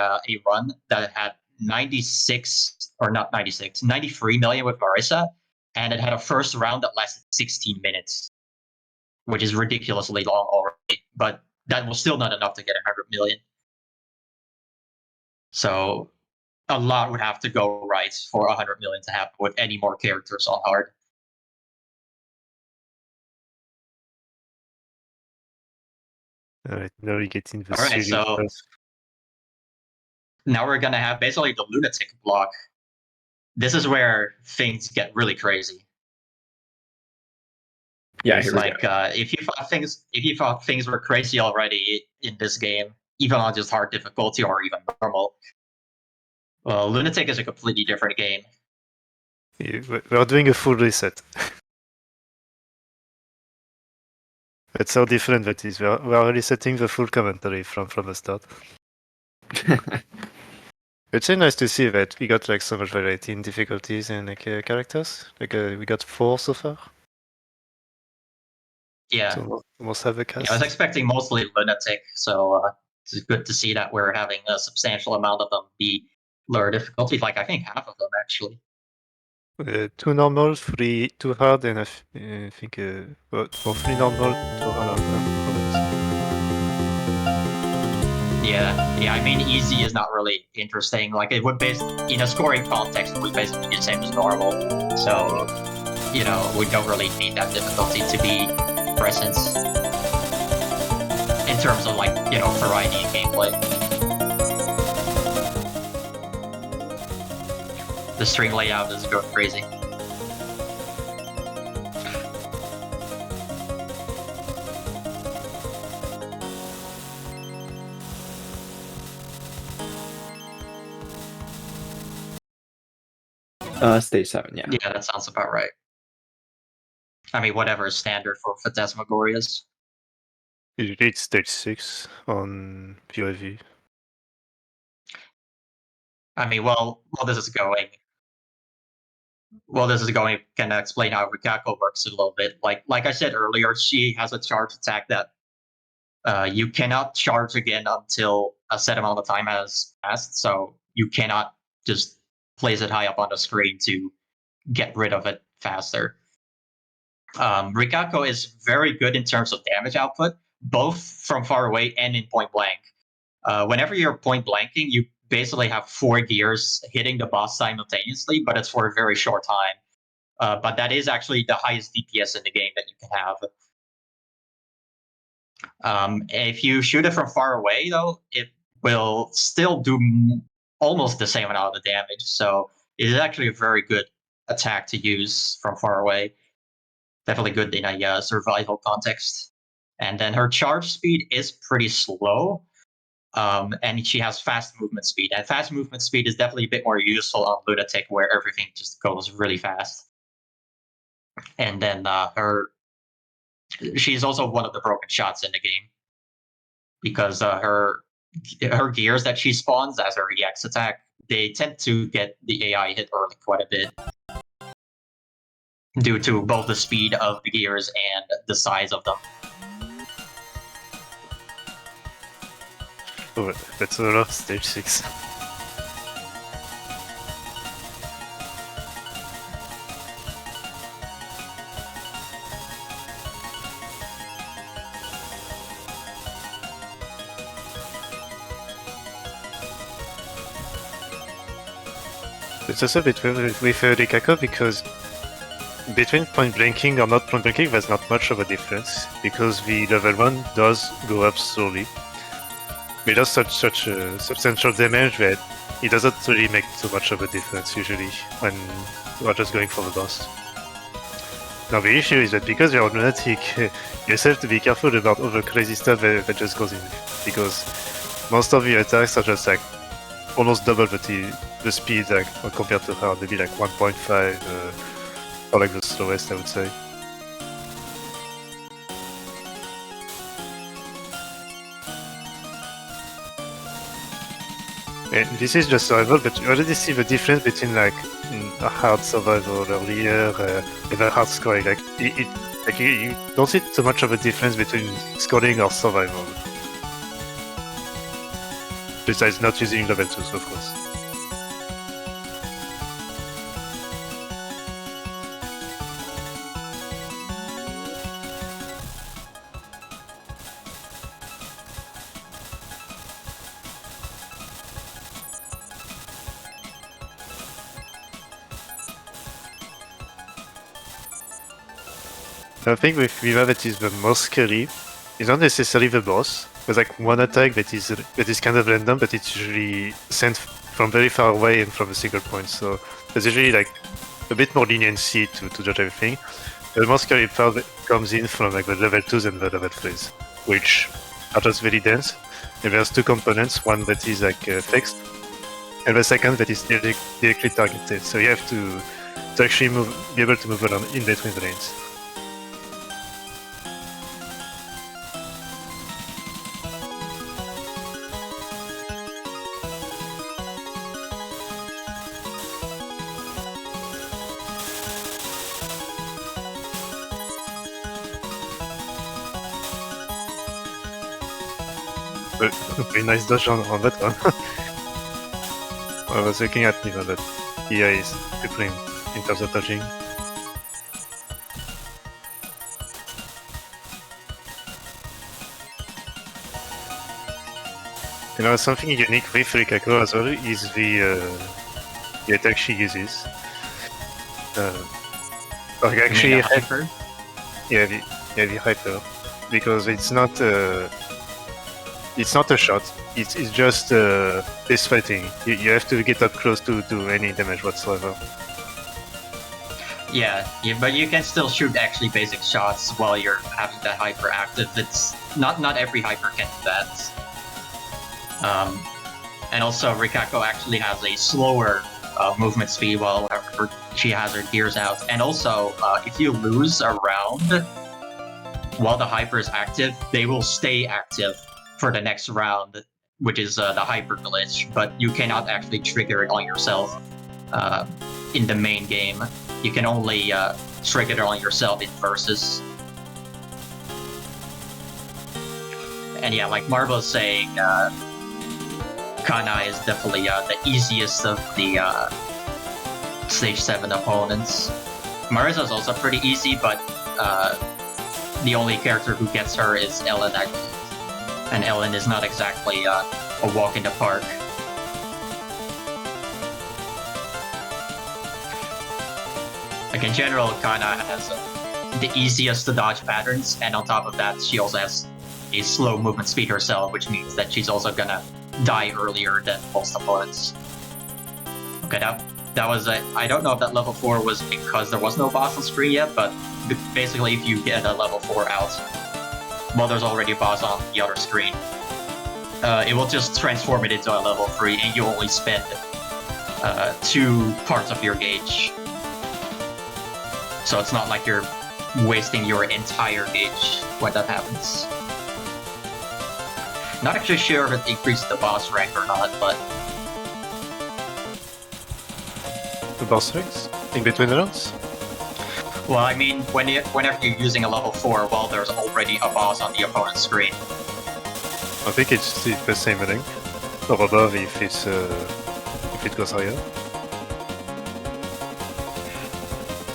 run that had 96 or not 96, 93 million with Marisa, and it had a first round that lasted 16 minutes, which is ridiculously long already. But that was still not enough to get 100 million. So a lot would have to go right for 100 million to happen with any more characters on hard. Alright, now we get in the All right, serious so stuff. now we're gonna have basically the Lunatic block. This is where things get really crazy. Yeah, Yes, here we Like go. if you thought things were crazy already in this game, even on just hard difficulty or even normal, well, Lunatic is a completely different game. We're doing a full reset. That's how different that is. We're resetting the full commentary from the start. It's really nice to see that we got like so much variety in difficulties and like characters. Like we got 4 so far. Yeah, So almost have a cast. I was expecting mostly Lunatic, so it's good to see that we're having a substantial amount of them be lower difficulty. Like I think half of them actually. 2 normal, 3 too hard, and I think 3 normal, 2 hard. Yeah. I mean, easy is not really interesting. Like it would in a scoring context, it would basically be the same as normal. So, we don't really need that difficulty to be present in terms of like, variety in gameplay. The stream layout is going crazy. Stage 7, yeah. Yeah, that sounds about right. I mean, whatever is standard for Phantasmagorias. You reach stage 6 on POV. I mean, this is going. Can explain how Rikako works a little bit. Like I said earlier, she has a charge attack that you cannot charge again until a set amount of time has passed. So you cannot just place it high up on the screen to get rid of it faster. Rikako is very good in terms of damage output, both from far away and in point blank. Whenever you're point blanking, you basically have 4 gears hitting the boss simultaneously, but it's for a very short time. But that is actually the highest DPS in the game that you can have. If you shoot it from far away, though, it will still do almost the same amount of damage. So it is actually a very good attack to use from far away. Definitely good in a survival context. And then her charge speed is pretty slow. And she has fast movement speed. And fast movement speed is definitely a bit more useful on Lunatic, where everything just goes really fast. And then she's also one of the broken shots in the game, because her gears that she spawns as her EX attack, they tend to get the AI hit early quite a bit, due to both the speed of the gears and the size of them. Oh, that's a lot of stage 6. It's also a bit weird with Rikako because between point blanking or not point blanking, there's not much of a difference because the level 1 does go up slowly. It does such a substantial damage that it doesn't really make too much of a difference usually when we're just going for the boss. Now the issue is that because you're on Lunatic, you just have to be careful about all the crazy stuff that just goes in, because most of the attacks are just like almost double the the speed like compared to her, maybe like 1.5 or like the slowest, I would say. And this is just survival, but you already see the difference between like a hard survival earlier and a hard scoring. Like you don't see too much of a difference between scoring or survival. Besides not using level 2s, of course. I think with Mima that is the most scary is not necessarily the boss. There's like one attack that is kind of random, but it's usually sent from very far away and from a single point. So there's usually like a bit more leniency to judge everything. The most scary part comes in from like the level 2s and the level 3s, which are just very dense. And there's two components, one that is like fixed, and the second that is directly targeted. So you have to actually be able to move around in between the lanes. Pretty nice dodge on that one. I was looking at Mima, but yeah, is tripling in terms of dodging. You know, something unique with Rikako as well is the attack she uses. Like actually, hyper? Yeah, the hyper, because it's not a shot. It's just this fighting. You have to get up close to any damage whatsoever. Yeah, but you can still shoot actually basic shots while you're having that hyper active. It's not every hyper can do that. And also Rikako actually has a slower movement speed while she has her gears out. And also, if you lose a round while the hyper is active, they will stay active for the next round, which is the hyper glitch, but you cannot actually trigger it on yourself in the main game. You can only trigger it on yourself in versus. And yeah, like Marvel is saying, Kana is definitely the easiest of the Stage 7 opponents. Marisa is also pretty easy, but the only character who gets her is Ellen, and Ellen is not exactly a walk in the park. Like in general, Kana has the easiest to dodge patterns, and on top of that, she also has a slow movement speed herself, which means that she's also gonna die earlier than most opponents. Okay, that was it. I don't know if that level 4 was because there was no boss on screen yet, but basically if you get a level 4 out, well, there's already a boss on the other screen. It will just transform it into a level 3, and you only spend 2 parts of your gauge. So it's not like you're wasting your entire gauge when that happens. Not actually sure if it increased the boss rank or not, but... The boss ranks? In between the rounds? Well, I mean, whenever you're using a level 4, well, there's already a boss on the opponent's screen. I think it's the same rank, or above if it goes higher.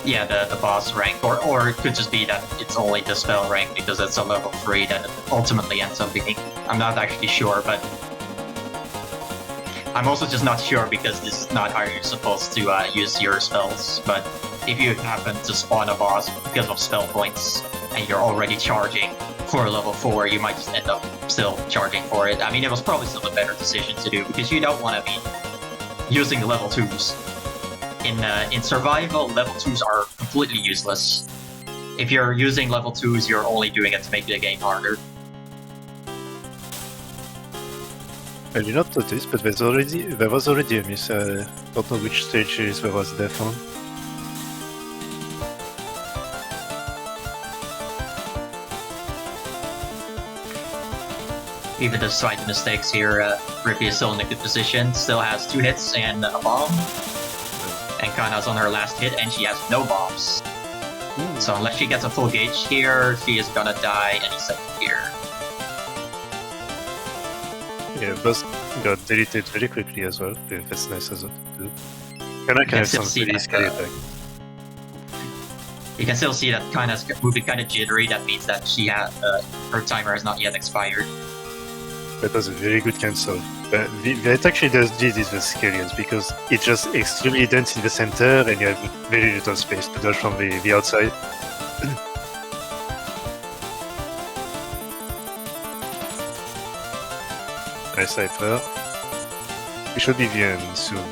Yeah, the boss rank, or it could just be that it's only the spell rank because it's a level 3 that it ultimately ends up being. I'm not actually sure, but I'm also just not sure because this is not how you're supposed to use your spells. But if you happen to spawn a boss because of spell points and you're already charging for a level 4, you might just end up still charging for it. I mean, it was probably still a better decision to do because you don't want to be using the level 2s. In survival, level 2s are completely useless. If you're using level 2s, you're only doing it to make the game harder. I did not notice, but there was already a miss. I don't know which stages there was death on. Even despite the mistakes here, Rippy is still in a good position, still has 2 hits and a bomb. And Kana's on her last hit, and she has no bombs. So unless she gets a full gauge here, she is gonna die any second here. Yeah, both got deleted very quickly as well. Yeah, that's nice as well. Kana can have some pretty scary attack. You can still see that Kana's moving kind of jittery. That means that she had her timer has not yet expired. That was a very good cancel. But what actually does this is the Scallions, because it's just extremely dense in the center and you have very little space to dodge from the outside. Nice Cypher. We should be VM soon.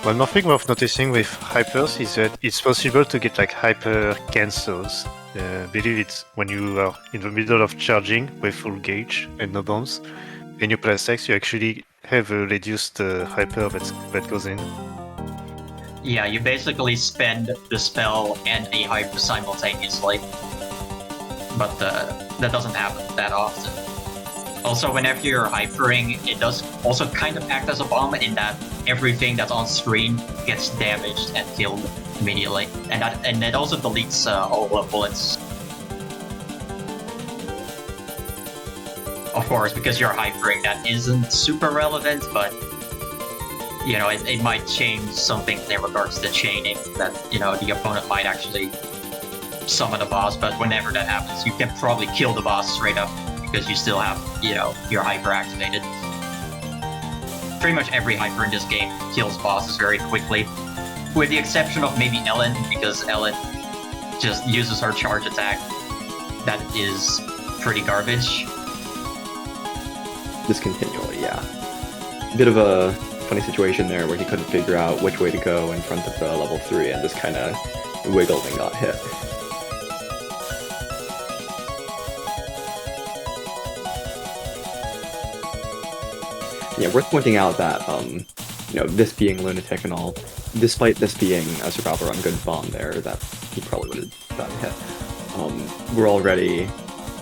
One more thing worth noticing with hypers is that it's possible to get like hyper cancels. I believe it's when you are in the middle of charging with full gauge and no bombs, and you press X, you actually have a reduced hyper that goes in. Yeah, you basically spend the spell and a hyper simultaneously. But that doesn't happen that often. Also, whenever you're hypering, it does also kind of act as a bomb in that everything that's on screen gets damaged and killed immediately. And it also deletes all the bullets. Of course, because you're hypering, that isn't super relevant, but you know, it might change something in regards to chaining, that, you know, the opponent might actually summon a boss, but whenever that happens, you can probably kill the boss straight up because you still have, you know, your hyper activated. Pretty much every hyper in this game kills bosses very quickly, with the exception of maybe Ellen, because Ellen just uses her charge attack. That is pretty garbage. Discontinually, yeah. Bit of a funny situation there where he couldn't figure out which way to go in front of level 3 and just kind of wiggled and got hit. Yeah, worth pointing out that, you know, this being Lunatic and all, despite this being a survivor on good bomb there, that he probably would have gotten hit. We're already,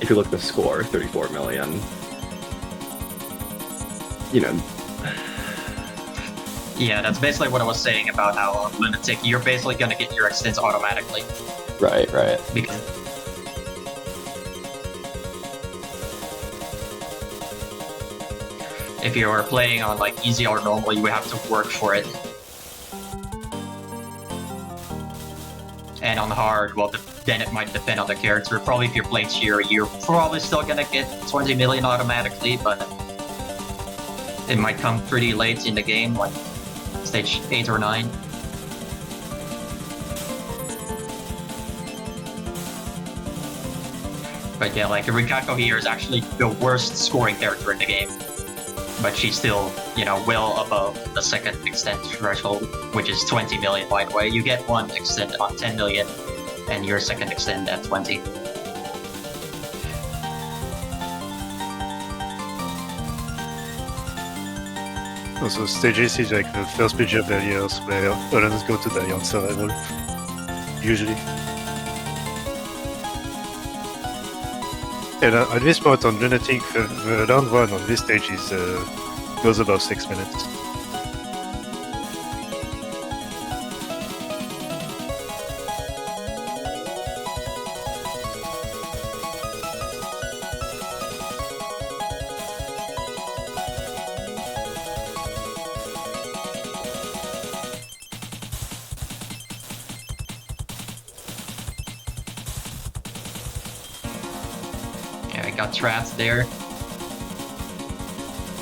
if you look at the score, 34 million. You know. Yeah, that's basically what I was saying about how Lunatic, you're basically gonna get your extents automatically. Right, right. Because if you're playing on like easy or normal, you have to work for it. And on hard, well, then it might depend on the character. Probably if you're playing Cheer, you're probably still gonna get 20 million automatically, but it might come pretty late in the game, like stage 8 or 9. But yeah, like Rikako here is actually the worst scoring character in the game. But she's still, you know, well above the second extent threshold, which is 20 million, by the way. You get one extent on 10 million, and your second extent at 20. Also, stage 8 is like the first major barriers where Olens go to die on survival. Usually. And at this point on Lunatic, the round 1 on this stage is goes about 6 minutes. Got trapped there.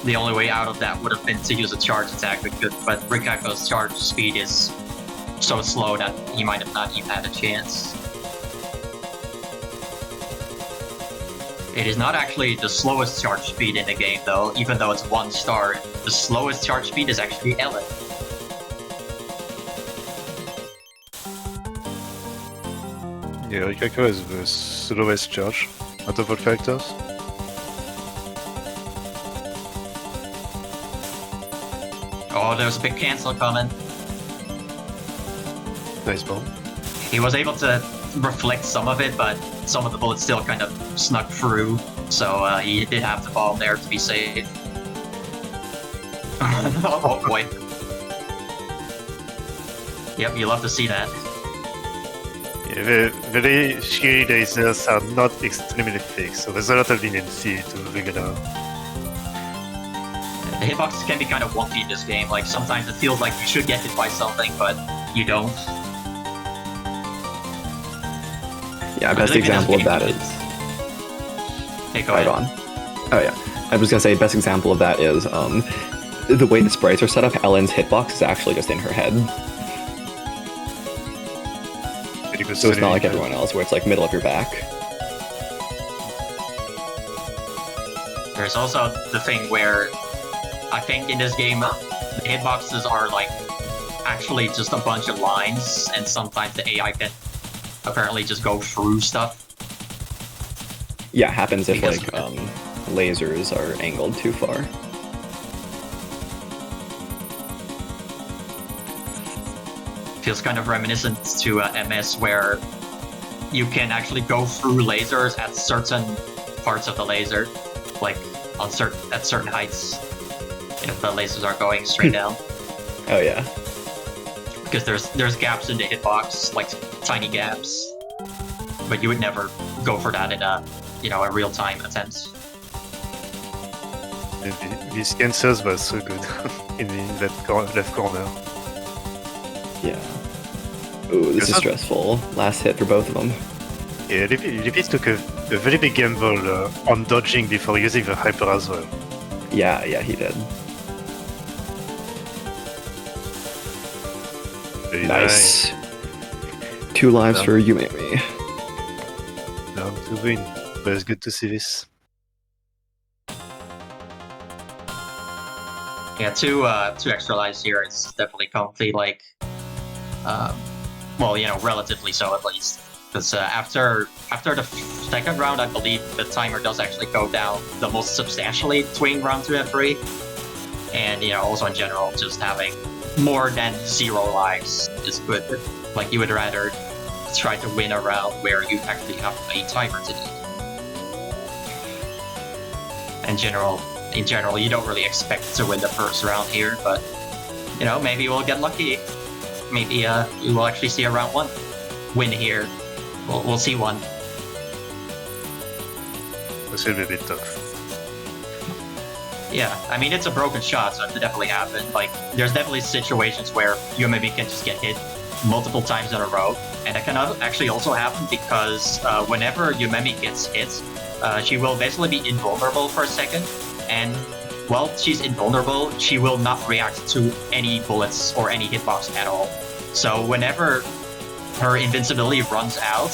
The only way out of that would have been to use a charge attack, but Rikako's charge speed is so slow that he might have not even had a chance. It is not actually the slowest charge speed in the game though, even though it's 1 star. The slowest charge speed is actually Ellen. Yeah, Rikako has the slowest charge out of all characters. Oh, there's a big cancel coming. Nice bomb. He was able to reflect some of it, but some of the bullets still kind of snuck through, so he did have the bomb there to be safe. Oh boy. Yep, you love to see that. Yeah, the very scary lasers are not extremely thick, so there's a lot of leniency to figure out. The hitboxes can be kind of wonky in this game, like sometimes it feels like you should get hit by something, but you don't. Yeah, best example of that is... Hey, go Right ahead. on. Oh yeah, I was gonna say best example of that is the way the sprites are set up. Ellen's hitbox is actually just in her head, so it's not like everyone else where it's like middle of your back. There's also the thing where I think in this game the hitboxes are like actually just a bunch of lines, and sometimes the AI can apparently just go through stuff. Yeah, it happens if Because- like lasers are angled too far. Feels kind of reminiscent to MS, where you can actually go through lasers at certain parts of the laser, like on at certain heights, if the lasers are going straight down. Oh yeah. Because there's gaps in the hitbox, like tiny gaps, but you would never go for that in a a real time attempt. These cancers were so good in that left corner. Yeah. Ooh, this is Yes, stressful. Last hit for both of them. Yeah, Rippy took a very big gamble on dodging before using the hyper as well. Yeah, he did. Very Nice. 2 lives Yeah. for Yumemi. Down to win. But it's good to see this. Yeah, two extra lives here is definitely comfy. Like, well, relatively so at least. Because after the second round, I believe the timer does actually go down the most substantially between round 2 and 3. And also in general, just having more than 0 lives is good. Like, you would rather try to win a round where you actually have a timer to do. In general, you don't really expect to win the first round here, but maybe we'll get lucky. Maybe we will actually see a round 1 win here. We'll see one. This will be a bit tough. Yeah, I mean, it's a broken shot, so it could definitely happen. Like, there's definitely situations where Yumemi can just get hit multiple times in a row, and that can actually also happen because whenever Yumemi gets hit, she will basically be invulnerable for a second, and while she's invulnerable, she will not react to any bullets or any hitbox at all. So whenever her invincibility runs out,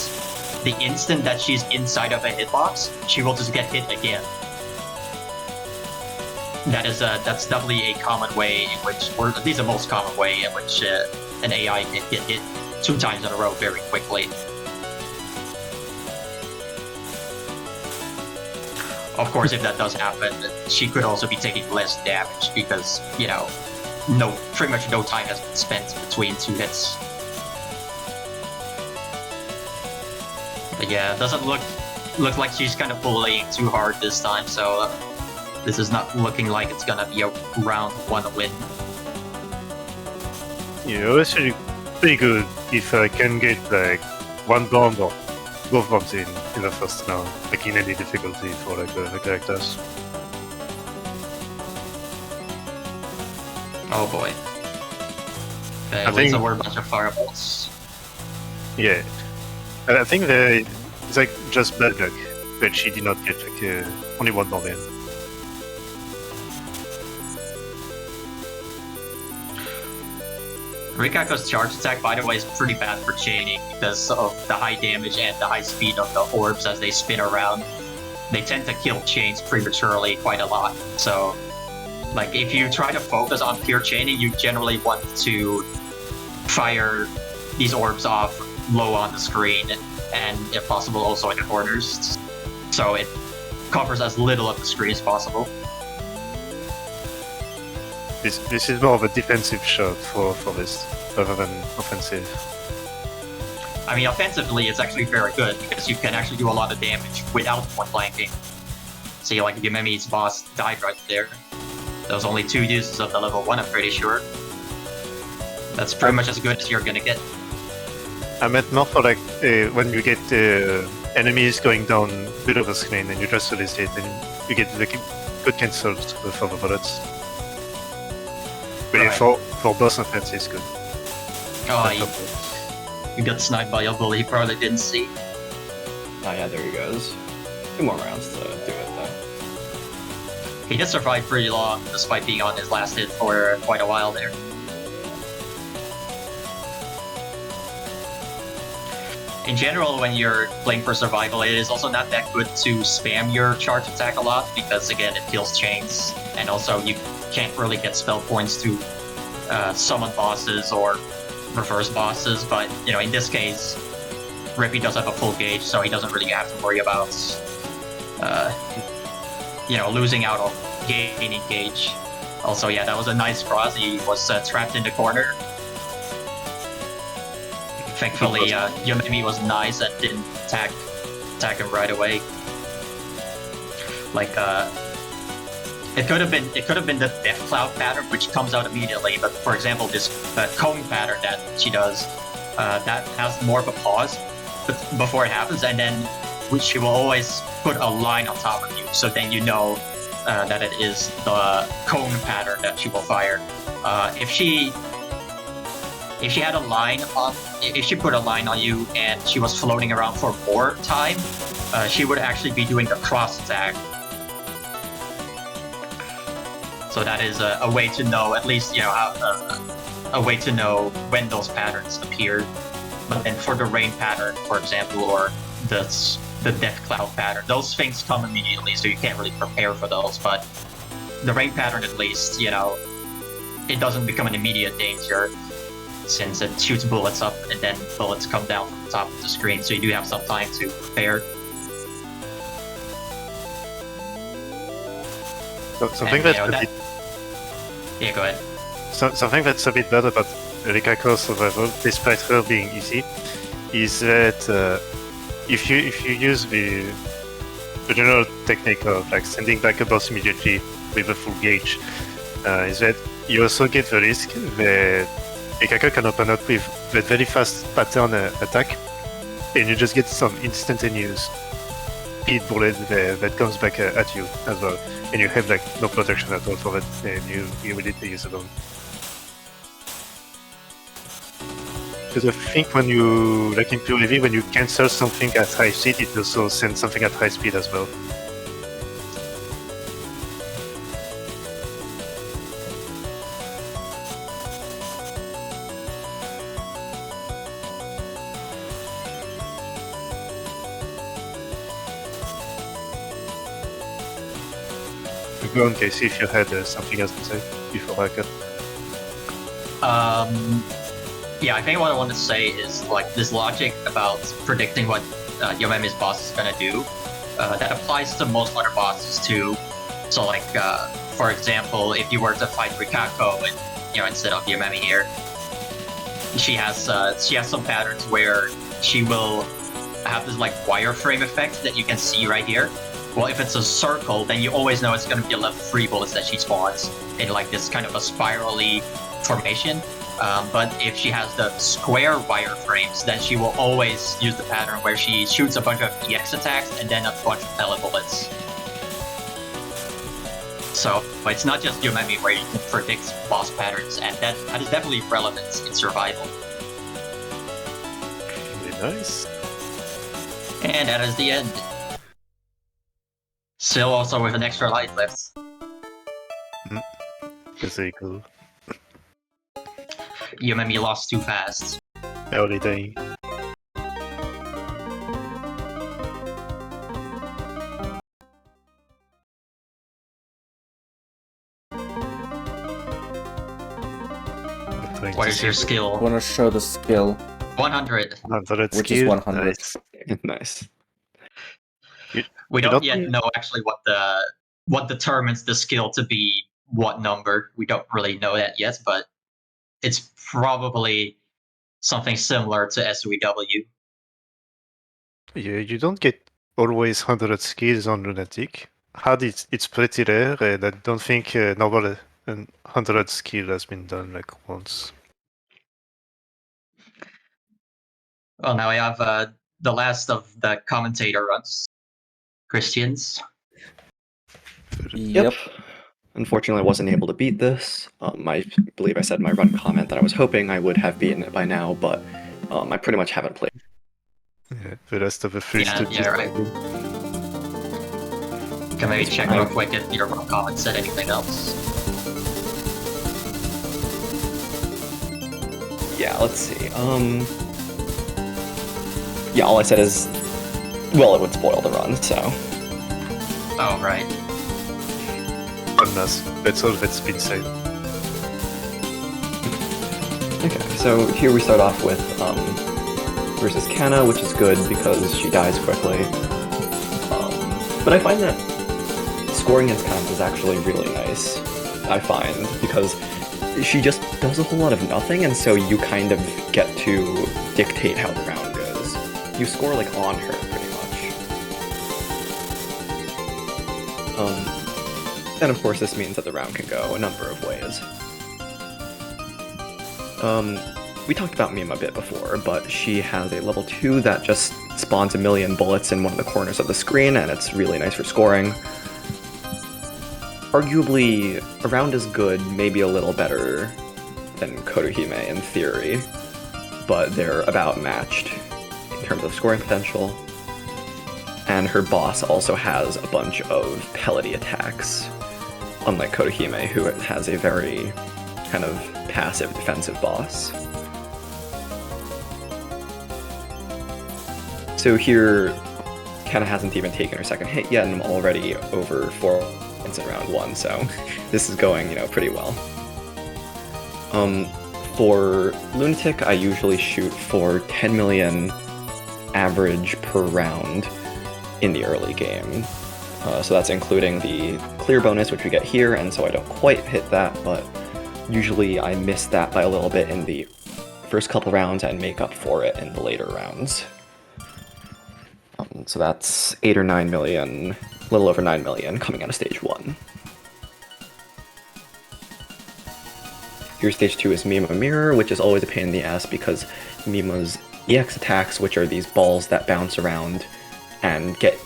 the instant that she's inside of a hitbox, she will just get hit again. That's definitely a common way in which, or at least the most common way in which an AI can get hit 2 times in a row very quickly. Of course, if that does happen, she could also be taking less damage because, pretty much no time has been spent between 2 hits. But yeah, it doesn't look like she's kind of bullying too hard this time, so this is not looking like it's gonna be a round 1 win. Yeah, it's pretty good if I can get like 1 bomb or both bombs in the first round, like in any difficulty for like the characters. Oh boy. Okay, I think- so we're a bunch of fireballs. Yeah, I think it's like just bad luck that she did not get like only 1 bomb in. Rikako's charge attack, by the way, is pretty bad for chaining because of the high damage and the high speed of the orbs as they spin around. They tend to kill chains prematurely quite a lot. So, like, if you try to focus on pure chaining, you generally want to fire these orbs off low on the screen, and if possible also in the corners. So it covers as little of the screen as possible. This is more of a defensive shot for this, rather than offensive. I mean, offensively, it's actually very good because you can actually do a lot of damage without point blanking. See, like Yumemi's boss died right there. There was only 2 uses of the level 1, I'm pretty sure. That's pretty much as good as you're gonna get. I meant more for like when you get enemies going down below the screen and you just release it, and you get the good cancels for the bullets. But Right. for boss offense, it's good. Oh, you got sniped by your bully, he probably didn't see. Oh yeah, there he goes. 2 more rounds to do it though. He did survive pretty long, despite being on his last hit for quite a while there. In general, when you're playing for survival, it is also not that good to spam your charge attack a lot, because again, it kills chains, and also you can't really get spell points to summon bosses or reverse bosses, but you know, in this case, Rippy does have a full gauge, so he doesn't really have to worry about you know, losing out on gaining gauge. Also, yeah, that was a nice cross. He was trapped in the corner. Thankfully, Yumemi was nice and didn't attack him right away. Like, it could have been the Death Cloud pattern, which comes out immediately. But for example, this cone pattern that she does, that has more of a pause before it happens, and then she will always put a line on top of you, so then you know that it is the cone pattern that she will fire. If she had a line on, if she put a line on you and she was floating around for more time, she would actually be doing the cross attack. So that is a way to know, at least, you know, a way to know when those patterns appear. But then for the rain pattern, for example, or the Death Cloud pattern, those things come immediately, so you can't really prepare for those. But the rain pattern, at least, you know, it doesn't become an immediate danger, since it shoots bullets up and then bullets come down from the top of the screen, so you do have some time to prepare. So, something And, that's you know, a bit, yeah, go ahead. something that's a bit better about Rikako survival, despite her being easy, is that if you use the general technique of like sending back a boss immediately with a full gauge, is that you also get the risk that Rikako can open up with that very fast pattern attack, and you just get some instantaneous speed bullet that comes back at you as well, and you have like no protection at all for it, and you immediately use it on. Because I think when you, like in PoDD, when you cancel something at high speed, it also sends something at high speed as well. Go on, Casey, if you had something else to say before I cut. Yeah, I think what I want to say is like this logic about predicting what Yumemi's boss is gonna do. That applies to most other bosses too. So like, for example, if you were to fight Rikako, and you know, instead of Yumemi here, she has some patterns where she will have this like wireframe effect that you can see right here. Well, if it's a circle, then you always know it's going to be a level 3 bullets that she spawns in like this kind of a spirally formation. But if she has the square wireframes, then she will always use the pattern where she shoots a bunch of EX attacks and then a bunch of pellet bullets. So it's not just Yumemi where you can predict boss patterns, and that is definitely relevant in survival. Very nice. And that is the end. Still also with an extra life left. That's very cool. Yumemi lost too fast. Early day. What is your skill? I want to show the skill. 100. 100 Which is skill. 100. Nice. Nice. We You don't yet know actually what determines the skill to be what number. We don't really know that yet, but it's probably something similar to SWW. You don't get always 100 skills on Lunatic. Hard, it's pretty rare, and I don't think normal 100 skill has been done like once. Well, now we have the last of the commentator runs, Christians. Yep. Unfortunately, I wasn't able to beat this. I believe I said in my run comment that I was hoping I would have beaten it by now, but I pretty much haven't played. Yeah, the rest of the free Yeah, stuff. yeah, right. Can maybe check real quick if your run comment said anything else. Yeah, let's see. Yeah, all I said is, well, it would spoil the run, so. Oh, right. Unless that's all that's been said. Okay, so here we start off with versus Kana, which is good because she dies quickly. But I find that scoring against Kana is actually really nice, I find, because she just does a whole lot of nothing, and so you kind of get to dictate how the round goes. You score like on her, pretty much. And of course this means that the round can go a number of ways. We talked about Mima a bit before, but she has a level 2 that just spawns a million bullets in one of the corners of the screen, and it's really nice for scoring. Arguably, a round is good, maybe a little better than Kotohime in theory, but they're about matched in terms of scoring potential. And her boss also has a bunch of pellety attacks, unlike Kotohime, who has a very kind of passive defensive boss. So here, Kana hasn't even taken her second hit yet, and I'm already over 4 points in round 1, so this is going, pretty well. For Lunatic, I usually shoot for 10 million average per round in the early game. So that's including the clear bonus, which we get here, and so I don't quite hit that, but usually I miss that by a little bit in the first couple rounds and make up for it in the later rounds. So that's 8 or 9 million, a little over 9 million coming out of stage 1. Here stage 2 is Mima Mirror, which is always a pain in the ass because Mima's EX attacks, which are these balls that bounce around and get,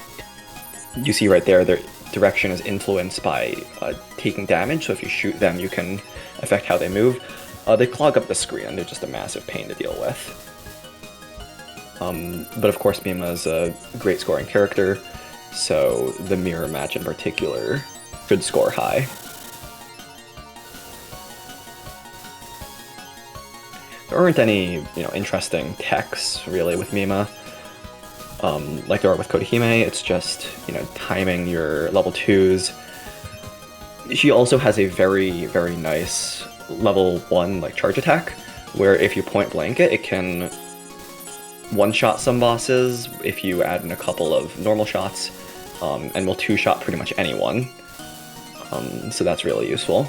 you see right there, their direction is influenced by taking damage, so if you shoot them you can affect how they move. They clog up the screen and they're just a massive pain to deal with. But of course Mima is a great scoring character, so the mirror match in particular should score high. There aren't any, interesting techs really with Mima. Like there are with Kotohime, it's just, timing your level 2s. She also has a very, very nice level 1 charge attack, where if you point blank it can one-shot some bosses if you add in a couple of normal shots, and will two-shot pretty much anyone. So that's really useful.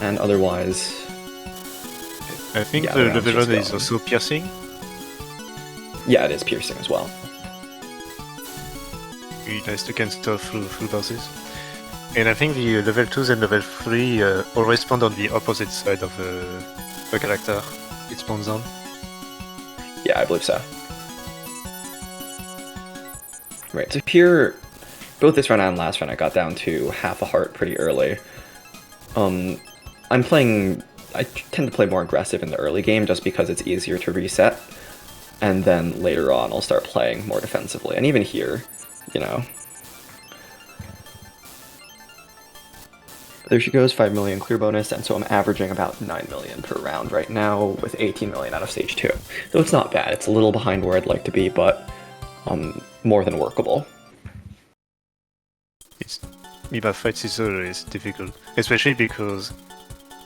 And otherwise, I think yeah, the round's level just 1 is going. also piercing. Yeah, it is piercing as well. Really nice to cancel through bosses. And I think the level 2s and level 3 always spawn on the opposite side of the character it spawns on. Yeah, I believe so. Right, so here, both this run and last run I got down to half a heart pretty early. I tend to play more aggressive in the early game just because it's easier to reset, and then later on I'll start playing more defensively, and even here, There she goes, 5 million clear bonus, and so I'm averaging about 9 million per round right now, with 18 million out of stage 2. So it's not bad, it's a little behind where I'd like to be, but more than workable. Mima fights is always difficult, especially because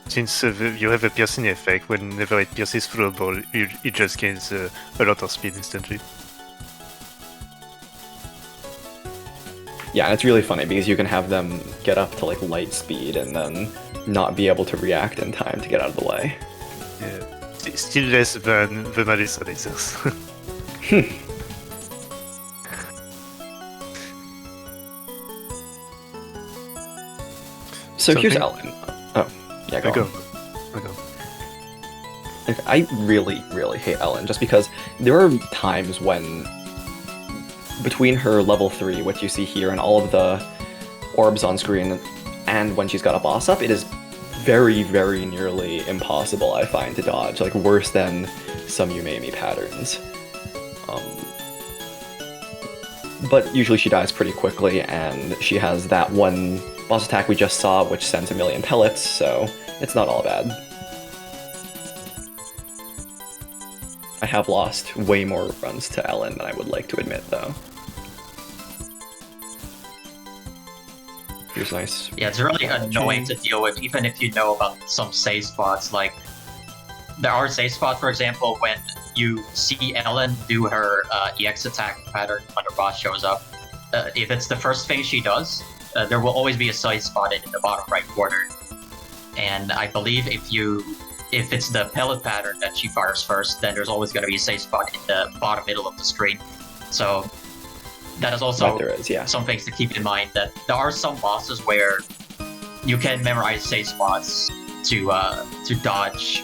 Since you have a piercing effect, whenever it pierces through a ball, it just gains a lot of speed instantly. Yeah, and it's really funny because you can have them get up to like light speed and then not be able to react in time to get out of the way. Yeah. Still less than the Malice lasers. So here's Something- Ellen. Oh, yeah, go on. Go. I really, really hate Ellen just because there are times when between her level 3, which you see here, and all of the orbs on screen, and when she's got a boss up, it is very, very nearly impossible, I find, to dodge. Like, worse than some Yumemi patterns. But usually she dies pretty quickly, and she has that one boss attack we just saw, which sends a million pellets, so it's not all bad. I have lost way more runs to Ellen than I would like to admit, though. Here's nice. Yeah, it's really annoying to deal with, even if you know about some save spots. Like, there are save spots, for example, when you see Ellen do her EX attack pattern when her boss shows up. If it's the first thing she does, there will always be a save spot in the bottom right corner. And I believe if it's the pellet pattern that she fires first, then there's always going to be a safe spot in the bottom middle of the screen. So that is also some things to keep in mind, that there are some bosses where you can memorize safe spots to dodge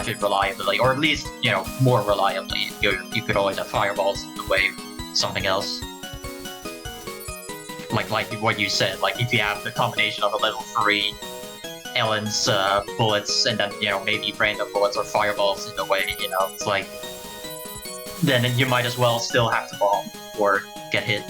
it reliably, or at least, you know, more reliably. You could always have fireballs in the way of something else. Like what you said, like if you have the combination of a level 3 Ellen's bullets, and then, you know, maybe random bullets or fireballs in the way, you know, it's like, then you might as well still have to bomb or get hit.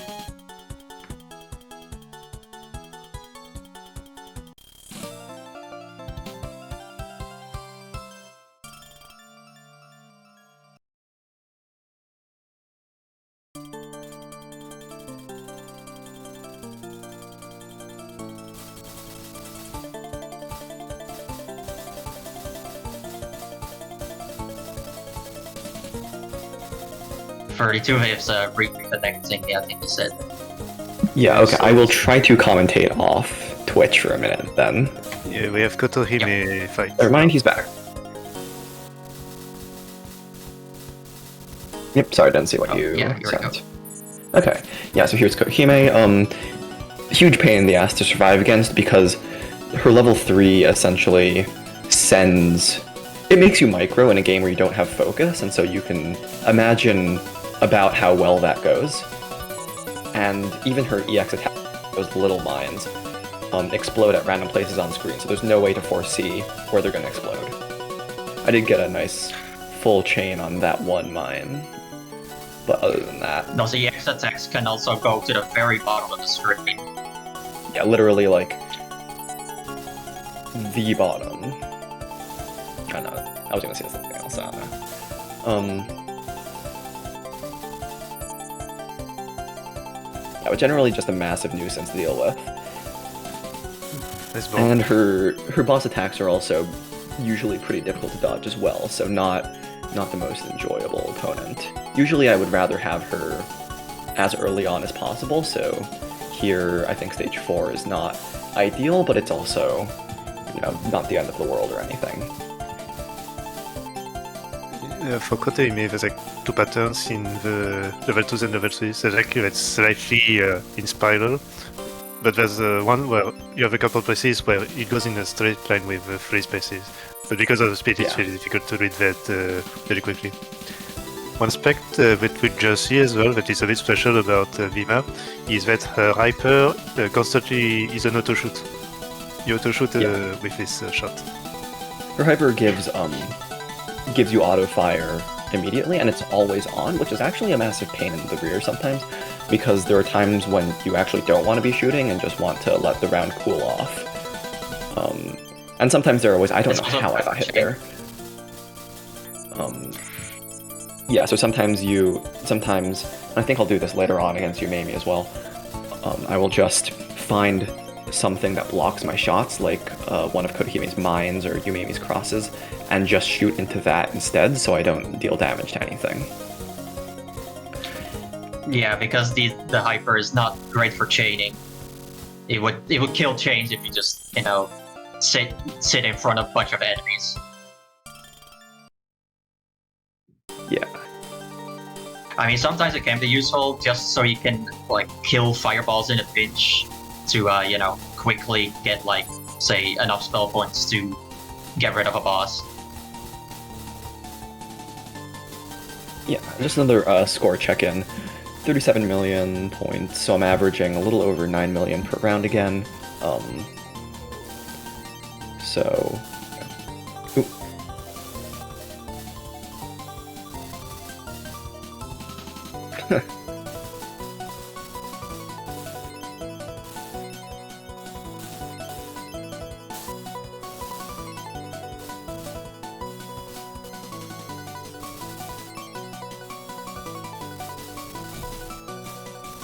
Is reconnecting, I think you said. Yeah, okay, I will try to commentate off Twitch for a minute then. Yeah, we have Kotohime fight. Never mind, he's back. Yep, sorry, I didn't see what you sent. Okay, yeah, so here's Kotohime. Huge pain in the ass to survive against because her level 3 essentially sends... It makes you micro in a game where you don't have focus, and so you can imagine about how well that goes. And even her EX attack, those little mines, explode at random places on screen, so there's no way to foresee where they're going to explode. I did get a nice full chain on that one mine, but other than that... Those EX attacks can also go to the very bottom of the screen. Yeah, literally, like, the bottom. I know, I was going to say something else, I don't know. Yeah, but generally just a massive nuisance to deal with. And her boss attacks are also usually pretty difficult to dodge as well, so not the most enjoyable opponent. Usually I would rather have her as early on as possible, so here I think stage 4 is not ideal, but it's also, you know, not the end of the world or anything. For Kotohime, there's like 2 patterns in the level 2s and level 3s. There's like it's slightly in spiral, but there's one where you have a couple places where it goes in a straight line with 3 spaces. But because of the speed, it's really difficult to read that very quickly. One aspect that we just see as well that is a bit special about Mima is that her hyper constantly is an auto shoot. You auto shoot with this shot. Her hyper gives you auto fire immediately, and it's always on, which is actually a massive pain in the rear sometimes, because there are times when you actually don't want to be shooting and just want to let the round cool off. And sometimes there are ways, I don't know how I got hit there. Yeah, so sometimes, I think I'll do this later on against Yumemi as well, I will just find something that blocks my shots, like one of Kotohime's mines or Yumemi's crosses, and just shoot into that instead so I don't deal damage to anything. Yeah, because the hyper is not great for chaining. It would kill chains if you just, you know, sit in front of a bunch of enemies. Yeah. I mean, sometimes it can be useful just so you can like kill fireballs in a pinch to you know, quickly get like, say, enough spell points to get rid of a boss. Yeah, just another score check-in. 37 million points, so I'm averaging a little over 9 million per round again. So... Ooh.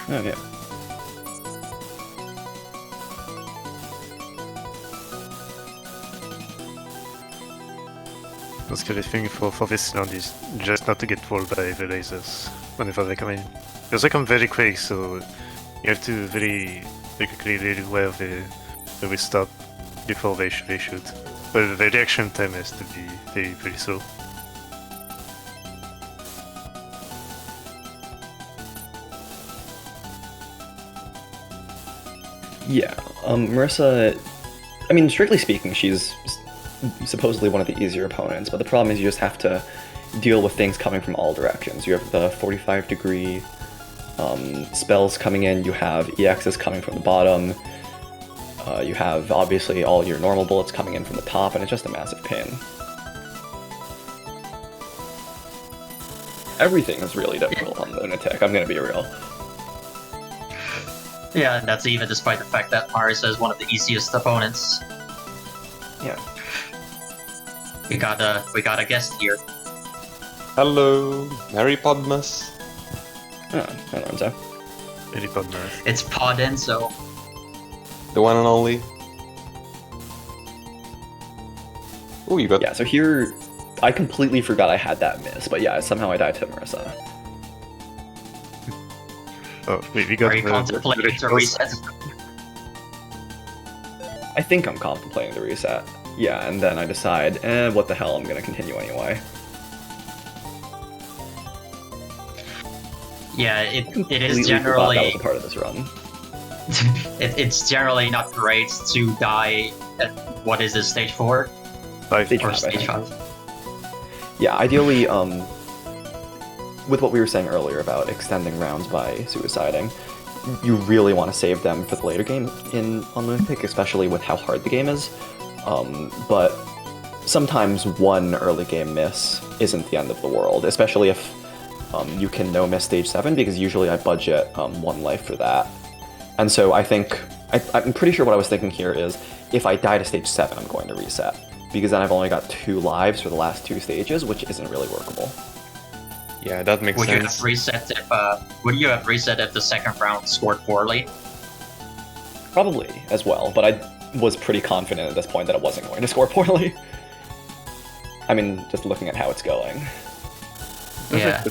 Oh, yeah. The scary thing for this land is just not to get fooled by the lasers whenever they come in. Because they come very quick, so you have to very quickly read where they will stop before they shoot. But the reaction time has to be very slow. Yeah, Marissa, I mean, strictly speaking, she's supposedly one of the easier opponents, but the problem is you just have to deal with things coming from all directions. You have the 45-degree spells coming in, you have EXs coming from the bottom, you have, obviously, all your normal bullets coming in from the top, and it's just a massive pain. Everything is really difficult on Lunatic, I'm gonna be real. Yeah, and that's even despite the fact that Marissa is one of the easiest opponents. Yeah. We got a guest here. Hello, Mary Podmas. Oh, hi Lorenzo. Very fun. It's PoDD, The one and only. Oh, you got... Yeah, so here, I completely forgot I had that miss, but yeah, somehow I died to Marissa. Oh, we got are you contemplating to reset? I think I'm contemplating the reset. Yeah, and then I decide, what the hell, I'm gonna continue anyway. Yeah, it Completely is forgot generally... that was a part of this run. it's generally not great to die at, what is this, stage 4? Stage Or 5, I stage think. 5? Yeah, ideally, with what we were saying earlier about extending rounds by suiciding, you really want to save them for the later game on Lunatic, especially with how hard the game is. But sometimes one early game miss isn't the end of the world, especially if you can no-miss stage 7, because usually I budget 1 life for that. And so I think, I'm pretty sure what I was thinking here is, if I die to stage 7, I'm going to reset, because then I've only got 2 lives for the last 2 stages, which isn't really workable. Yeah, that makes Would sense. you have reset if the second round scored poorly? Probably, as well, but I was pretty confident at this point that it wasn't going to score poorly. I mean, just looking at how it's going. Yeah.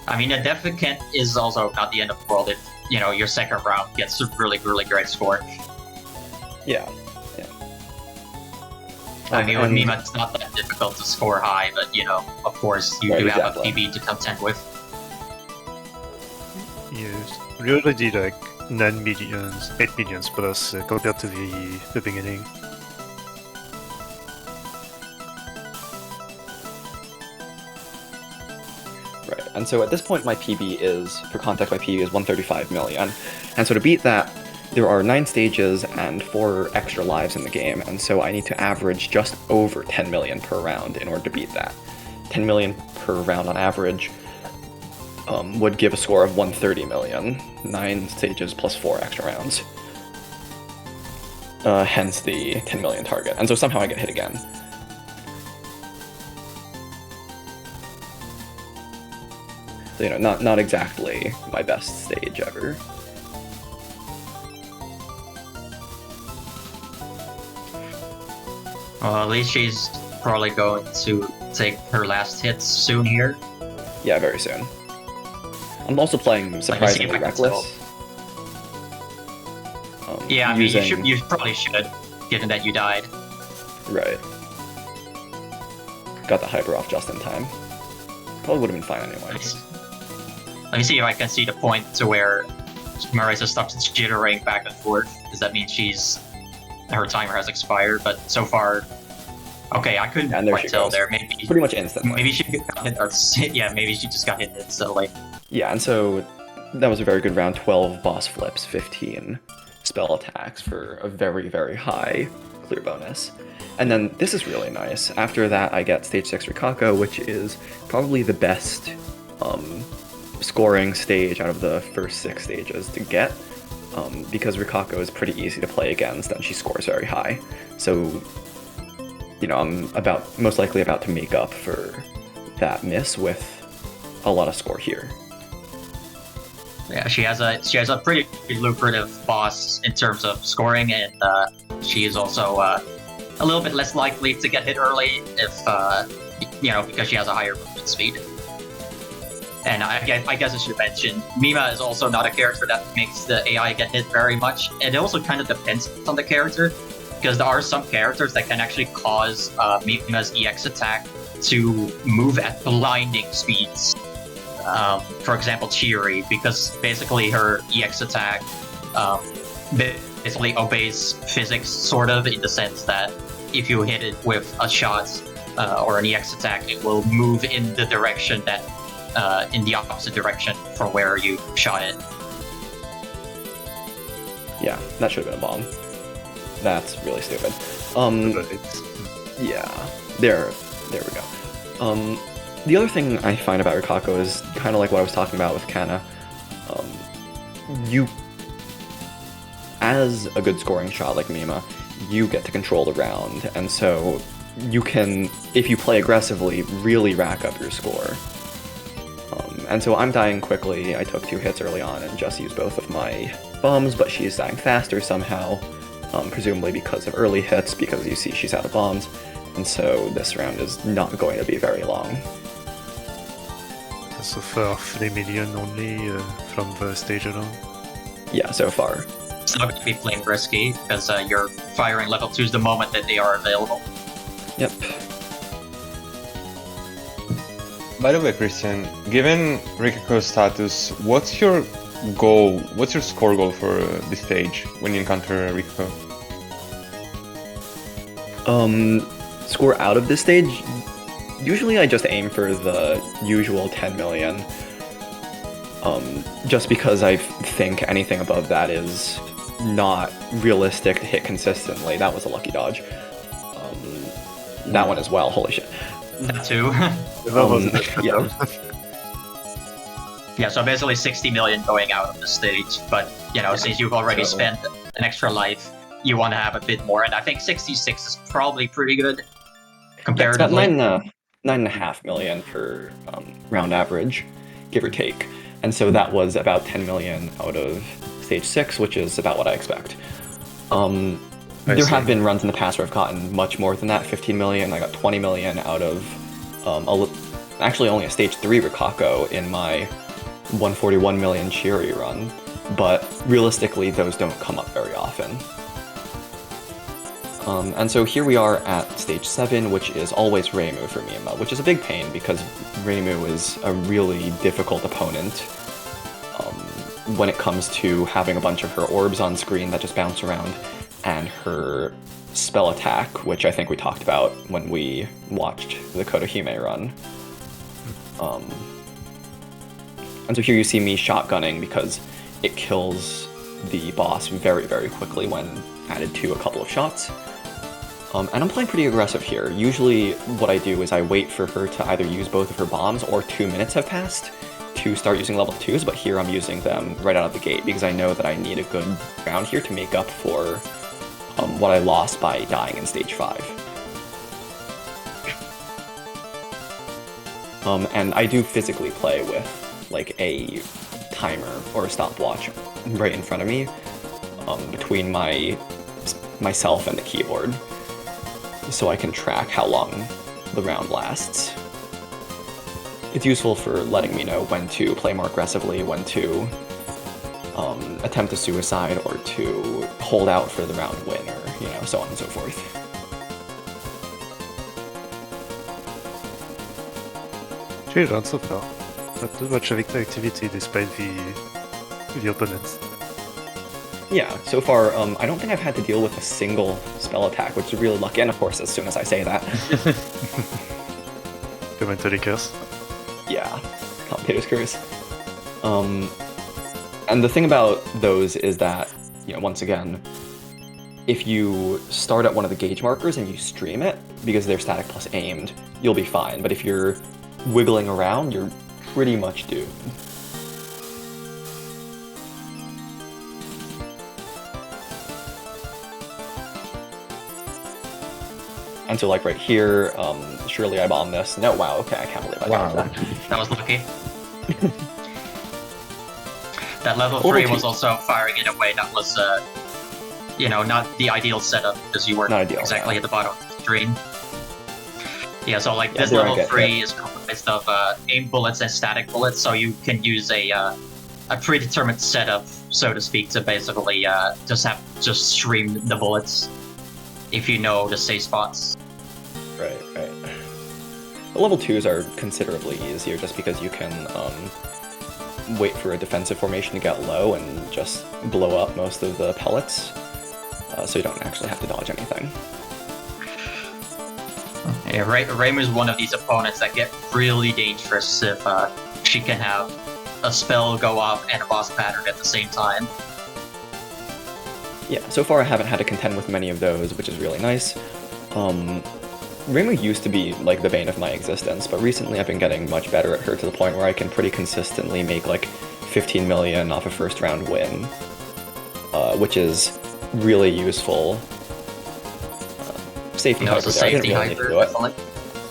I mean, a Defecant is also not the end of the world if, you know, your second round gets a really, really great score. Yeah. I mean, with Mima, it's not that difficult to score high, but, you know, of course, you do have a PB to contend with. Yes, we already like 9 millions, 8 millions plus compared to the beginning. Right, and so at this point my PB is, for context, my PB is 135 million. And so to beat that, there are 9 stages and 4 extra lives in the game, and so I need to average just over 10 million per round in order to beat that. 10 million per round on average would give a score of 130 million. 9 stages plus 4 extra rounds. Hence the 10 million target. And so somehow I get hit again. So, you know, not exactly my best stage ever. Well, at least she's probably going to take her last hits soon here. Yeah, very soon. I'm also playing surprisingly reckless. Yeah, I mean, you probably should, given that you died. Right. Got the hyper off just in time. Probably would have been fine anyway. Let me see if I can see the point to where Marisa stops jittering back and forth. Does that mean her timer has expired? But so far, okay, I couldn't quite tell there. Maybe pretty much instantly. Maybe she got hit, or yeah, maybe she just got hit instantly. Yeah, and so that was a very good round. 12 boss flips, 15 spell attacks for a very, very high clear bonus. And then this is really nice. After that, I get stage 6 Rikako, which is probably the best scoring stage out of the first 6 stages to get, because Rikako is pretty easy to play against and she scores very high. So, you know, I'm most likely about to make up for that miss with a lot of score here. Yeah, she has a pretty lucrative boss in terms of scoring, and she is also a little bit less likely to get hit early if because she has a higher movement speed. And I guess I should mention, Mima is also not a character that makes the AI get hit very much. And it also kind of depends on the character, because there are some characters that can actually cause Mima's EX attack to move at blinding speeds. For example, Chiri, because basically her EX attack basically obeys physics, sort of, in the sense that if you hit it with a shot or an EX attack, it will move in the direction that in the opposite direction from where you shot it. Yeah, that should have been a bomb. That's really stupid. Yeah, there we go. The other thing I find about Rikako is kind of like what I was talking about with Kana. You, as a good scoring shot like Mima, you get to control the round, and so you can, if you play aggressively, really rack up your score. And so I'm dying quickly. I took 2 hits early on and just used both of my bombs, but she's dying faster somehow, presumably because of early hits, because you see she's out of bombs, and so this round is not going to be very long. So far, 3 million only from the stage alone? Yeah, so far. It's not going to be playing risky, because you're firing level 2s the moment that they are available. Yep. By the way, Christian, given Rikako's status, what's your goal? What's your score goal for this stage when you encounter Rikako? Score out of this stage? Usually I just aim for the usual 10 million. Just because I think anything above that is not realistic to hit consistently. That was a lucky dodge. That one as well, holy shit. That too. Yeah. Yeah, so basically 60 million going out of the stage, but since you've already spent an extra life, you want to have a bit more, and I think 66 is probably pretty good comparatively. It's about 9.5 million per round average, give or take, and so that was about 10 million out of stage 6, which is about what I expect. There have been runs in the past where I've gotten much more than that, 15 million. I got 20 million out of actually only a stage 3 Rikako in my 141 million Chiri run, but realistically those don't come up very often. And so here we are at stage 7, which is always Reimu for Mima, which is a big pain because Reimu is a really difficult opponent when it comes to having a bunch of her orbs on screen that just bounce around, and her spell attack, which I think we talked about when we watched the Kotohime run. And so here you see me shotgunning because it kills the boss very, very quickly when added to a couple of shots. And I'm playing pretty aggressive here. Usually what I do is I wait for her to either use both of her bombs or 2 minutes have passed to start using level 2s, but here I'm using them right out of the gate because I know that I need a good round here to make up for what I lost by dying in stage 5. And I do physically play with like a timer or a stopwatch right in front of me between myself and the keyboard. so I can track how long the round lasts. It's useful for letting me know when to play more aggressively, when to attempt a suicide, or to hold out for the round win, or so on and so forth. She runs so far. Not too much victory activity despite the opponents. Yeah, so far, I don't think I've had to deal with a single spell attack, which is really lucky, and of course, as soon as I say that. Commentary curse. Yeah, commentator's curse. And the thing about those is that, once again, if you start at one of the gauge markers and you stream it, because they're static plus aimed, you'll be fine. But if you're wiggling around, you're pretty much doomed. And so, like right here, surely I bombed this. No, wow, okay, I can't believe I dodged that. That was lucky. That level 3 was also firing in a way that was, not the ideal setup, because you weren't exactly at the bottom of the screen. Yeah, so like this level 3 is comprised of aim bullets and static bullets, so you can use a predetermined setup, so to speak, to basically just stream the bullets if you know the safe spots. Right. The level 2s are considerably easier just because you can wait for a defensive formation to get low and just blow up most of the pellets, so you don't actually have to dodge anything. Yeah, Reimu is one of these opponents that get really dangerous if she can have a spell go off and a boss pattern at the same time. Yeah, so far I haven't had to contend with many of those, which is really nice. Reimu used to be like the bane of my existence, but recently I've been getting much better at her to the point where I can pretty consistently make like 15 million off a first round win, which is really useful. Safety hyper there, I didn't really need to do it.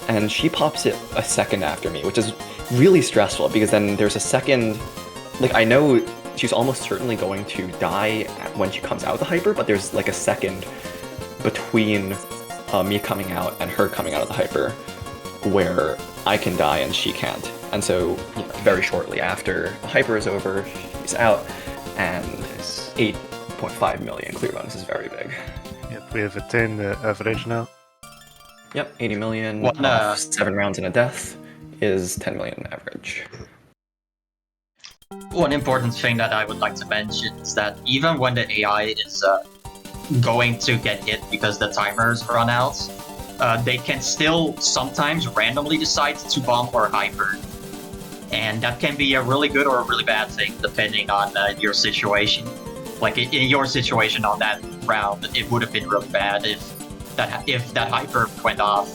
And she pops it a second after me, which is really stressful because then there's a second, like I know she's almost certainly going to die when she comes out of the hyper, but there's like a second between me coming out and her coming out of the hyper where I can die and she can't. And so very shortly after the hyper is over, she's out, and 8.5 million clear bonus is very big. Yep, we have a 10 average now. Yep, 80 million off 7 rounds and a death is 10 million average. One important thing that I would like to mention is that even when the AI is going to get hit because the timers run out, they can still sometimes randomly decide to bomb or hyper. And that can be a really good or a really bad thing depending on your situation. Like in your situation on that round, it would have been really bad if that hyper went off,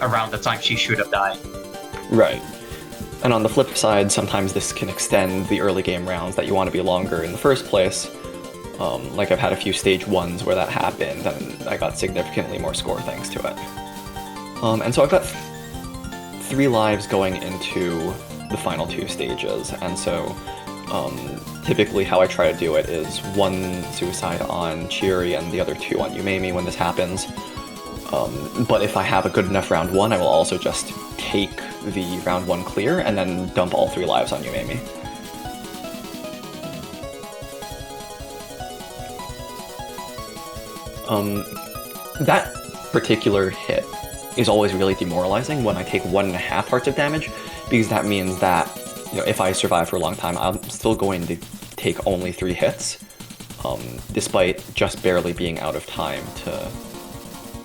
around the time she should have died. Right. And on the flip side, sometimes this can extend the early game rounds that you want to be longer in the first place. Like I've had a few stage 1s where that happened, and I got significantly more score thanks to it. And so I've got 3 lives going into the final 2 stages, and so typically how I try to do it is 1 suicide on Chiri and the other 2 on Yumemi when this happens. But if I have a good enough round 1, I will also just take the round 1 clear and then dump all 3 lives on Yumemi. That particular hit is always really demoralizing when I take 1.5 hearts of damage, because that means that if I survive for a long time, I'm still going to take only 3 hits, despite just barely being out of time to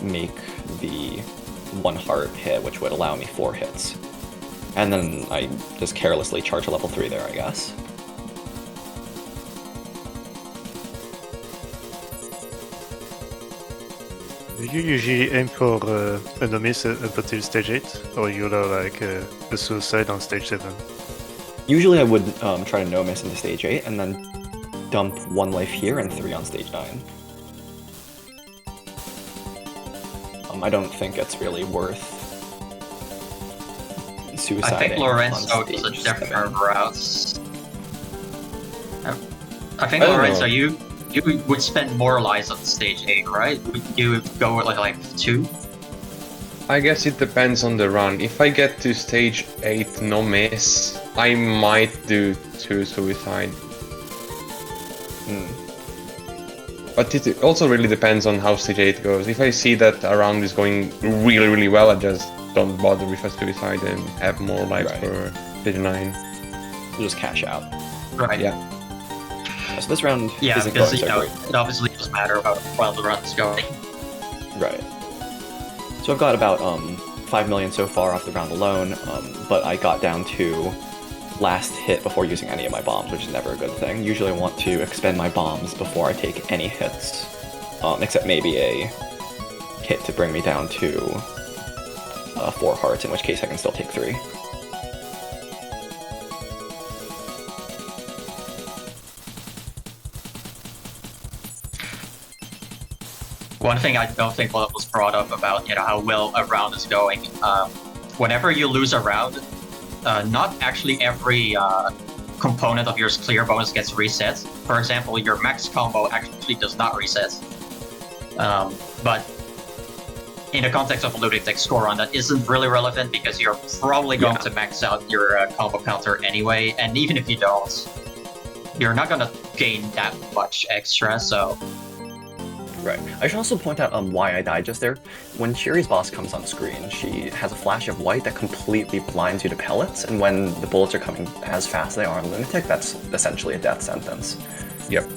make the 1 heart hit, which would allow me 4 hits. And then I just carelessly charge a level 3 there, I guess. Do you usually aim for a no-miss up until stage 8, or you are like a suicide on stage 7? Usually I would try to no-miss into stage 8, and then dump 1 life here and 3 on stage 9. I don't think it's really worth suiciding. I think Lorenzo does a different route. I think Lorenzo, you would spend more lives on stage 8, right? Would you go with like 2? I guess it depends on the run. If I get to stage 8 no miss, I might do 2 suicide. But it also really depends on how stage 8 goes. If I see that a round is going really, really well, I just don't bother with a suicide and have more lives for stage 9. You just cash out. Right. Yeah. So this round Yeah, isn't because going so great. it obviously doesn't matter about while the run's going. Right. So I've got about 5 million so far off the round alone, but I got down to last hit before using any of my bombs, which is never a good thing. Usually I want to expend my bombs before I take any hits, except maybe a hit to bring me down to 4 hearts, in which case I can still take 3. One thing I don't think was brought up about how well a round is going. Whenever you lose a round, not actually every component of your clear bonus gets reset. For example, your max combo actually does not reset. But in the context of a Lunatic score run, that isn't really relevant because you're probably going to max out your combo counter anyway, and even if you don't, you're not gonna gain that much extra, so... Right. I should also point out why I died just there. When Shiri's boss comes on screen, she has a flash of white that completely blinds you to pellets, and when the bullets are coming as fast as they are on Lunatic, that's essentially a death sentence. Yep.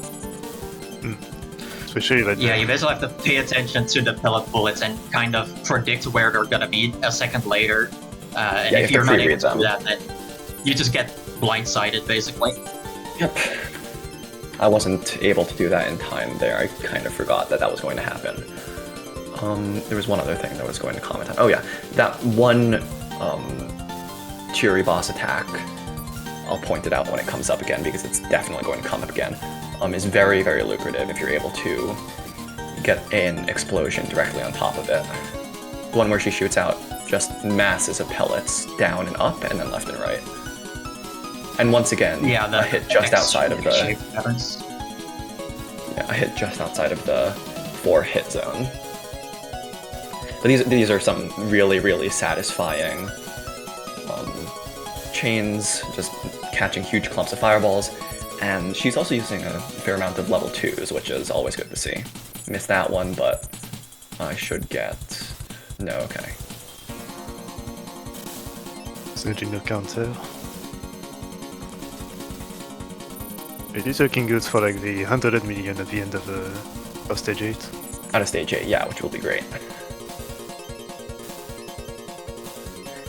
Especially like Yeah, you basically have to pay attention to the pellet bullets and kind of predict where they're gonna be a second later. And if you're not able to do that, then you just get blindsided, basically. Yep. I wasn't able to do that in time there. I kind of forgot that that was going to happen. There was one other thing that I was going to comment on. Oh yeah, that one Chiri boss attack, I'll point it out when it comes up again because it's definitely going to come up again, is very, very lucrative if you're able to get an explosion directly on top of it. The one where she shoots out just masses of pellets down and up and then left and right. And once again, a hit just outside of the... Yeah, a hit just outside of the 4 hit zone. But these are some really, really satisfying chains, just catching huge clumps of fireballs. And she's also using a fair amount of level 2s, which is always good to see. Missed that one, but I should get... No, okay. Snitching the counter. It is looking good for like the 100 million at the end of stage 8. Out of stage 8, yeah, which will be great.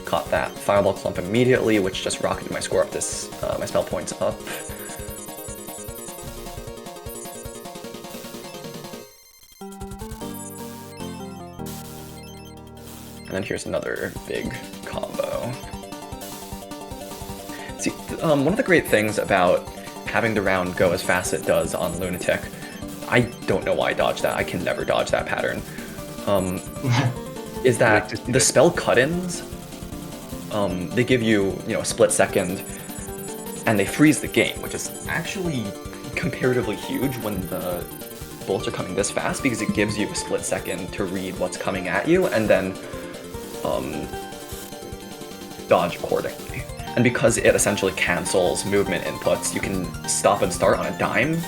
Caught that fireball clump immediately, which just rocketed my score up this, my spell points up. And then here's another big combo. See, one of the great things about having the round go as fast as it does on Lunatic, I don't know why I dodged that. I can never dodge that pattern. Is that the spell cut-ins, they give you, a split second, and they freeze the game, which is actually comparatively huge when the bullets are coming this fast, because it gives you a split second to read what's coming at you, and then dodge accordingly. And because it essentially cancels movement inputs, you can stop and start on a dime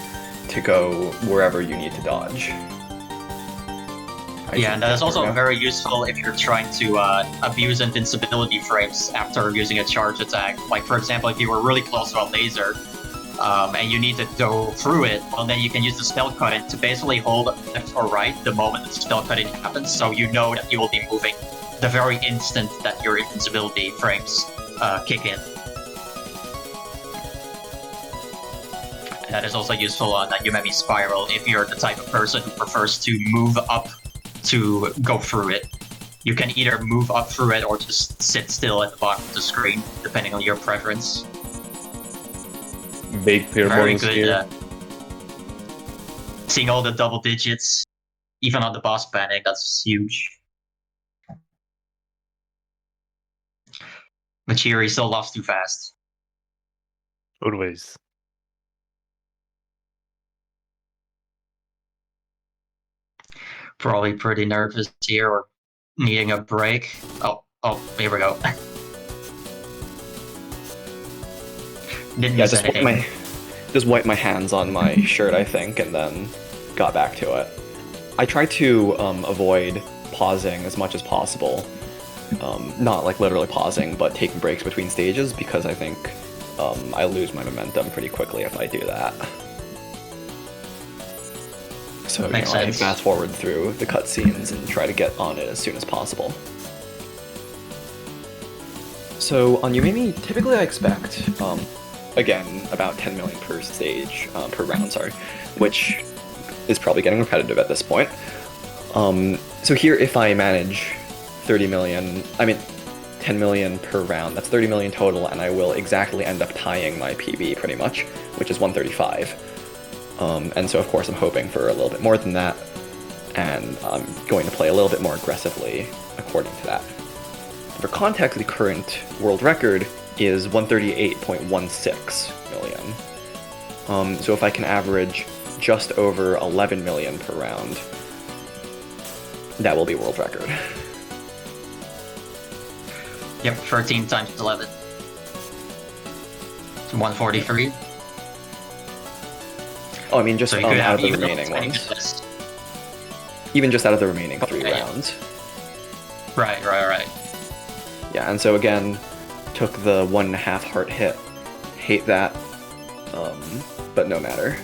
to go wherever you need to dodge. Yeah, and that is also very useful if you're trying to abuse invincibility frames after using a charge attack. Like, for example, if you were really close to a laser and you need to go through it, well, then you can use the spell cut-in to basically hold left or right the moment the spell cut-in happens, so you know that you will be moving the very instant that your invincibility frames kick in. And that is also useful on that Yumemi spiral if you're the type of person who prefers to move up to go through it. You can either move up through it or just sit still at the bottom of the screen, depending on your preference. Big clear Very points good. here. Seeing all the double digits, even on the boss panic, that's huge. Machiri still lost too fast. Always. Probably pretty nervous here or needing a break. Oh, here we go. Didn't Yeah, miss anything. just wiped my hands on my shirt, I think, and then got back to it. I try to avoid pausing as much as possible. Not like literally pausing, but taking breaks between stages, because I think I lose my momentum pretty quickly if I do that. So Makes I sense. fast forward through the cutscenes and try to get on it as soon as possible. So on Yumemi, typically I expect, again, about 10 million per stage, per round, sorry, which is probably getting repetitive at this point. So here, if I manage 10 million per round, that's 30 million total, and I will exactly end up tying my PB pretty much, which is 135. And so of course I'm hoping for a little bit more than that, and I'm going to play a little bit more aggressively according to that. For context, the current world record is 138.16 million. So if I can average just over 11 million per round, that will be world record. Yep, 13 times 11. 143. Oh, I mean just So you could out have of the even remaining a ones. list. Even just out of the remaining 3 Okay. rounds. Right. Yeah, and so again, took the 1.5 heart hit. Hate that. But no matter.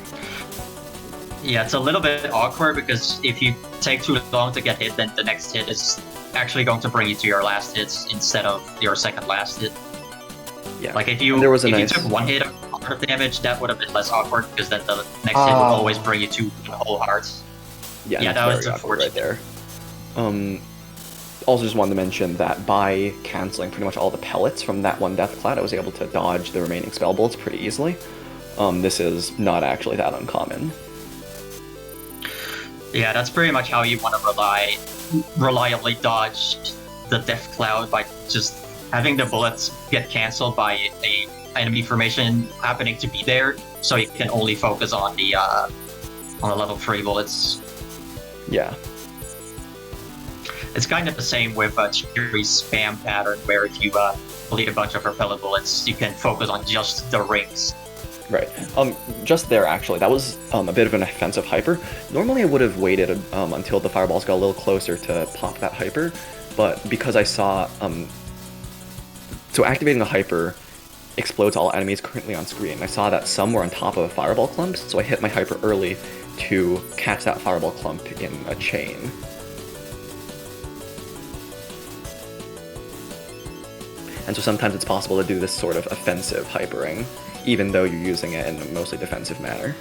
Yeah, it's a little bit awkward because if you take too long to get hit, then the next hit is actually going to bring you to your last hits instead of your second last hit. Yeah. Like if you And there was a if nice- you took one hit of heart of damage, that would have been less awkward because then the next hit would always bring you to the whole heart. Yeah, Yeah, that's that was very awkward right unfortunate. there. Also just wanted to mention that by canceling pretty much all the pellets from that one death cloud, I was able to dodge the remaining spell bullets pretty easily. This is not actually that uncommon. Yeah, that's pretty much how you want to reliably dodge the death cloud, by just having the bullets get cancelled by a enemy formation happening to be there, so you can only focus on the level 3 bullets. Yeah. It's kind of the same with Cherry's spam pattern, where if you bleed a bunch of repellent bullets, you can focus on just the rings. Right. Just there, actually, that was a bit of an offensive hyper. Normally I would have waited until the fireballs got a little closer to pop that hyper, but because I saw... so activating a hyper explodes all enemies currently on screen. I saw that some were on top of a fireball clump, so I hit my hyper early to catch that fireball clump in a chain. And so sometimes it's possible to do this sort of offensive hypering, even though you're using it in a mostly defensive manner.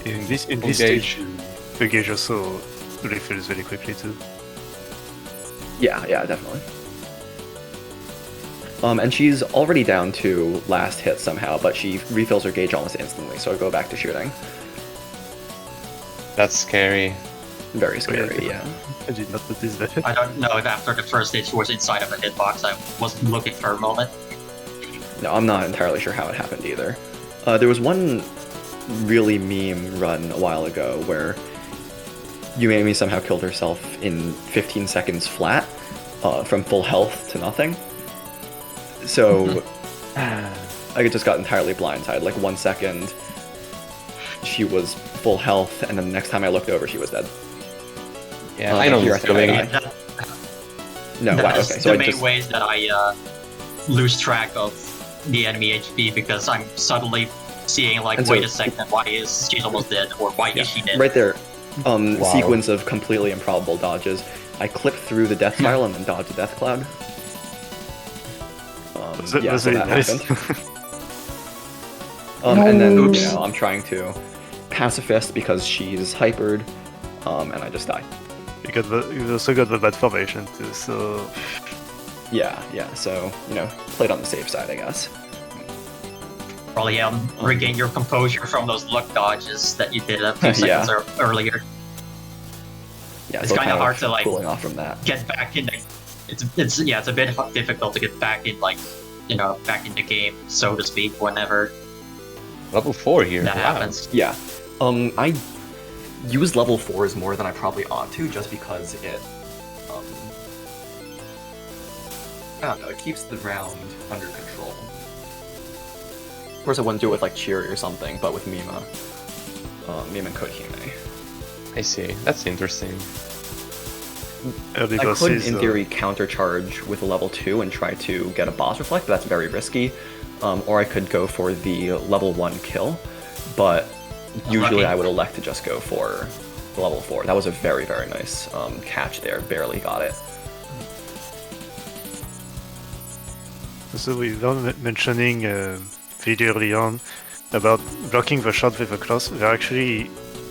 In this Gauge. stage, the gauge also refills very quickly too. Yeah, definitely. And she's already down to last hit somehow, but she refills her gauge almost instantly, so I go back to shooting. That's scary. Very scary, yeah. I did not notice that. I don't know if after the first hit she was inside of a hitbox. I wasn't looking for a moment. No, I'm not entirely sure how it happened either. There was one really meme run a while ago where Yumemi somehow killed herself in 15 seconds flat, from full health to nothing. So I just got entirely blindsided. Like 1 second, she was full health, and then the next time I looked over, she was dead. Yeah, I know here this I think I feeling. died. No, wow, That's okay. So the I main just ways that I lose track of the enemy HP, because I'm suddenly seeing like, And so- wait a second, why is she almost dead, or why is she dead? right there, sequence of completely improbable dodges. I clip through the death spiral and then dodge the death cloud. Was Yeah, so very that nice. happened. And then, Oops. you know, I'm trying to pacifist because she's hypered, and I just die. You also got the bad formation too, so Yeah, so, you know, played on the safe side, I guess. Probably regain your composure from those luck dodges that you did a few Yeah. seconds earlier. Yeah, It's so kinda hard to, like, cooling off from that. Get back in the... It's a bit difficult to get back in, like, you know, back in the game, so to speak, whenever Level 4 here. That wow. happens. Yeah. I use level 4s more than I probably ought to, just because it, I don't know, it keeps the round under control. Of course, I wouldn't do it with like Cheery or something, but with Mima, Mima and Kotohime. I see. That's interesting. Early I could, bosses, in theory, countercharge with a level 2 and try to get a boss reflect, but that's very risky. Or I could go for the level 1 kill, but usually I would elect to just go for the level 4. That was a very, very nice catch there. Barely got it. So we were mentioning very early on about blocking the shot with the cross. There are actually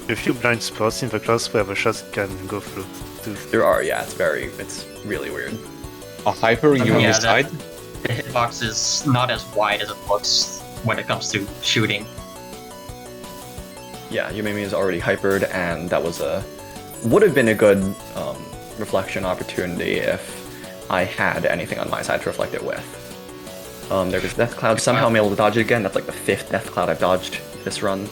a few blind spots in the cross where the shot can go through too. There are, yeah, it's really weird. A hyper you on Yeah, this side? The hitbox is not as wide as it looks when it comes to shooting. Yeah, Yumemi is already hypered, and that was would have been a good reflection opportunity if I had anything on my side to reflect it with. There was Death Cloud. Somehow I'm able to dodge it again. That's like the 5th Death Cloud I've dodged this run.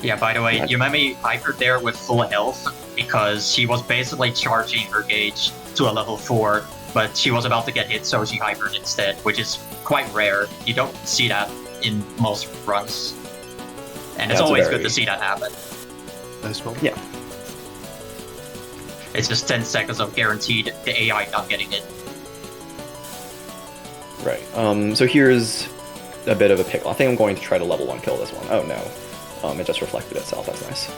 Yeah, by the way, Yumemi hypered there with full health because she was basically charging her gauge to a level 4, but she was about to get hit, so she hypered instead, which is quite rare. You don't see that in most runs. And it's always good to see that happen. Nice one. Yeah. It's just 10 seconds of guaranteed the AI not getting it. Right. So here's a bit of a pickle. I think I'm going to try to level 1 kill this one. Oh no. It just reflected itself. That's nice.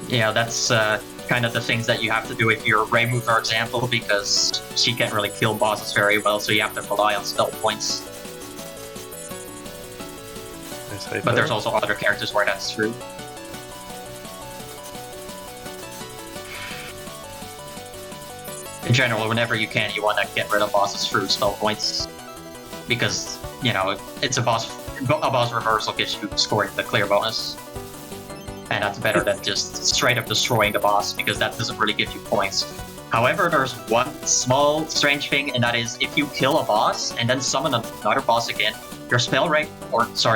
Yeah, that's kind of the things that you have to do if you're Reimu, for example, because she can't really kill bosses very well, so you have to rely on spell points. Nice But there's also other characters where that's true. In general, whenever you can, you want to get rid of bosses through spell points, because, you know, it's a boss reversal gives you scoring the clear bonus. And that's better than just straight up destroying the boss, because that doesn't really give you points. However, there's one small strange thing, and that is if you kill a boss and then summon another boss again, your spell rank,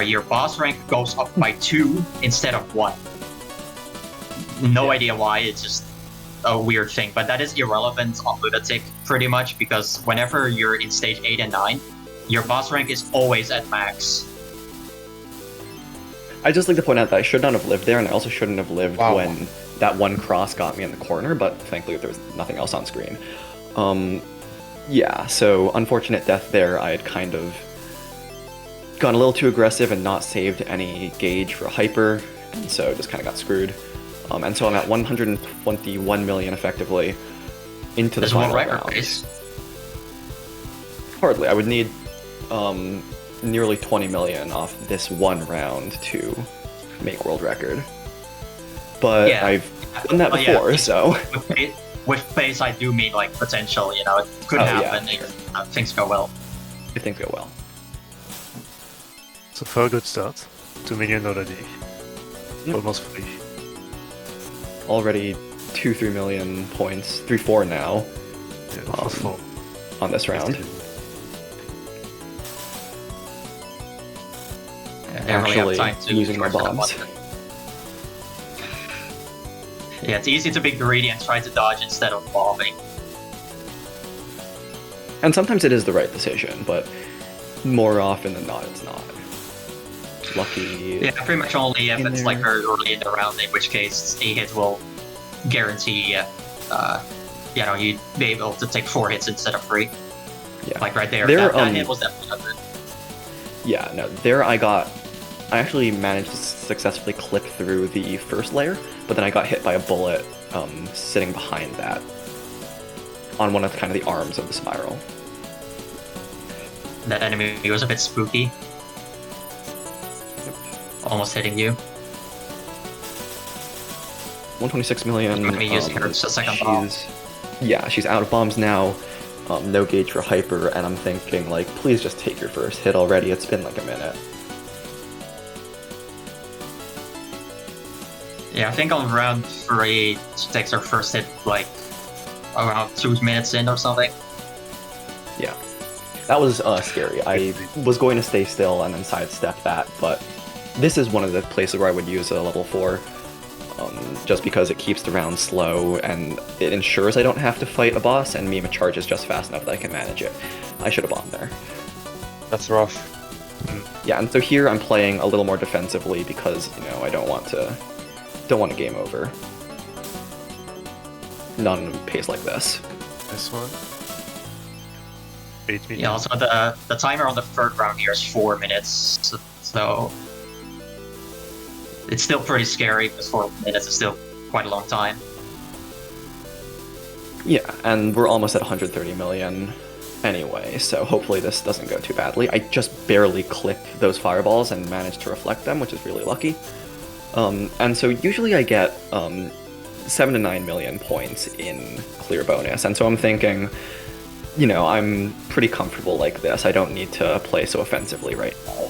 your boss rank goes up by 2 instead of 1. No idea why, it's just a weird thing, but that is irrelevant on Lunatic pretty much, because whenever you're in stage 8 and 9, your boss rank is always at max. I just like to point out that I should not have lived there, and I also shouldn't have lived when that one cross got me in the corner, but thankfully there was nothing else on screen. Yeah, so unfortunate death there. I had kind of gone a little too aggressive and not saved any gauge for hyper, and so just kind of got screwed. And so I'm at 121 million effectively into the final round. Pace. Hardly. I would need nearly 20 million off this one round to make world record. But yeah, I've done that before, so... With pace, I do mean, like, potential, you know, it could happen if things go well. If things go well. So for a good start, 2 million already. Almost free. Already 2-3 million points, 3-4 now. Yeah, 4. On this round. Actually using my bombs. Yeah, it's easy to be greedy and try to dodge instead of bombing. And sometimes it is the right decision, but more often than not, it's not. Lucky. Yeah, pretty much only if it's like very early in the round, in which case a hit will guarantee, you know, you'd be able to take 4 hits instead of 3. Yeah. Like right there, that hit was definitely a good. Yeah, no, there I actually managed to successfully clip through the first layer, but then I got hit by a bullet sitting behind that, on one of kind of the arms of the spiral. That enemy was a bit spooky. Almost hitting you. 126 million. Let me use her second bomb. Yeah, she's out of bombs now. No gauge for hyper, and I'm thinking, like, please just take your first hit already. It's been like a minute. Yeah, I think on round 3, she takes her first hit, like, around 2 minutes in or something. Yeah. That was scary. I was going to stay still and then sidestep that, but this is one of the places where I would use a level 4, just because it keeps the round slow and it ensures I don't have to fight a boss, and Mima charges just fast enough that I can manage it. I should have bombed there. That's rough. Yeah, and so here I'm playing a little more defensively because, you know, I don't want a game over. Not in a pace like this. This one. 8 minutes. Yeah, also the timer on the third round here is 4 minutes, so it's still pretty scary because 4 minutes is still quite a long time. Yeah, and we're almost at 130 million anyway, so hopefully this doesn't go too badly. I just barely clipped those fireballs and managed to reflect them, which is really lucky. And so usually I get 7 to 9 million points in clear bonus, and so I'm thinking, you know, I'm pretty comfortable like this. I don't need to play so offensively right now.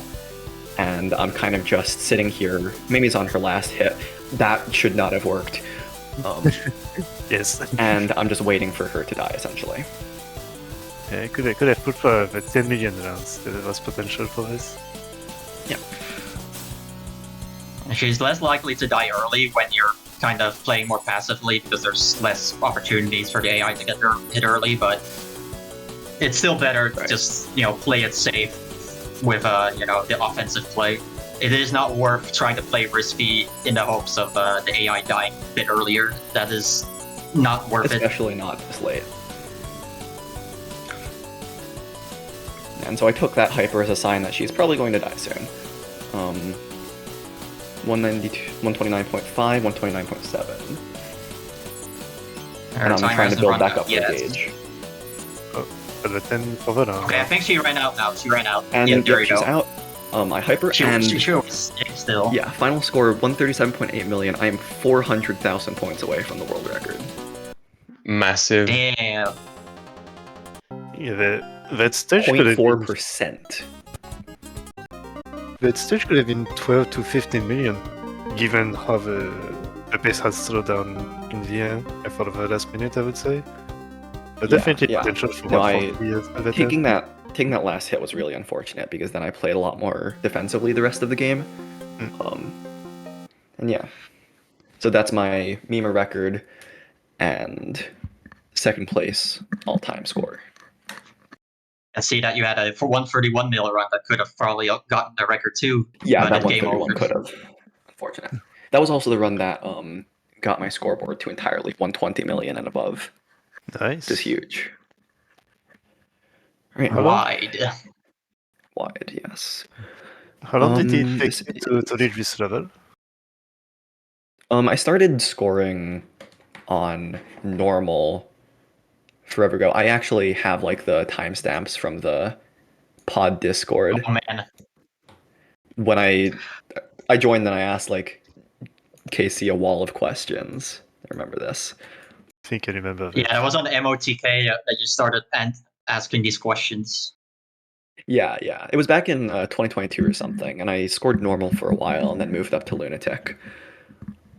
And I'm kind of just sitting here. Mimi's on her last hit. That should not have worked. Yes. And I'm just waiting for her to die, essentially. Yeah, could have put for 10 million rounds. There was potential for this. Yeah. She's less likely to die early when you're kind of playing more passively because there's less opportunities for the AI to get her hit early, but it's still better to just, you know, play it safe with, you know, the offensive play. It is not worth trying to play risky in the hopes of the AI dying a bit earlier. That is not worth it. Especially not this late. And so I took that hyper as a sign that she's probably going to die soon. 129.5, 129.7. And I'm trying to build back up the gauge. The 10 over now. Okay, I think she ran out now. She ran out. And yeah, there you she's go. out. I hyper She and was sick still. yeah, final score 137.8 million. I am 400,000 points away from the world record. Massive. Damn. Yeah, that stage could have been 0.4%. that stage could have been 12 to 15 million, given how the pace has slowed down in the end for the last minute, I would say. But definitely potential for no, 140 taking that last hit was really unfortunate because then I played a lot more defensively the rest of the game. And yeah, so that's my Mima record and second place all-time score. And see that you had a 131 mil run that could have probably gotten the record too. Yeah, that 131 could have. Unfortunate. That was also the run that got my scoreboard to entirely 120 million and above. Nice. Which is huge. Right, wide, yes. How long did it take you to reach this level? I started scoring on normal forever ago. I actually have like the timestamps from the pod Discord. Oh man. When I joined, then I asked like Casey a wall of questions. I remember this. I think I remember. Yeah, it was on MOTK that you started asking these questions. Yeah. It was back in 2022 or something, and I scored normal for a while and then moved up to Lunatic.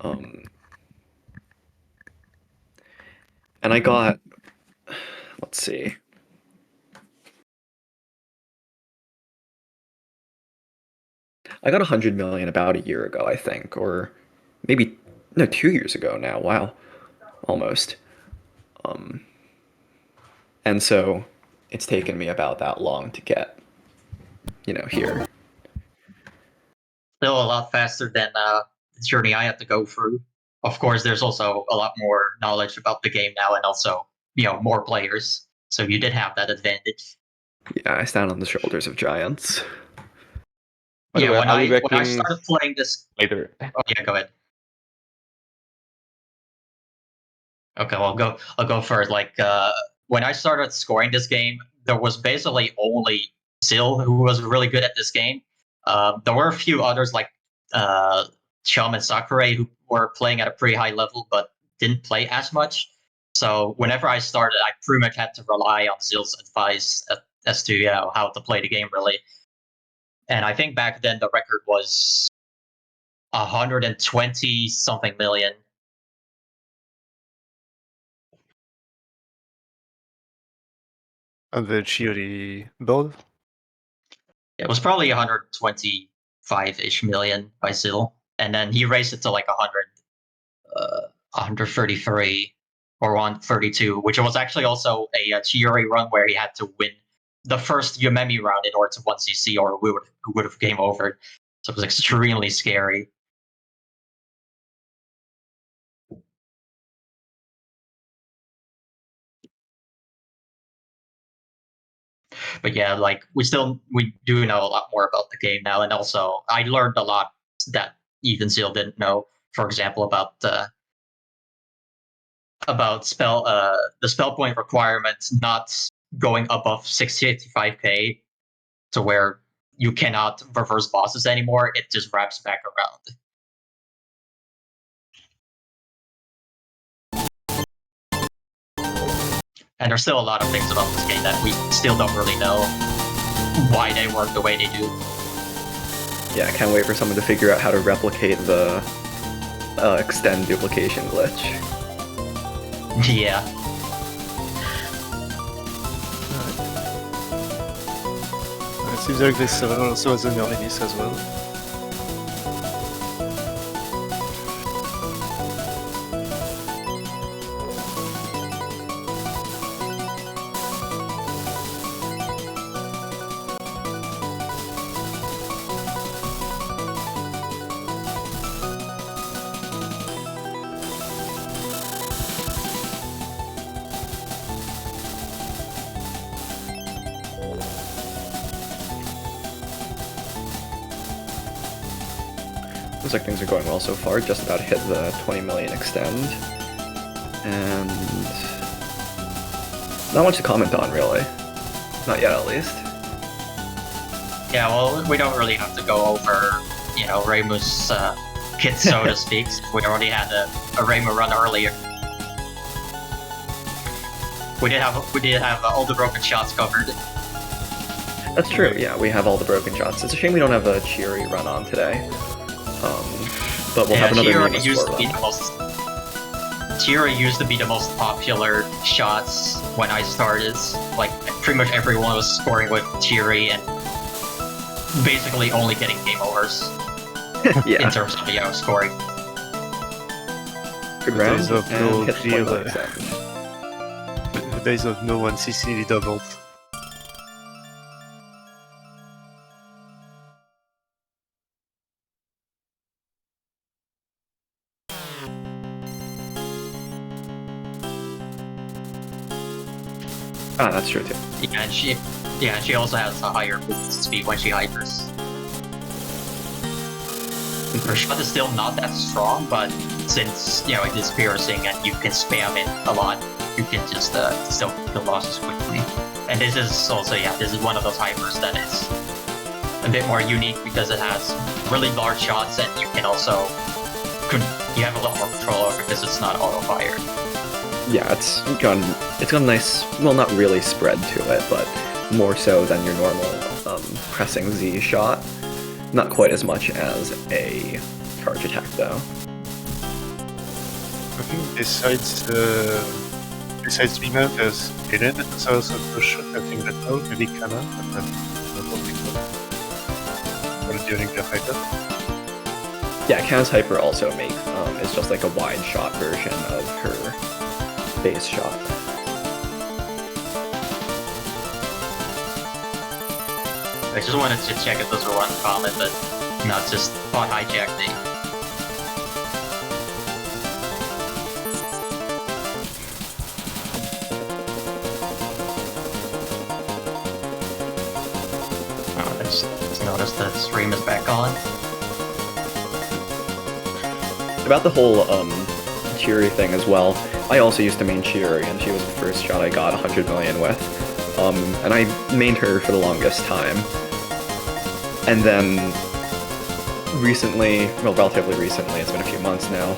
And I got, let's see. I got 100 million about a year ago, I think, or maybe, no, 2 years ago now. Wow. Almost. And so it's taken me about that long to get, you know, here. Still a lot faster than the journey I had to go through. Of course, there's also a lot more knowledge about the game now and also, you know, more players. So you did have that advantage. Yeah, I stand on the shoulders of giants. Yeah, when I started playing this later. Oh yeah, go ahead. Okay, well, I'll go first. Like when I started scoring this game, there was basically only Zill who was really good at this game. There were a few others like Chum and Sakurai who were playing at a pretty high level but didn't play as much. So whenever I started, I pretty much had to rely on Zill's advice as to how to play the game really. And I think back then the record was 120 something million. On the Chiori board? It was probably 125-ish million by Zil, and then he raised it to like 133 or 132, which was actually also a Chiori run where he had to win the first Yumemi round in order to 1cc, or we would have game over. So it was extremely scary. But yeah, like we do know a lot more about the game now, and also I learned a lot that even Zeal didn't know. For example, about the spell point requirements not going above 655k to where you cannot reverse bosses anymore. It just wraps back around. And there's still a lot of things about this game that we still don't really know why they work the way they do. Yeah, I can't wait for someone to figure out how to replicate the extend duplication glitch. Yeah. It seems like this also has an early miss as well. Looks like things are going well so far, just about to hit the 20 million extend. And not much to comment on, really. Not yet, at least. Yeah, well, we don't really have to go over, Reimu's kit, so to speak. We already had a Reimu run earlier. We did have all the broken shots covered. That's true, yeah, we have all the broken shots. It's a shame we don't have a Chiori run on today. But we'll have another Mima Chiori used to be the most popular shots when I started. Like, pretty much everyone was scoring with Chiori and basically only getting game overs. Yeah. In terms of scoring. Good round, Days of and no hit clear, 20 million. the days of no 1cc doubled. Ah, that's true too. Yeah, and she also has a higher movement speed when she hypers. Her shot is still not that strong, but since it is piercing and you can spam it a lot, you can just still kill bosses quickly. And this is also this is one of those hypers that is a bit more unique because it has really large shots, and you can also you have a lot more control over it because it's not auto fire. Yeah, it's got a nice, well, not really spread to it, but more so than your normal pressing Z shot. Not quite as much as a charge attack, though. I think besides Mima, there's Ellen that also shot, I think that out, maybe Kana, but not during the hyper. Yeah, Kana's hyper also is just like a wide shot version of her base shot. I just wanted to check if those were one comment, but not just bot hijack thing. Oh, I just noticed that stream is back on. About the whole Chiori thing as well, I also used to main Chiori, and she was the first shot I got 100 million with. And I mained her for the longest time. And then recently, well, relatively recently, it's been a few months now,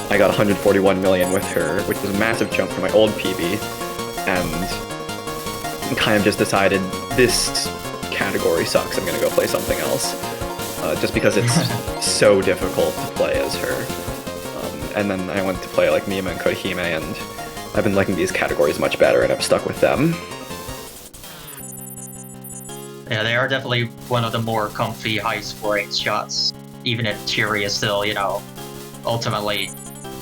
I got 141 million with her, which was a massive jump from my old PB, and kind of just decided, this category sucks, I'm gonna go play something else. Just because it's so difficult to play as her. And then I went to play like Mima and Kotohime, and I've been liking these categories much better, and I've stuck with them. Yeah, they are definitely one of the more comfy, high-scoring shots. Even if Cheery is still, you know, ultimately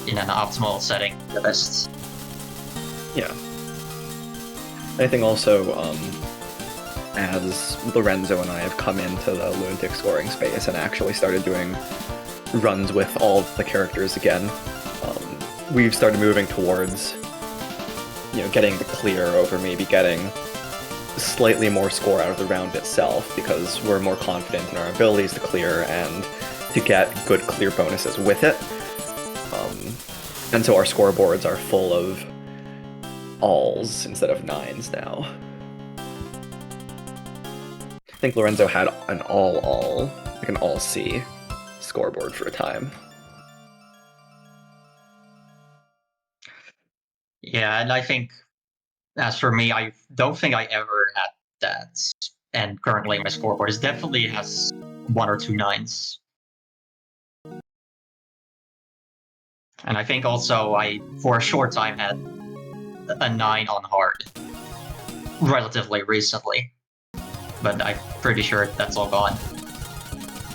in an optimal setting, the best. Yeah. I think also, as Lorenzo and I have come into the Lunatic scoring space and actually started doing runs with all the characters again, we've started moving towards, you know, getting the clear over maybe getting slightly more score out of the round itself, because we're more confident in our abilities to clear and to get good clear bonuses with it. And so our scoreboards are full of alls instead of 9s now. I think Lorenzo had an all, like an all C scoreboard for a time. Yeah, and I think, as for me, I don't think I ever had that. And currently my scoreboard is definitely has 1 or 2 9s. And I think also I, for a short time, had a 9 on hard. Relatively recently. But I'm pretty sure that's all gone.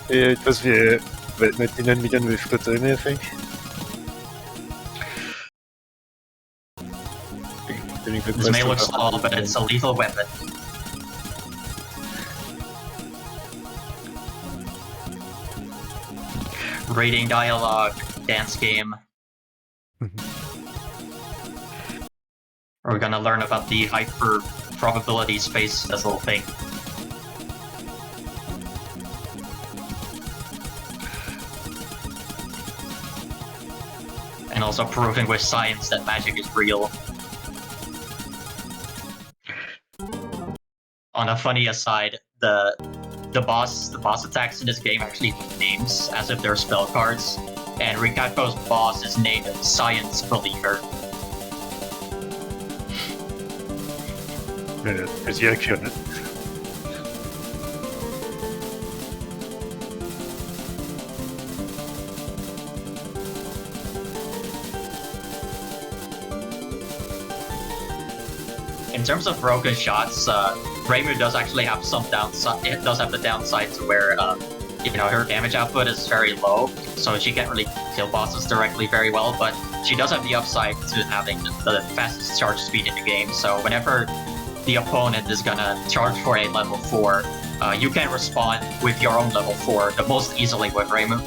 Yeah, it was 99 million with Kotohime, I think. This may look small, but it's a lethal weapon. Rating dialogue, dance game. We're gonna learn about the hyper probability space puzzle thing. And also proving with science that magic is real. On a funny aside, the boss attacks in this game actually have names as if they're spell cards, and Rikako's boss is named Science Believer. Yeah, pretty accurate. In terms of broken shots, Reimu does actually have some downside. It does have the downside to where, you know, her damage output is very low, so she can't really kill bosses directly very well. But she does have the upside to having the fastest charge speed in the game. So whenever the opponent is gonna charge for a level 4, you can respond with your own level 4 the most easily with Reimu.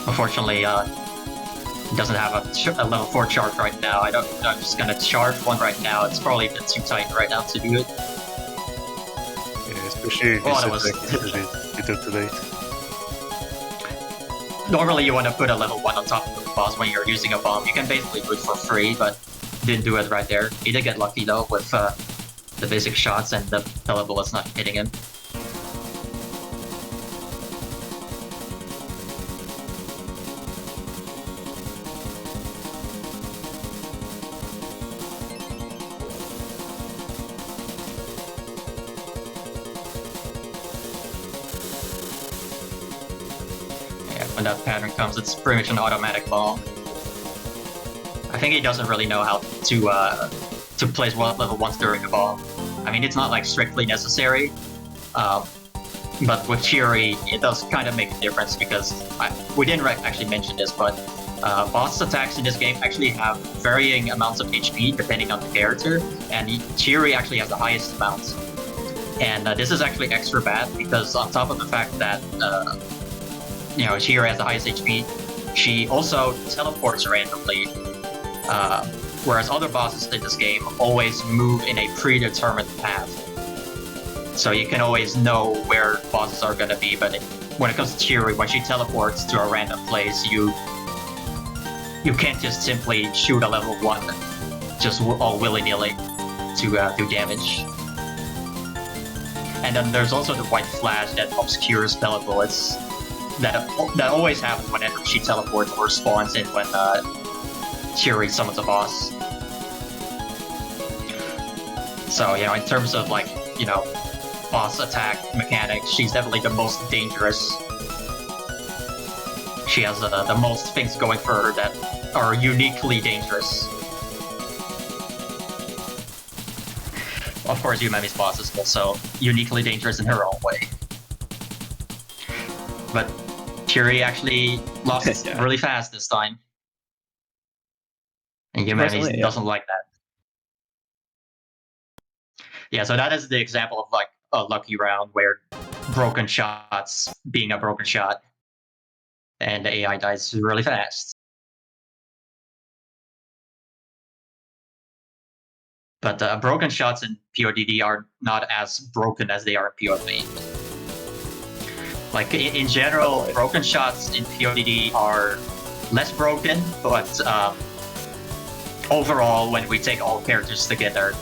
Unfortunately, doesn't have a level 4 charge right now. I'm just gonna charge one right now. It's probably a bit too tight right now to do it. Yeah, especially this attack too late. Normally you want to put a level 1 on top of the boss when you're using a bomb. You can basically do it for free, but didn't do it right there. He did get lucky though with the basic shots and the level was not hitting him. When that pattern comes, it's pretty much an automatic bomb. I think he doesn't really know how to place level 1s during a bomb. I mean, it's not like strictly necessary, but with Cheery, it does kind of make a difference because we didn't actually mention this, but boss attacks in this game actually have varying amounts of HP depending on the character, and Cheery actually has the highest amount. And this is actually extra bad because on top of the fact that you know, Cheery has the highest HP, she also teleports randomly, whereas other bosses in this game always move in a predetermined path. So you can always know where bosses are gonna be, but when it comes to Cheery, when she teleports to a random place, you can't just simply shoot a level 1 just all willy-nilly to do damage. And then there's also the white flash that obscures spell bullets. That always happens whenever she teleports or spawns in when Cheery summons a boss. So, you know, in terms of, like, you know, boss attack mechanics, she's definitely the most dangerous. She has the most things going for her that are uniquely dangerous. Of course, Yumemi's boss is also uniquely dangerous in her own way. But Fury actually lost Yeah. really fast this time. And Yumemi doesn't like that. Yeah, so that is the example of like a lucky round where broken shots being a broken shot. And the AI dies really fast. But broken shots in PoDD are not as broken as they are in PoV. Like in general, broken shots in PoDD are less broken, but overall, when we take all characters together,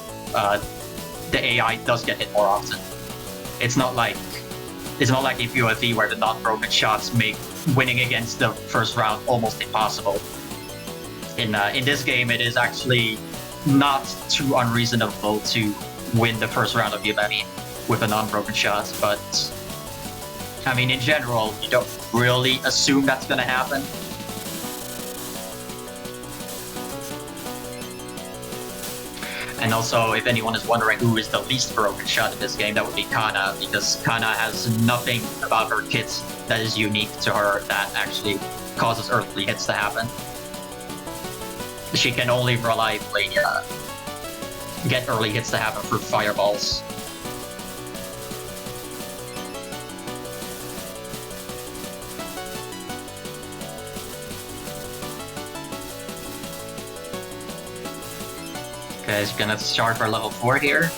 the AI does get hit more often. It's not like in PoV where the non-broken shots make winning against the first round almost impossible. In this game, it is actually not too unreasonable to win the first round of Yumemi with a non-broken shot, but I mean, in general, you don't really assume that's gonna happen. And also, if anyone is wondering who is the least broken shot in this game, that would be Kana, because Kana has nothing about her kit that is unique to her that actually causes early hits to happen. She can only reliably get early hits to happen through fireballs. Okay, he's gonna start for level 4 here.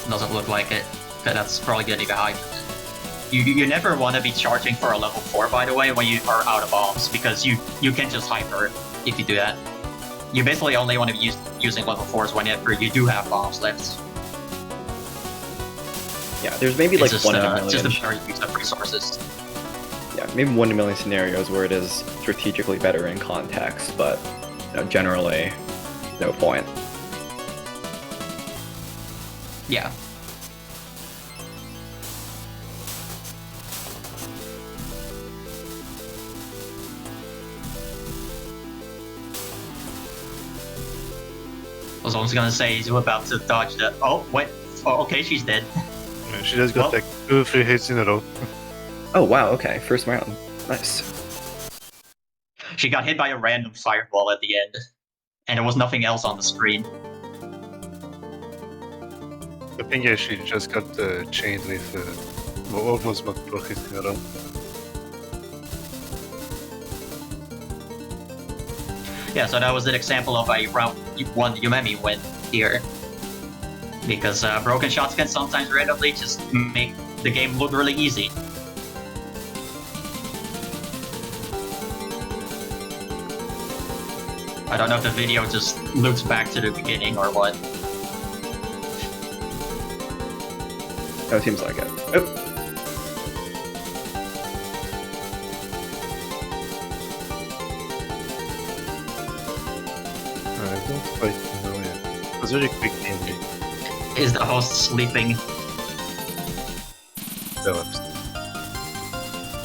Doesn't look like it. Okay, that's probably getting a high. You never want to be charging for a level 4, by the way, when you are out of bombs, because you can just hyper if you do that. You basically only want to be using level 4s whenever you do have bombs left. Yeah, there's maybe like just, 1 in a million. Just a better use of resources. Yeah, maybe 1 in a million scenarios where it is strategically better in context, but generally, no point. Yeah. I was almost gonna say he's about to dodge the. Oh wait. Oh, okay, she's dead. She just got like 2-3 hits in a row. Oh wow, okay, first round. Nice. She got hit by a random fireball at the end, and there was nothing else on the screen. I think yeah, she just got chained with almost multiple hits in a row. Yeah, so that was an example of a round 1 Yumemi win here. Because broken shots can sometimes randomly just make the game look really easy. I don't know if the video just loops back to the beginning or what. Oh, it seems like it. Oh. I don't quite know yet. It was very quick game. Is the host sleeping? Developed.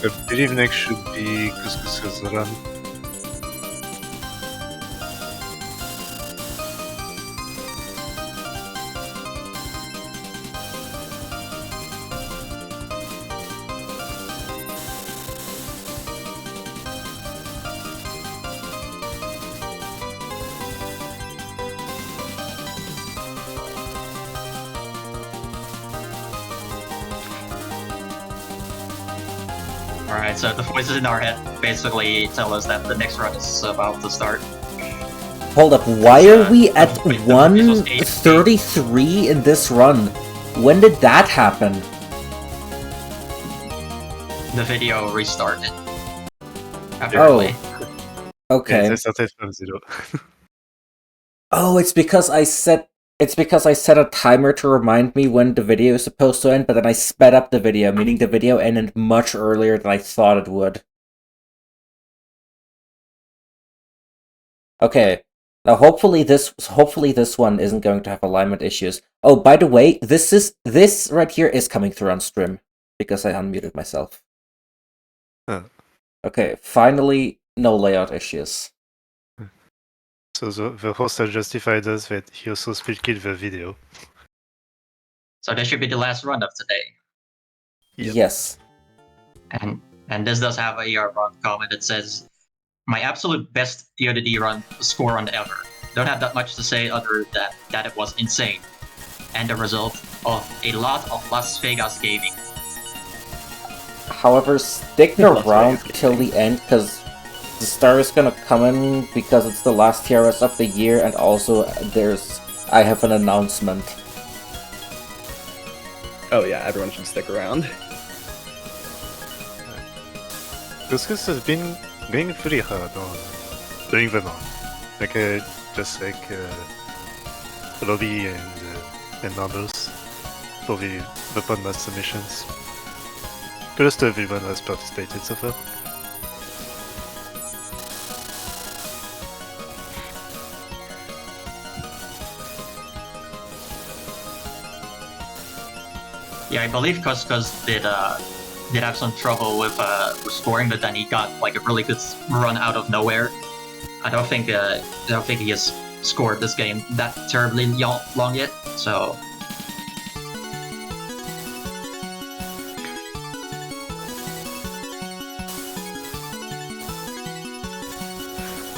I believe next should be Couscous's run. Alright, so the voices in our head basically tell us that the next run is about to start. Hold up, why are we at wait, the previous was 133 in this run? When did that happen? The video restarted. Apparently. Okay. Yeah, they started from 0. Oh, it's because I set a timer to remind me when the video is supposed to end, but then I sped up the video, meaning the video ended much earlier than I thought it would. Okay. Now hopefully this one isn't going to have alignment issues. Oh, by the way, this right here is coming through on stream because I unmuted myself. Oh. Okay, finally no layout issues. So the host has justified us that he also split killed the video. So this should be the last run of today. Yep. Yes. And this does have a run comment that says, "My absolute best PoDD run score run ever. Don't have that much to say other than that it was insane, and the result of a lot of Las Vegas gaming." However, stick around till the end, because the star is gonna come in because it's the last TRS of the year, and also I have an announcement. Oh yeah, everyone should stick around. This has been going pretty hard during the month. Just like Roby and others for the Podmaster missions. Kudos to everyone who has participated so far. Yeah, I believe Kuskus did have some trouble with scoring, but then he got like a really good run out of nowhere. I don't think he has scored this game that terribly long yet. So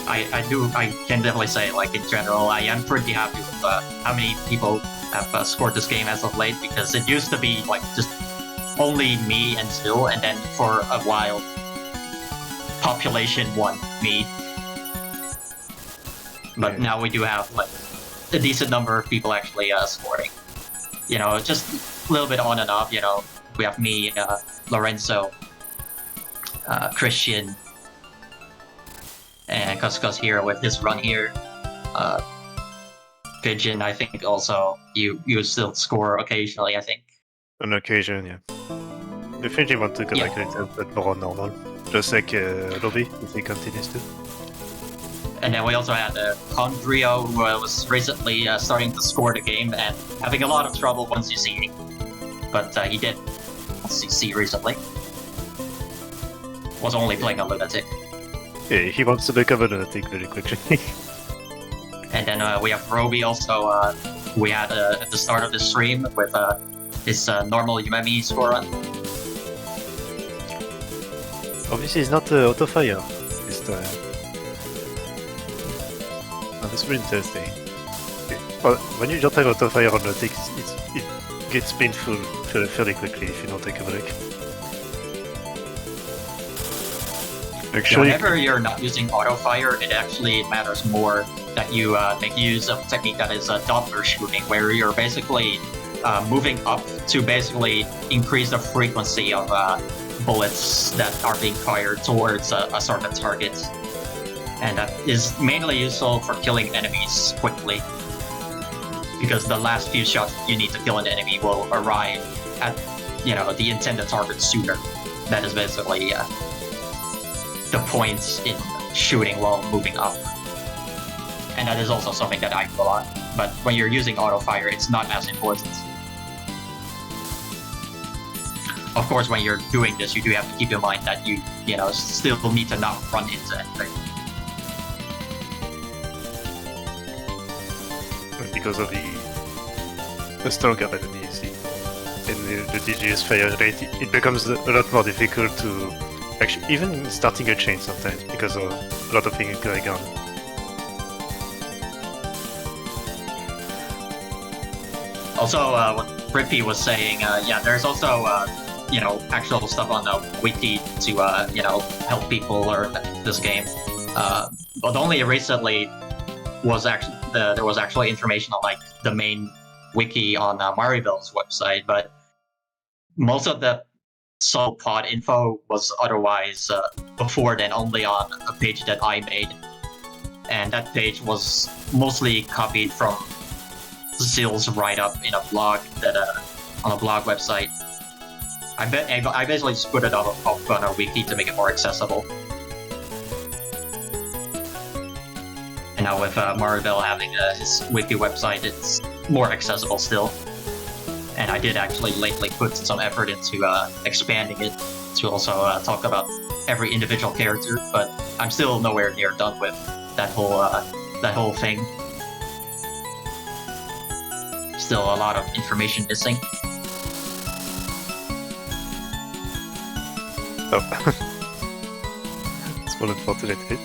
I can definitely say, like, in general, I am pretty happy with how many people have scored this game as of late, because it used to be like just only me and Zill, and then for a while population won me. But now we do have like a decent number of people actually scoring. You know, just a little bit on and off. You know, we have me, Lorenzo, Christian, and Kuskus here with his run here. Pigeon, I think also you still score occasionally, I think. On occasion, yeah. Definitely want to go back a little bit more normal. Just like Roby, if he continues to. And then we also had Condrio, who was recently starting to score the game and having a lot of trouble once CCing. But he did CC recently. Was only playing a Lunatic. Yeah, he wants to become a Lunatic very quickly. And then we have Roby also, we had at the start of the stream with his normal Yumemi score run. Obviously, it's not auto fire this time. Oh, that's really interesting. Well, when you don't have auto fire on Lunatic, it gets painful fairly quickly if you don't take a break. Actually, whenever you're not using auto fire, it actually matters more that you make use of a technique that is Doppler shooting, where you're basically moving up to basically increase the frequency of bullets that are being fired towards a certain target. And that is mainly useful for killing enemies quickly, because the last few shots you need to kill an enemy will arrive at, you know, the intended target sooner. That is basically the point in shooting while moving up. And that is also something that I do a lot. But when you're using auto fire, it's not as important. Of course, when you're doing this, you do have to keep in mind that you still need to not run into anything. Because of the stronger enemies and the DGS fire rate, it becomes a lot more difficult to actually, even starting a chain sometimes, because of a lot of things going on. Also, what Rippy was saying, there's also actual stuff on the wiki to help people learn this game. But only recently was actually there was actually information on like the main wiki on Maribel's website, but most of the solo pod info was otherwise before then only on a page that I made, and that page was mostly copied from Zill's write-up in a blog that on a blog website. I basically just put it up on our wiki to make it more accessible. And now with Maribel having his wiki website, it's more accessible still. And I did actually lately put some effort into expanding it to also talk about every individual character, but I'm still nowhere near done with that whole that whole thing. Still a lot of information missing. Oh. Small unfortunate hit.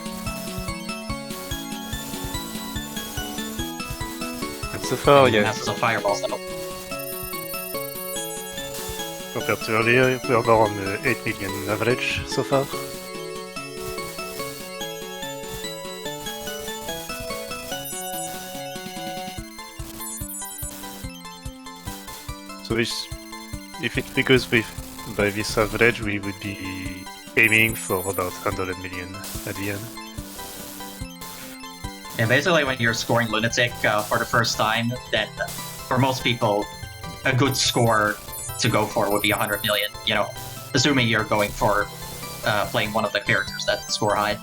And so far, yes. That's a fireball setup. Compared to earlier, we are more on 8 million average so far. So if it goes by this average, we would be aiming for about 100 million at the end. And basically, when you're scoring Lunatic for the first time, then for most people, a good score to go for would be 100 million. You know, assuming you're going for playing one of the characters that score high.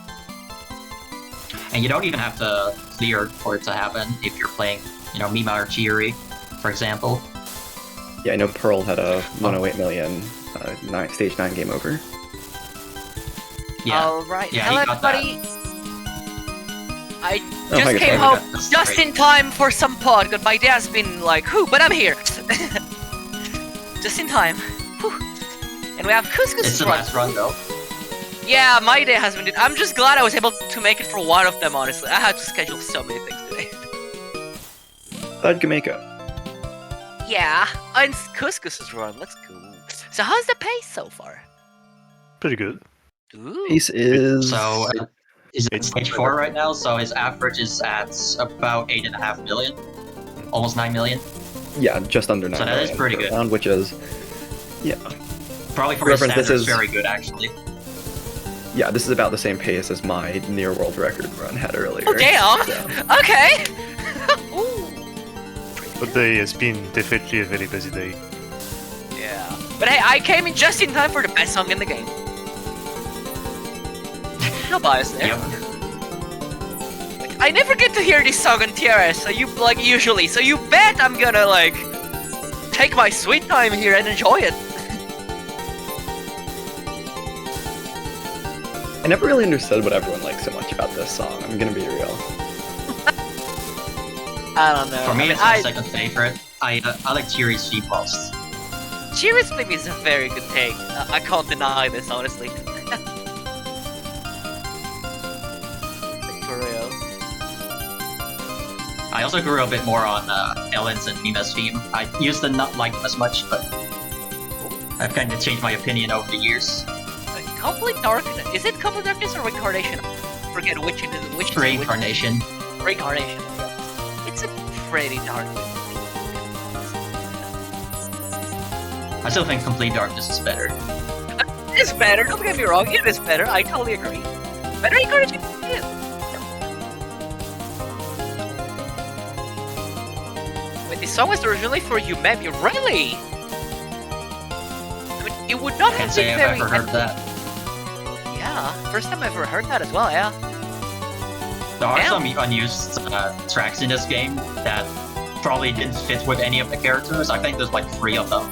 And you don't even have to clear for it to happen if you're playing, you know, Mima or Chiiri, for example. Yeah, I know Pearl had a 108 million stage 9 game over. Yeah. Alright, Yeah, hello he got everybody! I Oh, just hi, came guys. home That's just great. in time for some pod, because my dad's been like, whew, but I'm here! Just in time. Whew. And we have It's Couscous the run. last run, though. Yeah, my day has been... I'm just glad I was able to make it for one of them, honestly. I had to schedule so many things today. Glad you can make it. Yeah, and Couscous's run, let's go. So how's the pace so far? Pretty good. Ooh. Pace is... So is it It's- stage 4 right now? So his average is at about 8.5 million, almost 9 million. Yeah, just under 9 So that is million pretty per good. round, which is... Yeah. Probably for Reference, his this standards, is- very good actually. Yeah, this is about the same pace as my near world record run had earlier. Oh, damn! So, Okay! Ooh. But day has been definitely a very busy day. Yeah. But hey, I came in just in time for the best song in the game. No bias there. Yep. I never get to hear this song on TRS, so you usually. So you bet I'm gonna take my sweet time here and enjoy it. I never really understood what everyone likes so much about this song, I'm gonna be real. I don't know. For me, I mean, it's my second favorite. I like Chiiri's theme most. Cheeri's theme is a very good take. I can't deny this, honestly. For real. I also grew a bit more on Ellen's and Mima's theme. I used to not like them as much, but I've kind of changed my opinion over the years. Complete Darkness. Is it Complete Darkness or Reincarnation? I forget which it is. Which is Reincarnation. which. Reincarnation. It's a pretty dark. I still think Complete Darkness is better. It is better. Don't get me wrong. It is better. I totally agree. Better Reincarnation. Yeah. Wait, this song was originally for Yumemi. Really? I mean, it would not I can't have say been I've very. ever heard that. Yeah, first time I've ever heard that as well. Yeah. There are Damn. some unused tracks in this game that probably didn't fit with any of the characters. I think there's like 3 of them.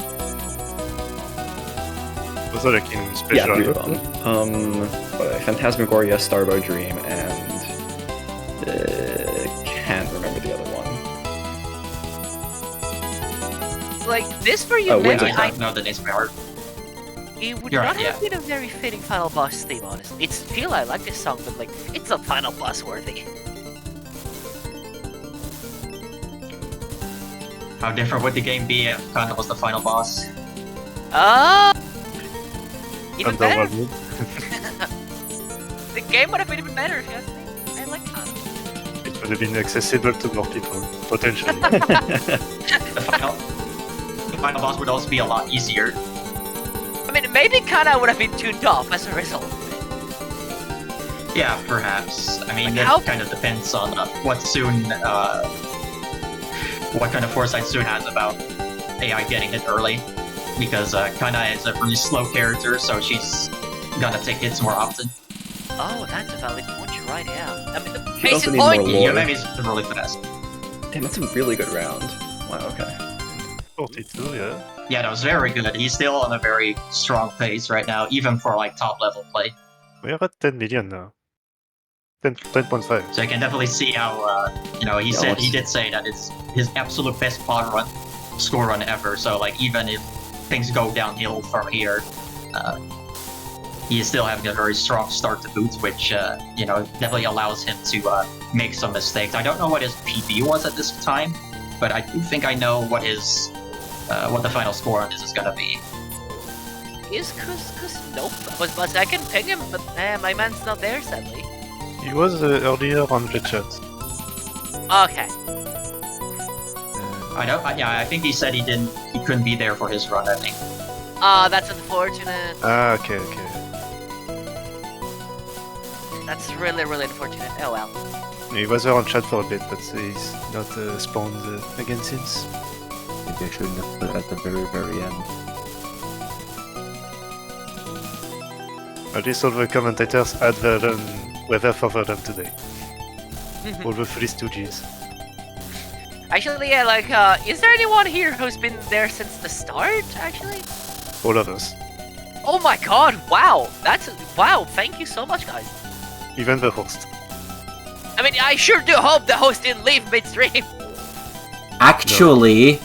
Was that like in Yeah, special? 3 of them. Phantasmagoria, Starbow Dream, and... can't remember the other one. Like this for Oh, Yumemi, Winds of I Time. don't know the names by heart. it would You're not right, have been a very fitting final boss theme, honestly. It's still I like this song, but like it's not final boss worthy. How different would the game be if Kana was the final boss? Even better. Underworld. The game would have been even better if you ask me. I like Kana. It would have been accessible to more people, potentially. The final boss would also be a lot easier. I mean, maybe Kana would have been tuned off as a result. Yeah, perhaps. I mean, Like, it how- kind of depends on what kind of foresight Soon has about AI getting it early. Because Kana is a really slow character, so she's gonna take hits more often. Oh, that's a valid point. You're right. Yeah. I mean, the You case also in need more point. lore. Yumemi's really fast. Damn, that's a really good round. Wow, okay. 42, yeah. Yeah, that was very good. He's still on a very strong pace right now, even for like top level play. We are at 10 million now. 10.5. So I can definitely see how, he did say that it's his absolute best score run ever. So like even if things go downhill from here, he is still having a very strong start to boot, which definitely allows him to make some mistakes. I don't know what his PB was at this time, but I do think I know what what the final score on this is gonna be. Cause nope. Was I can ping him, but my man's not there sadly. He was earlier on the chat. Okay. I think he said he couldn't be there for his run, I think. That's unfortunate. Okay. That's really, really unfortunate. Oh well. He was on chat for a bit, but he's not spawned again since. Maybe I shouldn't have put it at the very, very end. At least all the commentators had their weather for them today. All the 3 Stooges. Actually, yeah, is there anyone here who's been there since the start, actually? All of us. Oh my god, wow! Wow, thank you so much, guys. Even the host. I mean, I sure do hope the host didn't leave midstream. Actually...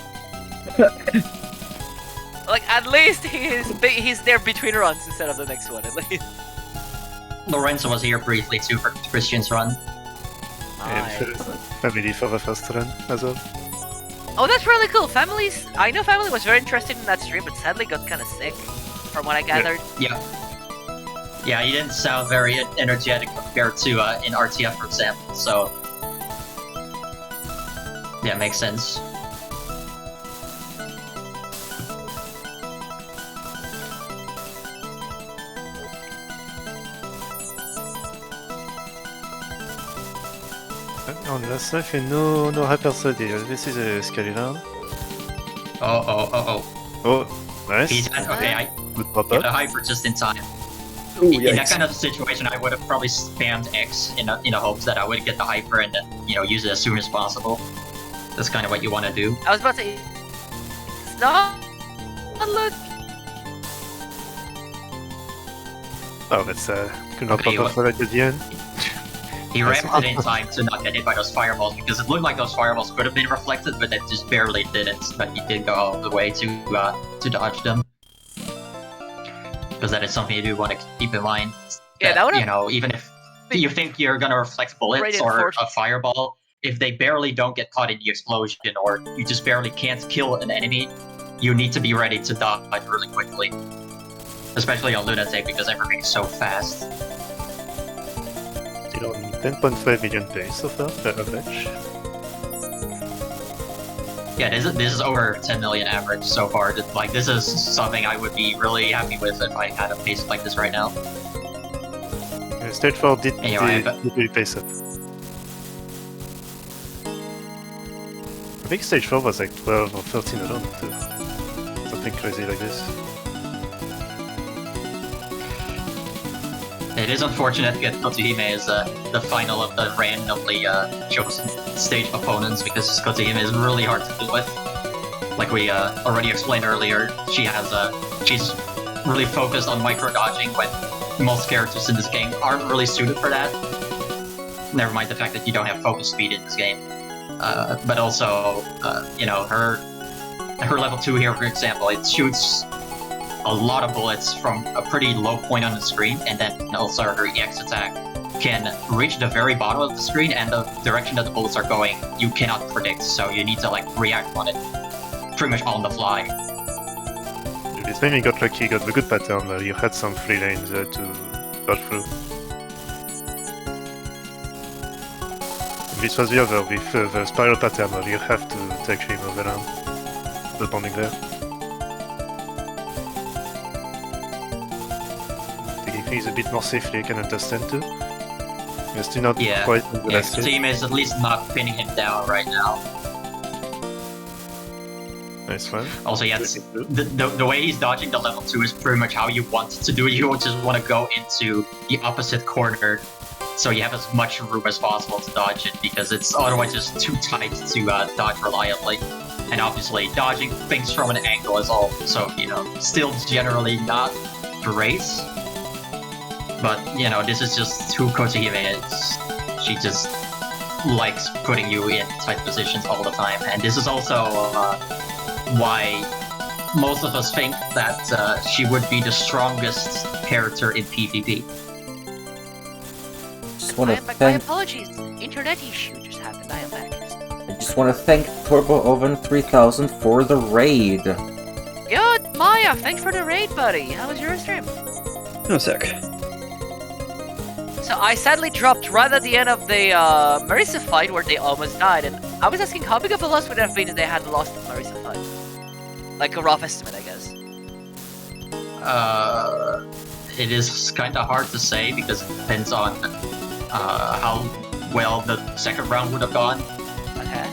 Like, at least he's there between runs instead of the next one, at least. Lorenzo was here briefly too for Christian's run. And family for the first run as well. Oh, that's really cool. I know Family was very interested in that stream, but sadly got kind of sick, from what I gathered. Yeah, he didn't sound very energetic compared to in RTF, for example, so... Yeah, makes sense. On last life and no hypersody. This is a Scalyland. Oh, nice. Good pop up. The hyper just in time. In that kind of situation, I would have probably spammed X in the hopes that I would get the hyper and then, use it as soon as possible. That's kind of what you want to do. I was about to say... Stop! Look! Oh, that's could not pop up right at the end. He ramped it in time to not get hit by those fireballs, because it looked like those fireballs could have been reflected, but it just barely didn't. But he did go all the way to dodge them. Because that is something you do want to keep in mind. Yeah, that would even if you think you're gonna reflect bullets or a fireball, if they barely don't get caught in the explosion, or you just barely can't kill an enemy, you need to be ready to dodge really quickly. Especially on Lunatic, because everything is so fast. Still on 10.5 million pace so far, the average. Yeah, this is over 10 million average so far. Like, this is something I would be really happy with if I had a pace like this right now. Stage 4 did really pace up. I think stage 4 was like 12 or 13 alone too. Something crazy like this. It is unfortunate that Kotohime is the final of the randomly chosen stage opponents, because Kotohime is really hard to deal with. Like we already explained earlier, she's really focused on micro dodging when most characters in this game aren't really suited for that. Never mind the fact that you don't have focus speed in this game. But also, her level 2 here, for example, it shoots a lot of bullets from a pretty low point on the screen, and then also her EX attack can reach the very bottom of the screen, and the direction that the bullets are going you cannot predict, so you need to react on it pretty much on the fly. This time you got lucky, you got the good pattern where you had some free lanes to dodge through. This was the other with the spiral pattern where you have to actually move around the bonding there. Things a bit more safely, you can understand too. You're still not quite on the last team is at least not pinning him down right now. Nice one. Also, yes, the way he's dodging the level 2 is pretty much how you want to do it. You just want to go into the opposite corner, so you have as much room as possible to dodge it, because it's otherwise just too tight to dodge reliably. And obviously, dodging things from an angle is also, still generally not great. But, this is just who Kotohime is. she just likes putting you in tight positions all the time, and this is also why most of us think that she would be the strongest character in PvP. Just want to my thank. apologies. Internet issue just happened. I am back. I just want to thank Turbo Oven 3000 for the raid. Good, Maya. Thanks for the raid, buddy. How was your stream? No, sick. So I sadly dropped right at the end of the Marisa fight where they almost died, and I was asking how big of a loss would it have been if they had lost the Marisa fight? Like a rough estimate, I guess. It is kind of hard to say because it depends on how well the second round would have gone. Okay.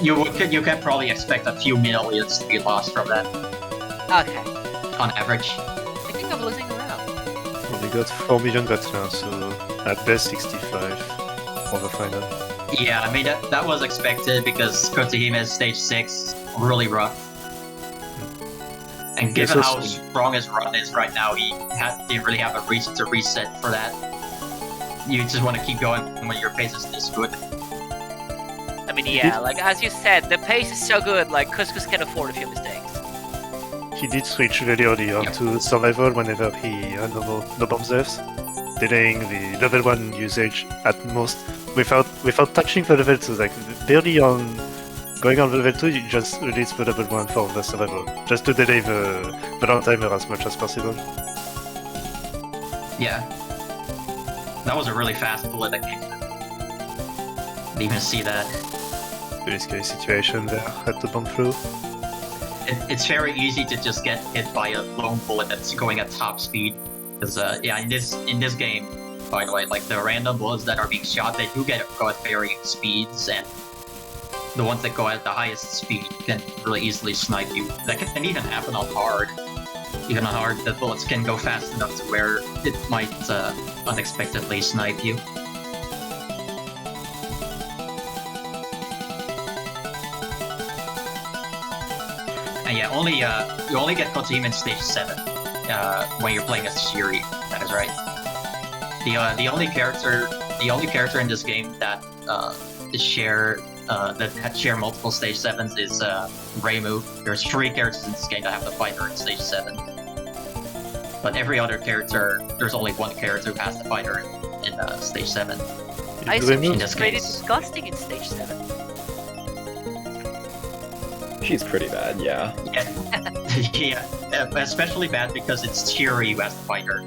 You can probably expect a few millions to be lost from that Okay. on average. I think I'm losing around. Well, they got 4 million bats now, so at best 65 for the final. Yeah, I mean that was expected because Kotohime's stage 6 really rough. And given Yes, how also- strong his run is right now, he didn't really have a reason to reset for that. You just want to keep going when your pace is this good. I mean, yeah, like as you said, the pace is so good, like Couscous can afford a few mistakes. He did switch very early on to survival whenever he had no bombs left, delaying the level 1 usage at most without touching the level 2, like barely on going on level 2, you just release the level 1 for the survival, just to delay the run timer as much as possible. Yeah. That was a really fast bullet that came. Didn't even see that. Very scary situation there, had to bomb through. It's very easy to just get hit by a lone bullet that's going at top speed. Because in this game, by the way, like the random bullets that are being shot, they do go at varying speeds, and the ones that go at the highest speed can really easily snipe you. That can even happen on hard. Even on hard, the bullets can go fast enough to where it might unexpectedly snipe you. And yeah, you only get Kotohime in stage 7 when you're playing as Shiri. That is right. The only character in this game that share multiple stage 7s is Reimu. There's 3 characters in this game that have to fight her in stage 7. But every other character, there's only 1 character who has to fight her in stage 7. I assume in she's this pretty case. disgusting in stage 7. She's pretty bad, yeah. Yeah, especially bad because it's Shiri who has to fight her.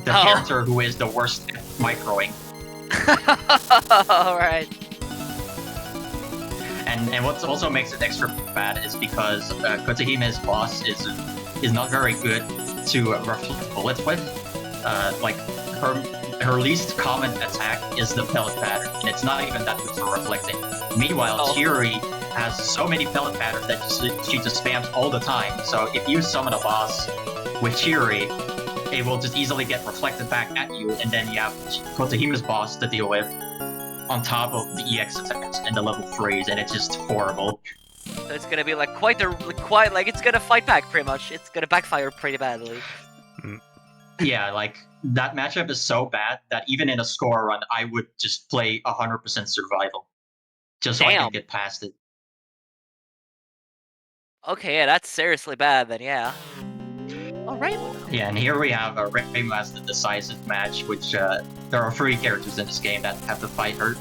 The Oh. character who is the worst at microing. Alright. And what also makes it extra bad is because Kotohime's boss is not very good to reflect bullets with. Like her least common attack is the pellet pattern, and it's not even that good for reflecting. Meanwhile, Shiri has so many pellet patterns that she just spams all the time. So if you summon a boss with Shiri, it will just easily get reflected back at you, and then you have Kotohime's boss to deal with on top of the EX attacks and the level 3s, and it's just horrible. So it's gonna be like it's gonna fight back pretty much. It's gonna backfire pretty badly. Yeah, like that matchup is so bad that even in a score run, I would just play 100% survival, just so I Damn. can get past it. Okay, yeah, that's seriously bad then, yeah. Alright. Yeah, and here we have Reimu as the decisive match, which there are 3 characters in this game that have to fight her,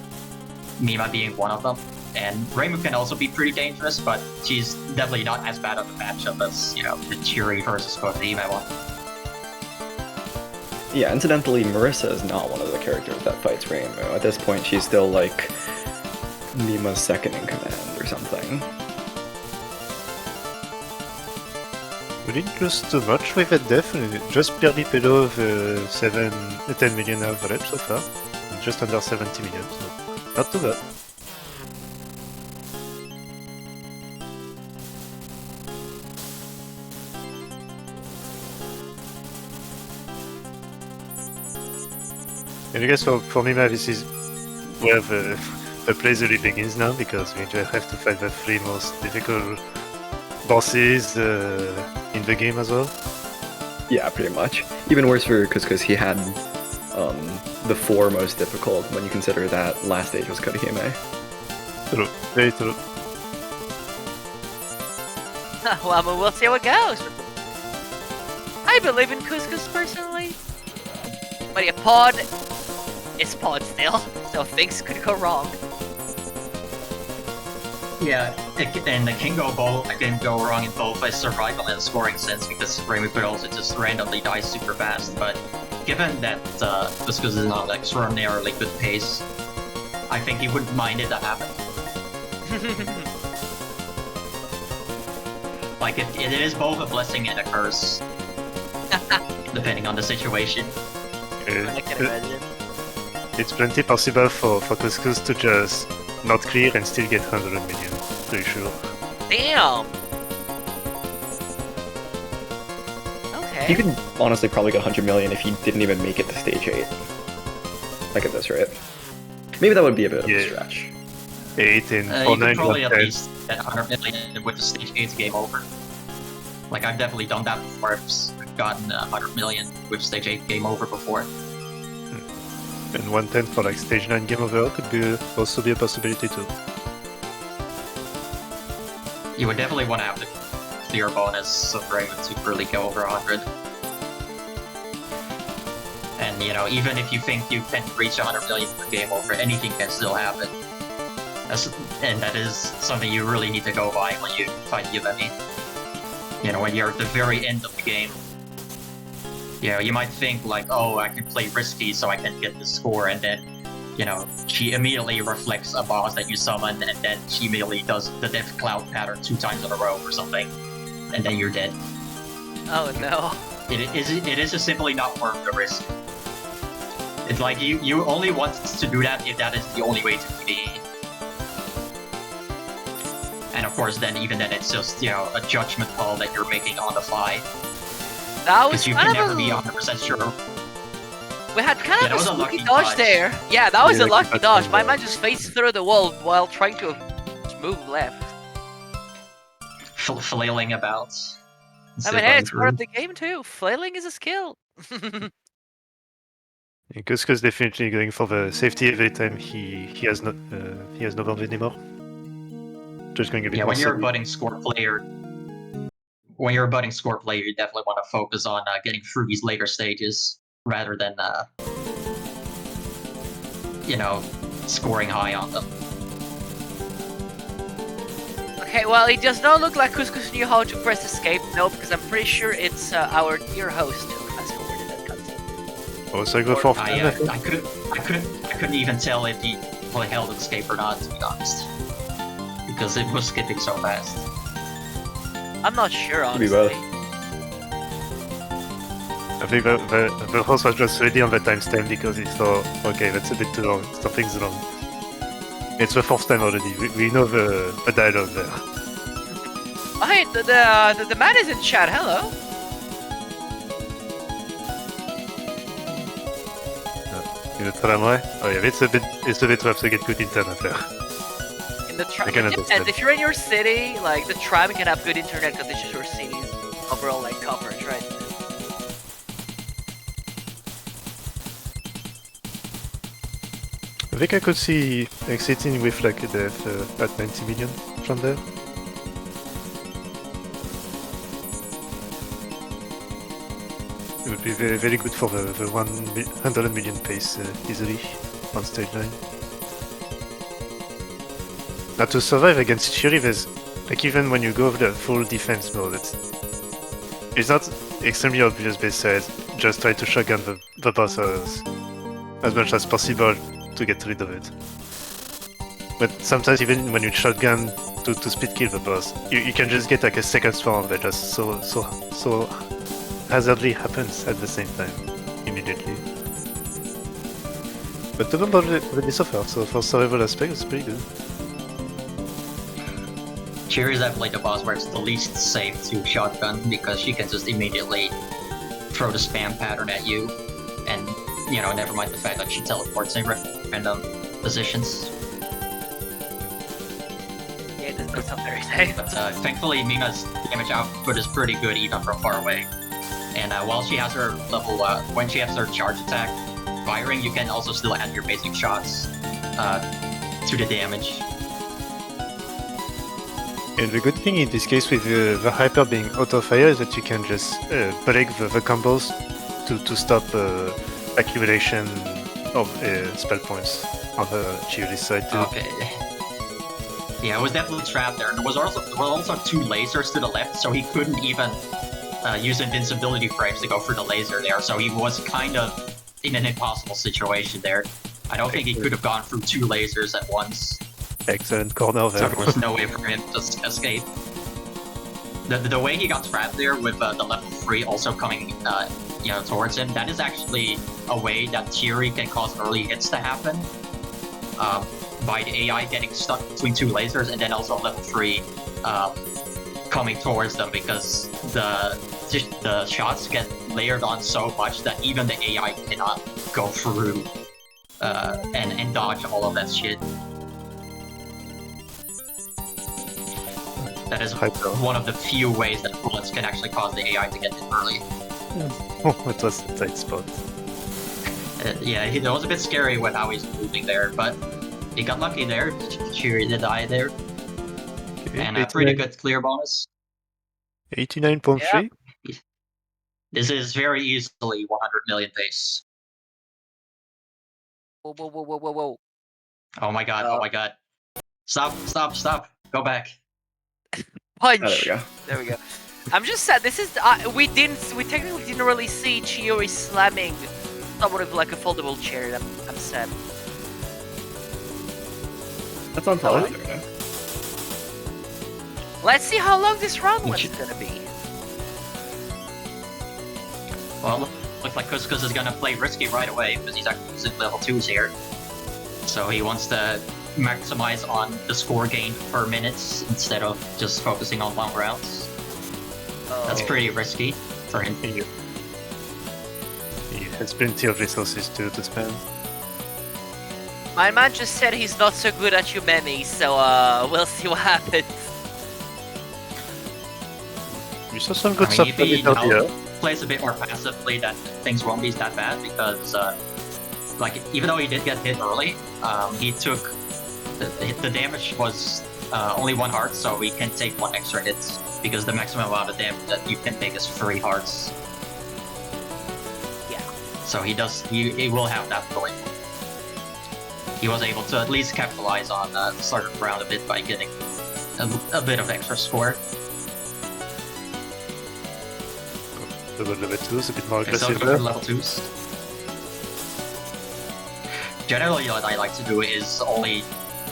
Mima being one of them. And Reimu can also be pretty dangerous, but she's definitely not as bad of a matchup as, the Shiri versus Kotohime one. Yeah, incidentally, Marisa is not one of the characters that fights Reimu. At this point, she's still like Mima's second in command or something. We didn't lose too much with that death, just barely below the 10 million average so far, just under 70 million, so not too bad. And I guess for Mima, this is where the play really begins now, because we just have to fight the 3 most difficult bosses in the game as well. Yeah, pretty much. Even worse for Couscous, he had the 4 most difficult when you consider that last stage was Kotohime. True, very true. Well, we'll see how it goes. I believe in Couscous personally. But yeah, Pod is Pod still, so things could go wrong. Yeah, it can go wrong in both a survival and scoring sense, because Reimu could also just randomly die super fast, but given that Couscous is not extraordinarily good pace, I think he wouldn't mind it to happen. Like, it is both a blessing and a curse, depending on the situation. I can imagine. It's plenty possible for Couscous to just not clear and still get 100 million, pretty sure. Damn! Okay. You could honestly probably get 100 million if he didn't even make it to stage 8. Like at this rate. Maybe that would be a bit of a stretch. 8 in You 4 could 9 probably at 10. least get 100 million with the stage 8 game over. Like, I've definitely done that before. I've gotten 100 million with stage 8 game over before. And 110 for like stage 9 game over could also be a possibility too. You would definitely want to have the clear bonus of Reimu to really go over 100. And, you know, even if you think you can reach 100 million per game over, anything can still happen. And that is something you really need to go by when you fight Yumemi. You know, when you're at the very end of the game. You know, you might think like, oh, I can play risky so I can get the score, and then, you know, she immediately reflects a boss that you summon, and then she immediately does the Death Cloud pattern 2 times in a row or something, and then you're dead. Oh no. It is just simply not worth the risk. It's like you only want to do that if that is the only way to be. And of course, then even then, it's just, you know, a judgment call that you're making on the fly. That was Because you kind can of never be 100% sure. We had kind Yeah, of that a was a spooky lucky dodge dodge. there. Yeah, that was Yeah, a lucky that's dodge. fine, My though. man just faced through the wall while trying to move left. Flailing about. I instead mean, of hey, going it's part of through. the game too. Flailing is a skill. And Couscous definitely going for the safety every time he has no bomb anymore. Just going a bit Yeah, more when you're a solid. budding score player, you definitely want to focus on getting through these later stages rather than, you know, scoring high on them. Okay, well, it does not look like Couscous knew how to press escape. No, because I'm pretty sure it's our dear host who fast forwarded that cutscene. Oh, so I go for I couldn't even tell if he held escape or not, to be honest, because it was skipping so fast. I'm not sure, Could be honestly. both. I think the host was just ready on the timestamp because he thought, okay, that's a bit too long, something's wrong. It's the 4th time already, we know the dialogue there. Oh, hey, the man is in chat. Hello. In the tramway? Oh yeah, it's a bit rough to get good internet there. In the tram. I can It understand. depends. If you're in your city, like the tram can have good internet because it's just your city's overall like coverage, right? I think I could see exiting with like the at 90 million from there. It would be very, very good for the 100 million pace easily on stage 9. Now to survive against Fury, there's like even when you go with the full defense mode, it's not extremely obvious besides just try to shotgun the boss as much as possible to get rid of it. But sometimes even when you shotgun to speed kill the boss, you can just get like a second spawn that just so hazardly happens at the same time, immediately. But the bomb already suffered, so for survival aspect it's pretty good. Cherry is definitely the boss where it's the least safe to shotgun, because she can just immediately throw the spam pattern at you, and, you know, never mind the fact that she teleports in random positions. Yeah, it doesn't sound very safe. But thankfully, Mima's damage output is pretty good even from far away. And while she has her level, when she has her charge attack, firing, you can also still add your basic shots to the damage. And the good thing in this case with the hyper being auto fire is that you can just break the combos to stop accumulation of spell points on the Chiori's side too. Okay. Yeah, it was definitely trapped there. There were also 2 lasers to the left, so he couldn't even use invincibility frames to go through the laser there. So he was kind of in an impossible situation there. I don't think he could have gone through 2 lasers at once. Excellent corner there. So there was no way for him to escape. The way he got trapped there with the level 3 also coming towards him, that is actually a way that Chiori can cause early hits to happen. By the AI getting stuck between 2 lasers, and then also level 3 coming towards them, because the shots get layered on so much that even the AI cannot go through and dodge all of that shit. That is one of the few ways that bullets can actually cause the AI to get hit early. Oh, it was a tight spot. Yeah, it was a bit scary with how he's moving there, but he got lucky there. Chiori did die there. Okay, And a pretty good clear bonus. 89.3? Yeah. This is very easily 100 million pace. Whoa, whoa, whoa, whoa, whoa, whoa. Oh my god, oh my god. Stop, stop, stop. Go back. Punch! Oh, there we go. There we go. I'm just sad, this is... we technically didn't really see Chiori slamming someone with like a foldable chair. I'm sad. That's on top. Let's see how long this round was gonna be. Well, looks like Couscous is gonna play risky right away because he's actually using level 2s here. So he wants to maximize on the score gain per minute instead of just focusing on long rounds. That's pretty risky for him. He has plenty of resources to spend. My man just said he's not so good at Yumemi, so we'll see what happens. You saw some good I stuff mean, if he earlier. plays a bit more passively, then things won't be that bad because, like, even though he did get hit early, he took the damage was only 1 heart, so he can take 1 extra hit because the maximum amount of damage that you can take is 3 hearts. Yeah. So he will have that going. He was able to at least capitalize on the start of the round a bit by getting a bit of extra score. Level 2s, a bit more Okay, so aggressive go there. for level 2s. Generally, what I like to do is only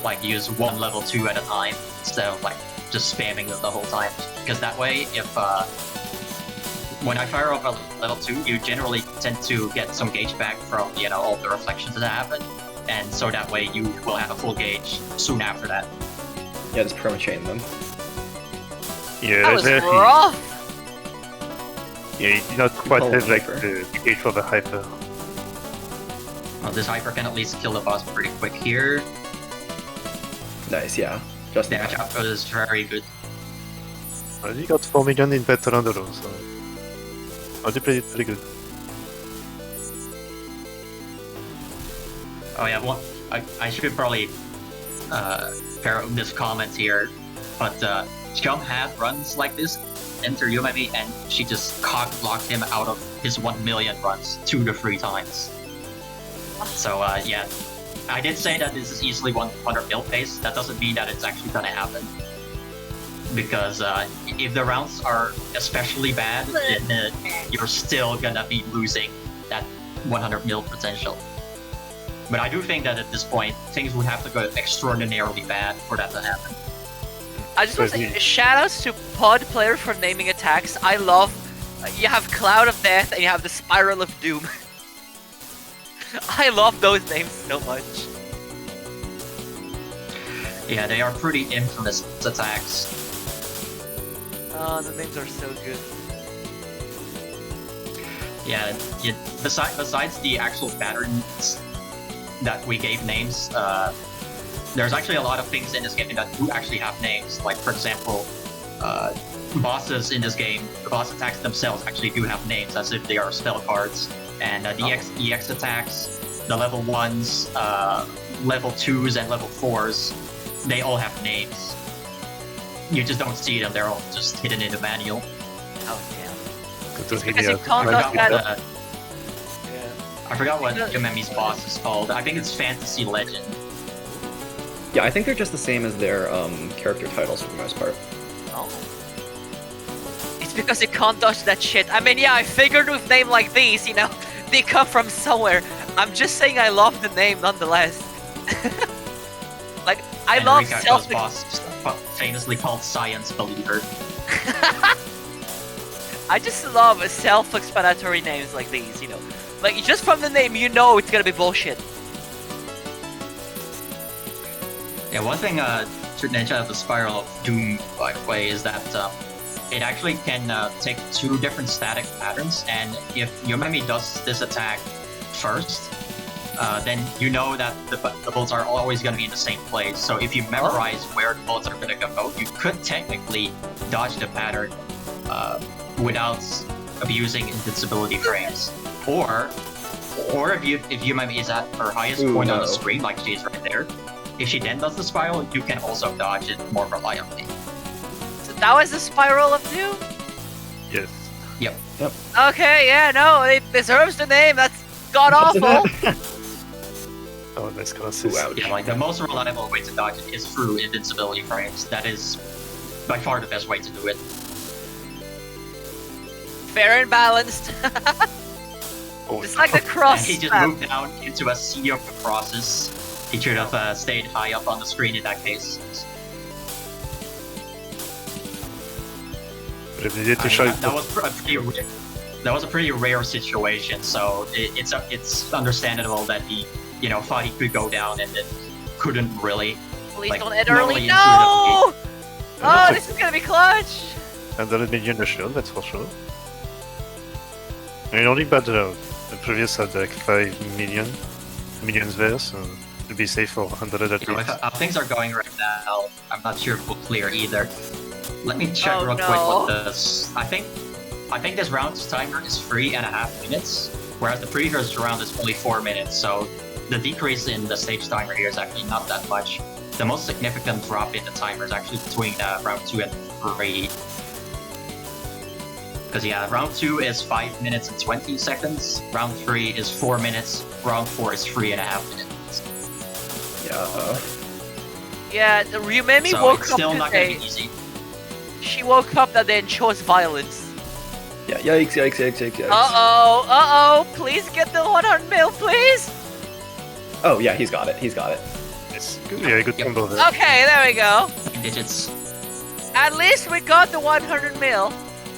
like use 1 level 2 at a time instead of like just spamming it the whole time. Because that way, if when I fire off a level 2, you generally tend to get some gauge back from all the reflections that happen, and so that way you will have a full gauge soon after that. Yeah, just perma-chain them. Yeah, That was there rough! he did not quite call have it like hyper. the gauge for the hyper. Well, this hyper can at least kill the boss pretty quick here. Nice, yeah. Just Damage now. output is very good. Well, he got 4 million in battle on the road, so... Oh, they played it pretty good. Oh yeah, well, I should probably pair up this comment here, but Jump had runs like this, enter Yumemi, and she just cock-blocked him out of his 1 million runs 2 to 3 times. So yeah, I did say that this is easily 100 mil pace. That doesn't mean that it's actually gonna happen. Because if the rounds are especially bad, then you're still gonna be losing that 100 mil potential. But I do think that at this point, things would have to go extraordinarily bad for that to happen. I just want to say, shoutouts to Pod Player for naming attacks. I love, you have Cloud of Death and you have the Spiral of Doom. I love those names so much. Yeah, they are pretty infamous attacks. Oh, the names are so good. Yeah, besides the actual patterns that we gave names, there's actually a lot of things in this game that do actually have names. Like, for example, bosses in this game, the boss attacks themselves actually do have names as if they are spell cards. And the EX attacks the level 1s, level 2s, and level 4s, they all have names. You just don't see them, they're all just hidden in the manual. Oh damn. Kotohime Because you has- can't I knock forgot that. I forgot what Yumemi's boss is called. I think it's Fantasy Legend. Yeah, I think they're just the same as their character titles for the most part. Oh. It's because you can't dodge that shit. I mean, yeah, I figured with name like these, you know, they come from somewhere. I'm just saying I love the name nonetheless. Like, I And love Rikako's boss is famously called Science Believer. I just love self-explanatory names like these, you know. Like, just from the name, you know it's gonna be bullshit. Yeah, one thing Ninja of the Spiral of Doom, by the way, is that it actually can take 2 different static patterns, and if Yumemi does this attack first, then you know that the bullets are always going to be in the same place. So if you memorize where the bullets are going to go, you could technically dodge the pattern without abusing invincibility frames. Or if Yumemi is at her highest point on the screen, like she is right there, if she then does the spiral, you can also dodge it more reliably. So that was the Spiral of Doom? Yes. Yep. Okay, yeah, no, it deserves the name. That's god-awful. Oh, nice glasses. Yeah, like the most reliable way to dodge it is through invincibility frames. That is by far the best way to do it. Fair and balanced. Oh, It's like the cross And he just spam. moved down into a sea of crosses. He should have stayed high up on the screen in that case. but if needed to I show mean, that was a pretty rare situation, so it's understandable that he, you know, thought he could go down and then couldn't really. Please like, don't end normally early. intuitive No! Yeah, Oh, that's this is gonna be clutch. and then a million a shield, that's for sure. I mean, only but the previous had like 5 millions there, so it'd be safe for 100 at You know, least. how things are going right now, I'm not sure if we'll clear either. Let me check Oh, real quick no. what this. I think this round's timer is 3.5 minutes, whereas the previous round is only 4 minutes. So the decrease in the stage timer here is actually not that much. The most significant drop in the timer is actually between round 2 and 3. Because yeah, round 2 is 5 minutes and 20 seconds. Round 3 is 4 minutes. Round 4 is 3.5 minutes. Yeah. Yeah, the Yumemi So woke it's up still not gonna today. be easy. She woke up that day and chose violence. Yeah, yikes, yikes, yikes, yikes, yikes. Uh-oh. Please get the 100 mil, please. Oh, yeah, he's got it, he's got it. It's good, yeah, good Yep. combo there. Okay, there we go. Digits. At least we got the 100 mil.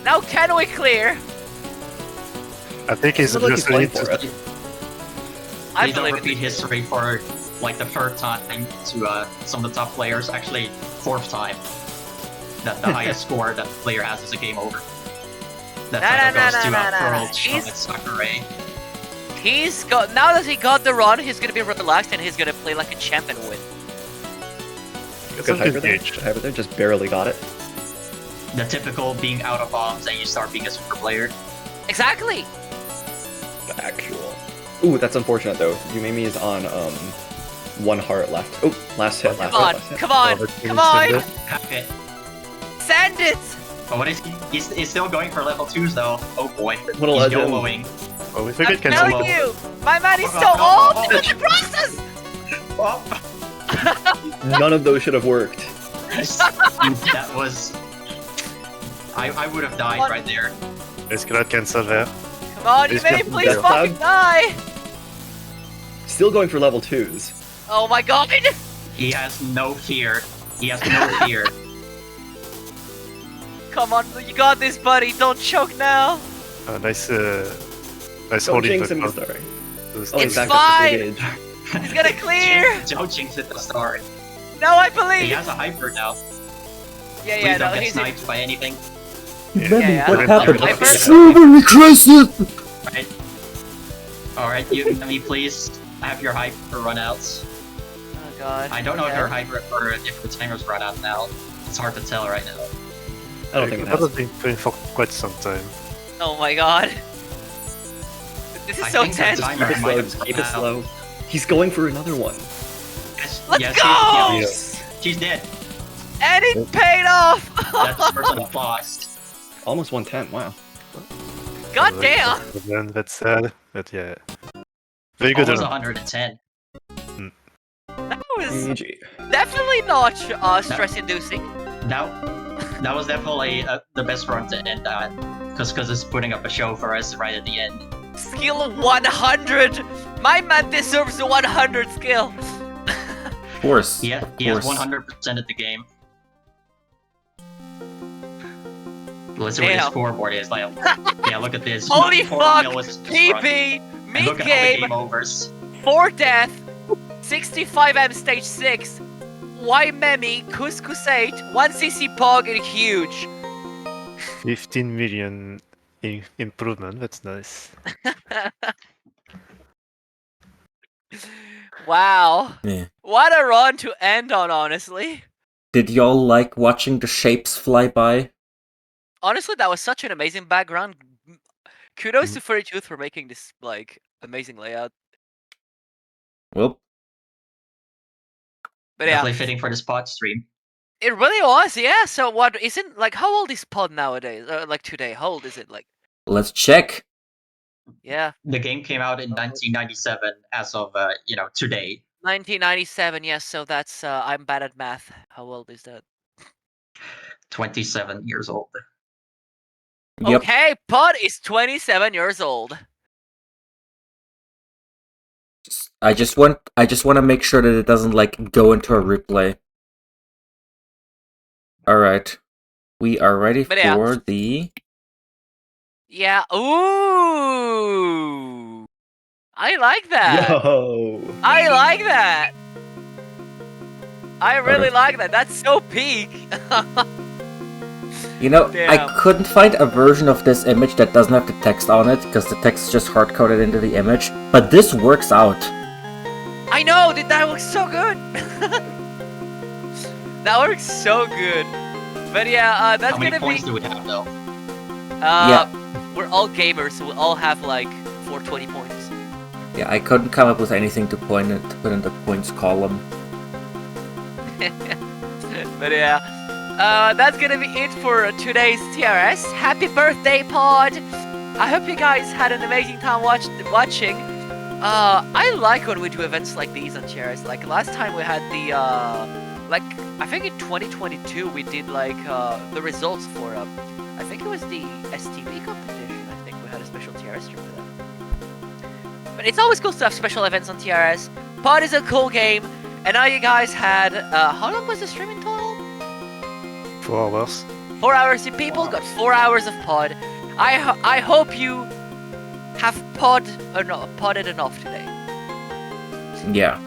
Now can we clear? I think he's Looks like he's just playing need for to... it. I Please don't believe repeat it. history for like the 3rd time to some of the top players. Actually, 4th time. That the highest score that the player has is a game over. That title goes to Pearl He's- Sakurai. He's got, now that he got the run, he's gonna be relaxed and he's gonna play like a champ and win. It's Good hyper there, engaged. good hyper there, just barely got it. The typical being out of bombs and you start being a super player. Exactly. The actual. Ooh, that's unfortunate though. Yumemi is on 1 heart left. Oh, last hit, last Come on, hit, last hit. come on, Oh, come on. Hack it. Send it. But what is he's still going for level 2s though. Oh boy. What a He's legend. YOLOing. Oh, we I'm forget telling cancel. you, my man is so Oh, old in the process. None of those should have worked. That was. I would have died What? right there. Let's cannot cancel there. Come on, He's Yumemi, got please the fucking die. Still going for level 2s. Oh my god. He has no fear. He has no fear. Come on, you got this, buddy. Don't choke now. Nice Don't holding jinx him the the story. those Oh, It's he's back up to fine. full gauge. He's gonna clear. Don't jinx it the story. No, I He believe. has a hyper now. Yeah, Please yeah, don't no, get he's sniped by anything. Yumemi, yeah. what Yeah. happened? Hyper. So many crescent! Right. Alright, Yumemi, please have your hyper run out. Oh god. I don't know if Yeah. your hyper or if the timer's run out now. It's hard to tell right now. I don't think it That has has. been playing for quite some time. Oh my god. This is I so think the tense. timer Keep it might slow, have just run keep it out. slow. He's going for another one. Let's go! She's dead. And it paid off! That's first applause. Almost 110. Wow. God damn! Then that's sad, but yeah. Very good. Almost run. 110. That was GG. definitely not stress-inducing. That was definitely the best run to end on. Because it's putting up a show for us right at the end. Skill 100! My man deserves a 100 skill! Of course. He has 100% of the game. Let's see what his Damn. scoreboard is like. Yeah, look at this. Holy 4 fuck! mil was his run. PP! And look at all the Mid-game! game overs. 4 death! 65M stage 6! Yumemi, Couscous 8, 1cc Pog, and huge! 15 million improvement. That's nice. Wow. Yeah. What a run to end on, honestly. Did y'all like watching the shapes fly by? Honestly, that was such an amazing background. Kudos to Furry Tooth for making this, like, amazing layout. Well, But yeah, Definitely fitting for the spot stream. it really was, yeah. So what, isn't, like, how old is Pod nowadays? Like, today, how old is it? Like, let's check. yeah. The game came out in 1997 as of, today. 1997, yes, so that's, I'm bad at math. How old is that? 27 years old. Yep. Okay, Pod is 27 years old. I just want to make sure that it doesn't like go into a replay. All right, we are ready But yeah. for the. Yeah, ooh! I like that! Yo! I like that! I really like that, that's so peak! You know, I Damn. couldn't find a version of this image that doesn't have the text on it because the text is just hard-coded into the image. But this works out. I know, that works so good! That works so good! But yeah, that's How many gonna points be... do we have, though? We're all gamers, so we all have like 420 points. Yeah, I couldn't come up with anything to put in the points column. But yeah, that's gonna be it for today's TRS. Happy birthday, Pod! I hope you guys had an amazing time watching. I like when we do events like these on TRS. Like last time we had the, I think in 2022 we did like the results for I think it was the STV competition. I think we had a special TRS stream for that. But it's always cool to have special events on TRS. Pod is a cool game, and now you guys had how long was the stream in total? 4 hours. 4 hours. You people got 4 hours of Pod. I hope you have podded enough today. Yeah.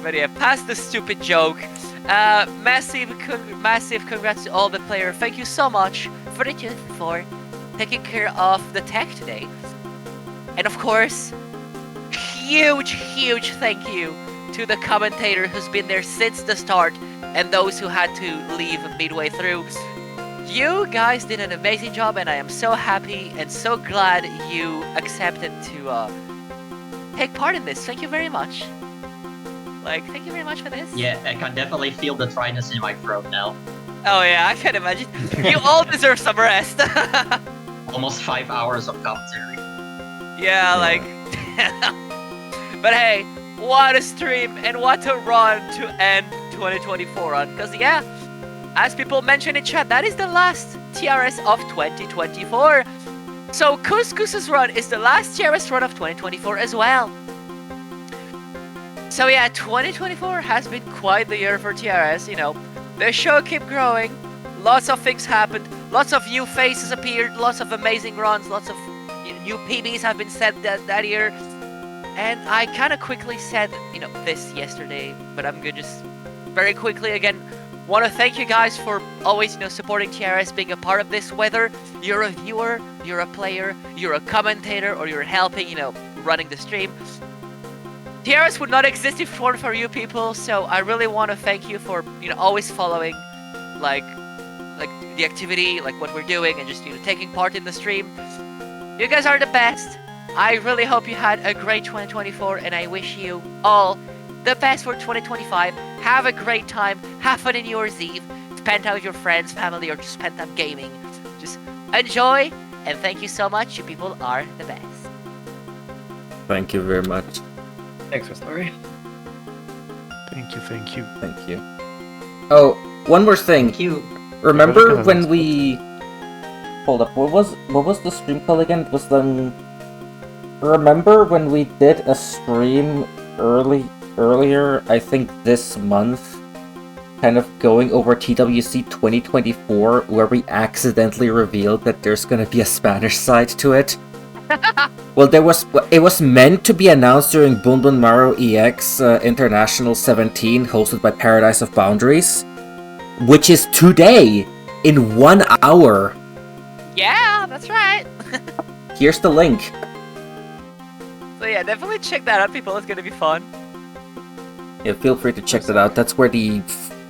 But yeah, past the stupid joke. Massive congrats to all the players. Thank you so much for taking care of the tech today. And of course, huge thank you to the commentator who's been there since the start and those who had to leave midway through. You guys did an amazing job, and I am so happy and so glad you accepted to take part in this. Thank you very much. Thank you very much for this. Yeah, I can definitely feel the dryness in my throat now. Oh yeah, I can imagine. You all deserve some rest. Almost 5 hours of commentary. Yeah, but hey, what a stream and what a run to end 2024 on. Because yeah, as people mentioned in chat, that is the last TRS of 2024. So Couscous's run is the last TRS run of 2024 as well. So yeah, 2024 has been quite the year for TRS, you know. The show kept growing, lots of things happened, lots of new faces appeared, lots of amazing runs, lots of new PBs have been set that year. And I kind of quickly said, this yesterday, but I'm gonna just very quickly again want to thank you guys for always, supporting TRS, being a part of this, whether you're a viewer, you're a player, you're a commentator, or you're helping, running the stream. TRS would not exist if it weren't for you people, so I really want to thank you for, always following, like the activity, like what we're doing, and just, taking part in the stream. You guys are the best. I really hope you had a great 2024, and I wish you all the best for 2025. Have a great time. Have fun in New Year's Eve. Spend time with your friends, family, or just spend time gaming. Just enjoy, and thank you so much. You people are the best. Thank you very much. Thanks for story. Thank you, thank you. Thank you. Oh, one more thing. Thank you. Remember when we... Hold up, what was the stream called again? It was remember when we did a stream earlier, I think this month, kind of going over TWC 2024, where we accidentally revealed that there's gonna be a Spanish side to it? Well, it was meant to be announced during Bun Bun Maro EX International 17, hosted by Paradise of Boundaries, which is today, in 1 hour. Yeah, that's right. Here's the link. So yeah, definitely check that out, people. It's gonna be fun. Yeah, feel free to check that out. That's where the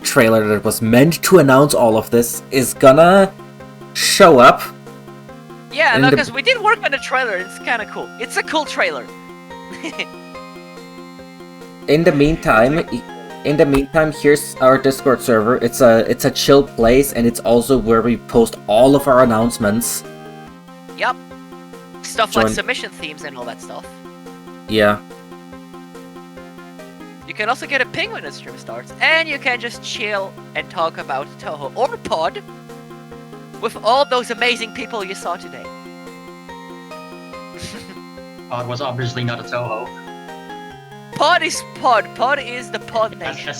trailer that was meant to announce all of this is gonna show up. Yeah, no, because we did work on the trailer. It's kind of cool. It's a cool trailer. In the meantime, here's our Discord server. It's a chill place, and it's also where we post all of our announcements. Yep. Stuff like submission themes and all that stuff. Yeah. You can also get a ping when the stream starts, and you can just chill and talk about Touhou or Pod with all those amazing people you saw today. Pod was obviously not a Touhou. Pod is Pod. Pod is the Pod Nation.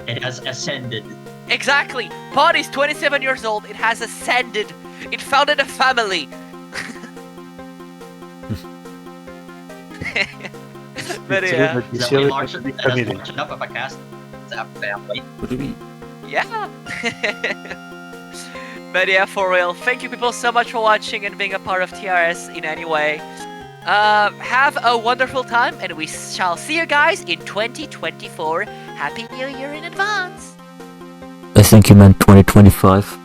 It has ascended. Exactly. Pod is 27 years old. It has ascended. It founded a family. But yeah. Is that large enough of a cast to have a family? What do we? Yeah. But yeah, for real. Thank you people so much for watching and being a part of TRS in any way. Have a wonderful time, and we shall see you guys in 2024. Happy New Year in advance. I think you meant 2025.